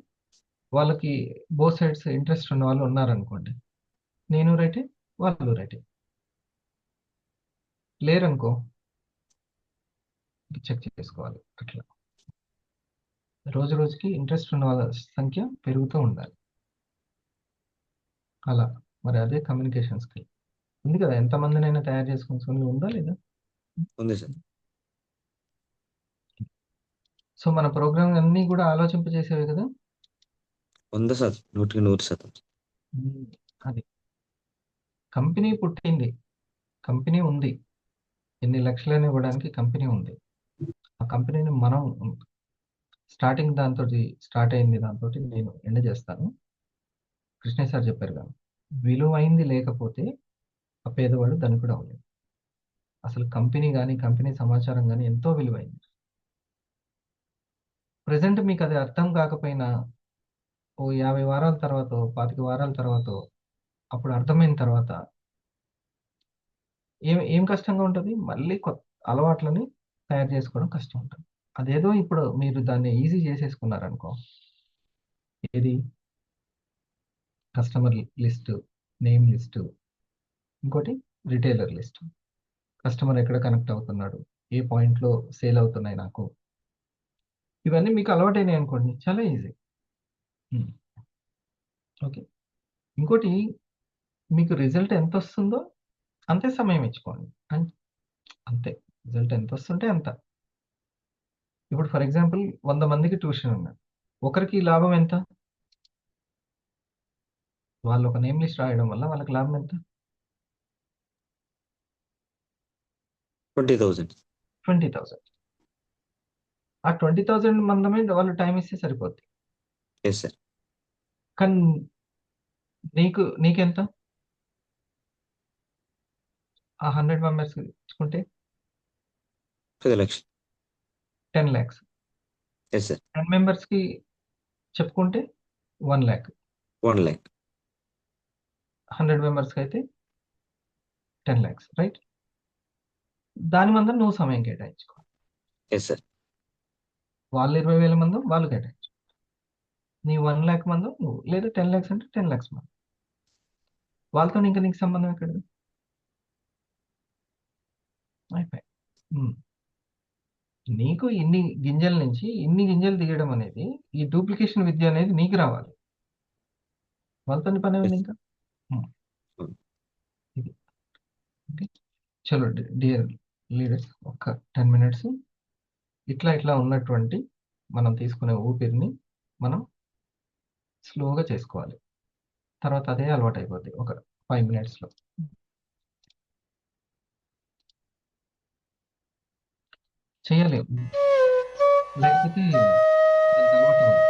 వాళ్ళకి బోత్ సైడ్స్ ఇంట్రెస్ట్ ఉన్న వాళ్ళు ఉన్నారనుకోండి, నేను రైటే, వాళ్ళు రెడీ. లేరనుకో చెక్ చేసుకోవాలి. అట్లా రోజు రోజుకి ఇంట్రెస్ట్ ఉన్న వాళ్ళ సంఖ్య పెరుగుతూ ఉండాలి. అలా మరి అదే కమ్యూనికేషన్ స్కిల్ ఉంది కదా, ఎంతమందినైనా తయారు చేసుకుని ఉందా లేదా? ఉంది సార్. సో మన ప్రోగ్రామ్ అన్నీ కూడా ఆలోచింపజేసేవి కదా. ఉంది సార్, 100% అది కంపెనీ పుట్టింది, కంపెనీ ఉంది, ఎన్ని లక్షలైనా ఇవ్వడానికి కంపెనీ ఉంది. ఆ కంపెనీని మనం స్టార్టింగ్ దాంతో స్టార్ట్ అయింది, దాంతో నేను ఎండ్ చేస్తాను. కృష్ణ సార్ చెప్పారు కదా, విలువైంది లేకపోతే ఆ పేదవాడు ధనికుడు అవ్వలేదు. అసలు కంపెనీ కానీ కంపెనీ సమాచారం కానీ ఎంతో విలువైంది. ప్రజెంట్ మీకు అది అర్థం కాకపోయినా ఓ 50 వారాల తర్వాత 25 వారాల తర్వాత అప్పుడు అర్థమైన తర్వాత ఏం కష్టంగా ఉంటుంది, మళ్ళీ కొత్త అలవాట్లని తయారు చేసుకోవడం కష్టం ఉంటుంది. అదేదో ఇప్పుడు మీరు దాన్ని ఈజీ చేసేసుకున్నారనుకో, ఏది కస్టమర్ లిస్ట్, నేమ్ లిస్ట్, ఇంకోటి రిటైలర్ లిస్ట్, కస్టమర్ ఎక్కడ కనెక్ట్ అవుతున్నాడు, ఏ పాయింట్లో సేల్ అవుతున్నాయి నాకు, ఇవన్నీ మీకు అలవాటైనాయి అనుకోండి, చాలా ఈజీ. ఓకే. ఇంకోటి, మీకు రిజల్ట్ ఎంత వస్తుందో అంతే సమయం ఇచ్చుకోండి. అంతే, రిజల్ట్ ఎంత వస్తుంటే అంత. ఇప్పుడు ఫర్ ఎగ్జాంపుల్ 100 మందికి ట్యూషన్ ఉన్నారు, ఒకరికి లాభం ఎంత? వాళ్ళు ఒక నేమ్ లిస్ట్ రాయడం వల్ల వాళ్ళకి లాభం ఎంత? 20,000. 20,000. ఆ 20,000 మందమే వాళ్ళు టైం ఇస్తే సరిపోద్ది. Yes sir. కానీ నీకెంత? ఆ 100 మెంబర్స్ ఇచ్చుకుంటే 10 లక్షలు. 10 lakhs. Yes sir. 10 మెంబర్స్కి చెప్పుకుంటే 1 lakh. 1 lakh. 100 మెంబర్స్కి అయితే 10 lakhs, రైట్? దాని మందం నువ్వు సమయం కేటాయించుకో. Yes sir. వాళ్ళు 20,000 మందం వాళ్ళు కేటాయించు, నీ 1 lakh మందం నువ్వు, లేదా 10 lakhs అంటే 10 lakhs మందం. వాళ్ళతో ఇంకా నీకు సంబంధం ఎక్కడిది? అయిపోయి. నీకు ఇన్ని గింజల నుంచి ఇన్ని గింజలు తీయడం అనేది, ఈ డూప్లికేషన్ విద్య అనేది నీకు రావాలి, వాళ్ళతో పని ఉంది ఇంకా. ఇది ఓకే. చలో డియర్ లీడర్స్, ఒక 10 minutes ఇట్లా ఉన్నటువంటి మనం తీసుకునే ఊపిరిని మనం స్లోగా చేసుకోవాలి. తర్వాత అదే అలవాటు అయిపోద్ది ఒక 5 minutesలో. చేయాలి, లేకపోతే దానికి అలవాటు అవ్వదు.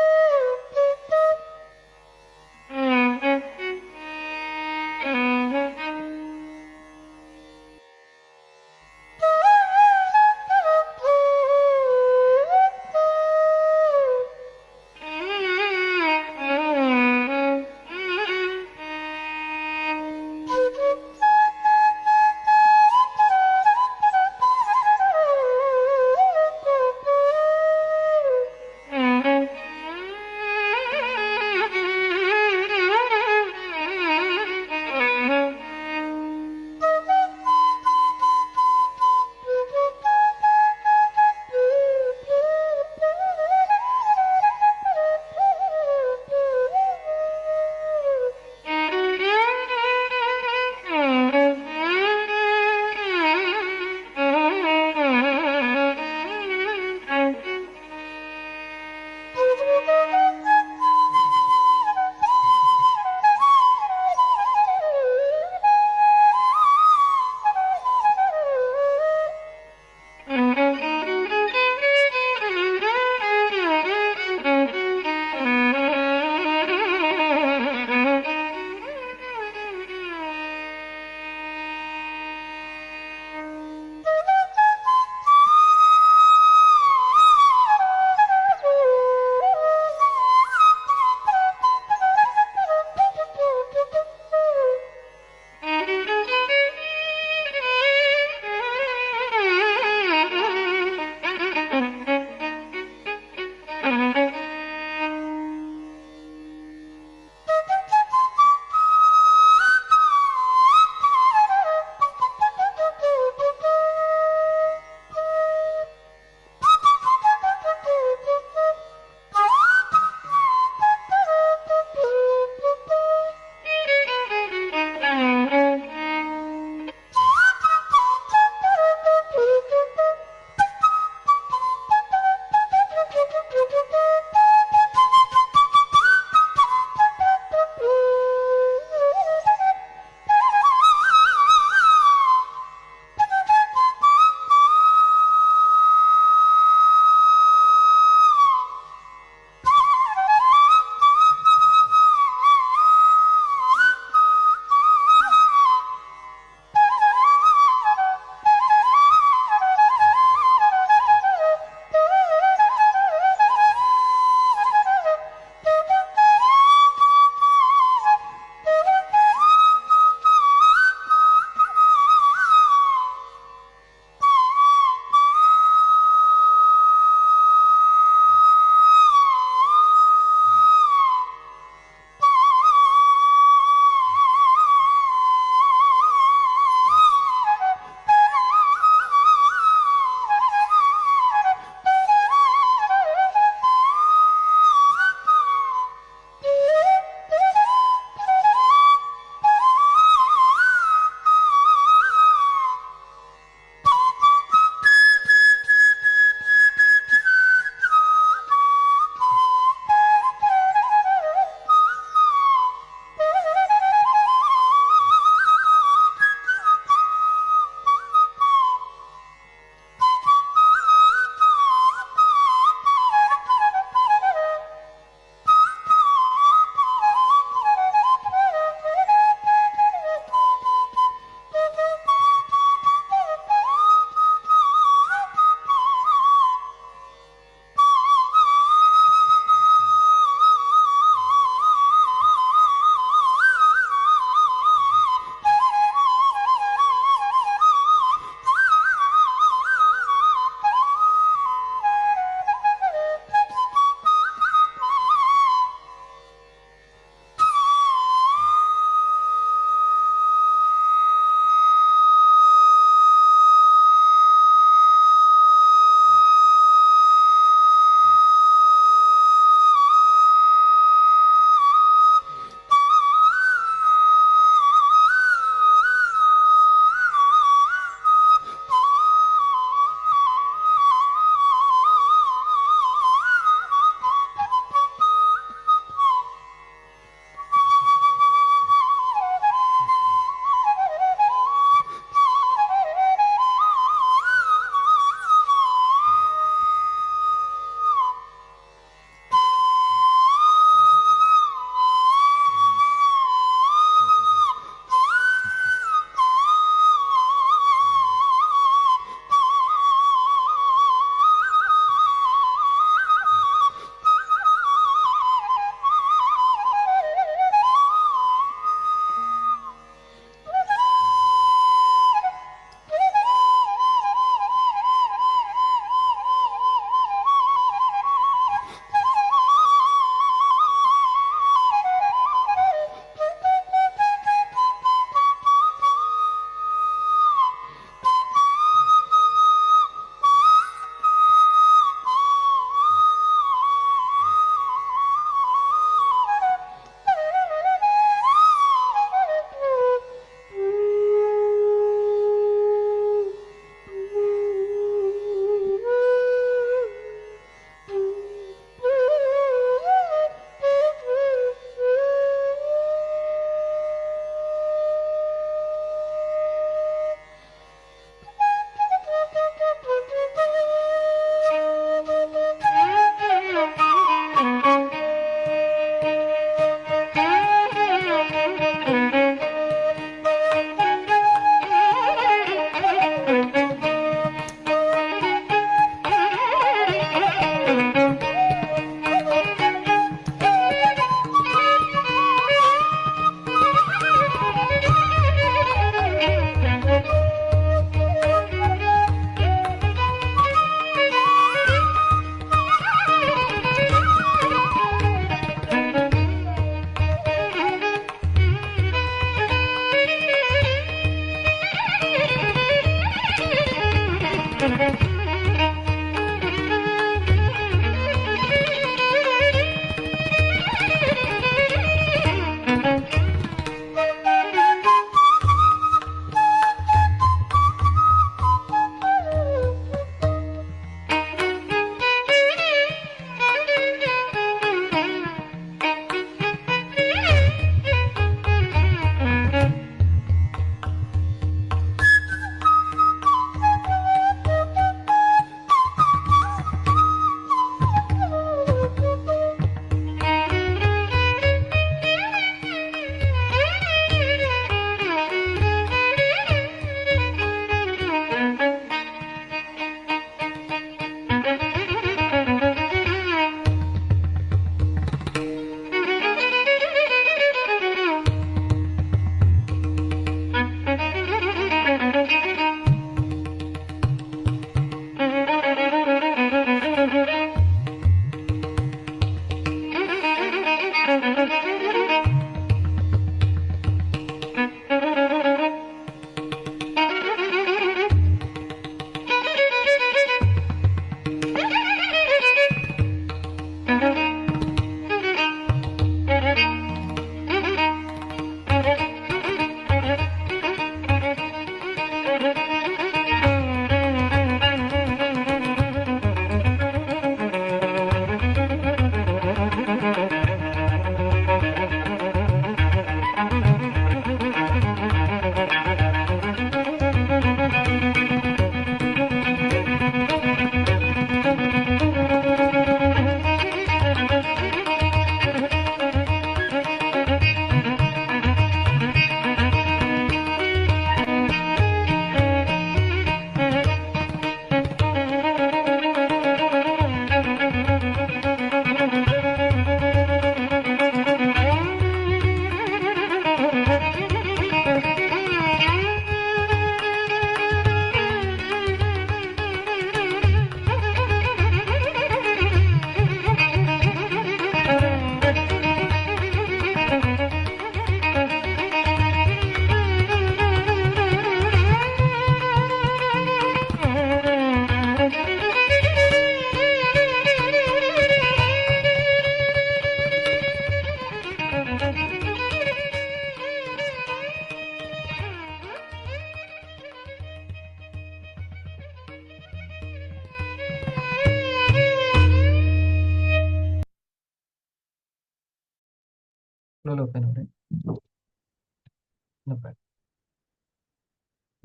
ఓపెన్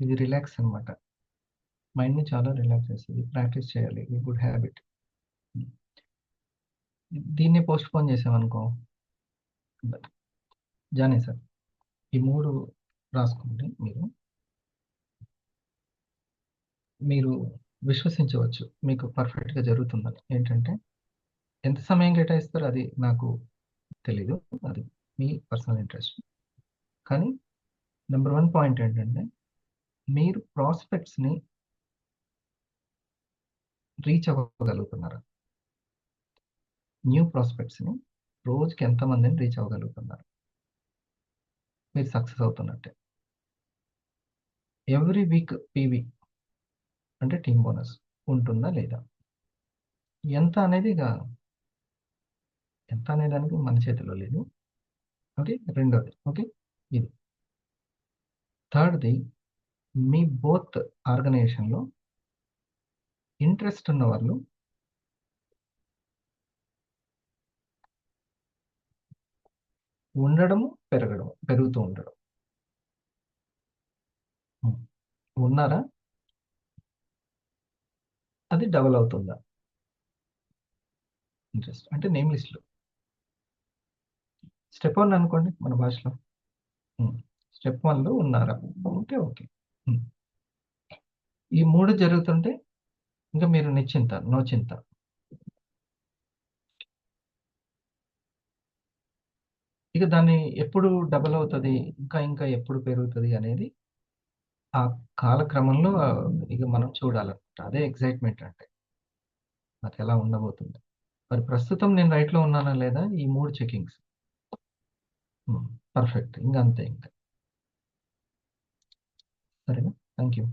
ఇది రిలాక్స్ అనమాట. మైండ్ని చాలా రిలాక్స్ చేస్తుంది. ప్రాక్టీస్ చేయాలి, ఇది గుడ్ హ్యాబిట్. దీన్ని పోస్ట్ పోన్ చేసామనుకో జానే సార్, ఈ 3 రాసుకోండి. మీరు విశ్వసించవచ్చు మీకు పర్ఫెక్ట్గా జరుగుతుందని. ఏంటంటే ఎంత సమయం కేటాయిస్తారో అది నాకు తెలీదు, అది మీ పర్సనల్ ఇంట్రెస్ట్. కానీ నెంబర్ 1 పాయింట్ ఏంటంటే మీరు ప్రాస్పెక్ట్స్ని రీచ్ అవ్వగలుగుతున్నారా? న్యూ ప్రాస్పెక్ట్స్ని రోజుకి ఎంతమందిని రీచ్ అవ్వగలుగుతున్నారు? మీరు సక్సెస్ అవుతున్నట్టే. ఎవ్రీ వీక్ పీవీ అంటే టీమ్ బోనస్ ఉంటుందా లేదా? ఎంత అనేది ఎంత అనేదానికి మన చేతిలో లేదు. ఓకే, రెండోది. ఓకే, ఇది థర్డ్ది, మీ బోత్ ఆర్గనైజేషన్లో ఇంట్రెస్ట్ ఉన్న వాళ్ళు ఉండడము, పెరుగుతూ ఉండడం. ఉన్నారా? అది డబల్ అవుతుందా? ఇంట్రెస్ట్ అంటే నేమ్ లిస్ట్లో స్టెప్ 1 అనుకోండి మన భాషలో. స్టెప్ 1లో ఉన్నారా? Okay okay. ఈ 3 జరుగుతుంటే ఇంకా మీరు నిశ్చింత, నో చింత. ఇక దాన్ని ఎప్పుడు డబల్ అవుతుంది, ఇంకా ఎప్పుడు పెరుగుతుంది అనేది ఆ కాలక్రమంలో ఇక మనం చూడాలన్నమాట. అదే ఎగ్జైట్మెంట్ అంటే నాకు ఎలా ఉండబోతుంది. మరి ప్రస్తుతం నేను రైట్లో ఉన్నానా లేదా? ఈ 3 చెకింగ్స్ పర్ఫెక్ట్. ఇంకా అంతే. ఇంకా సరేనా? Thank you.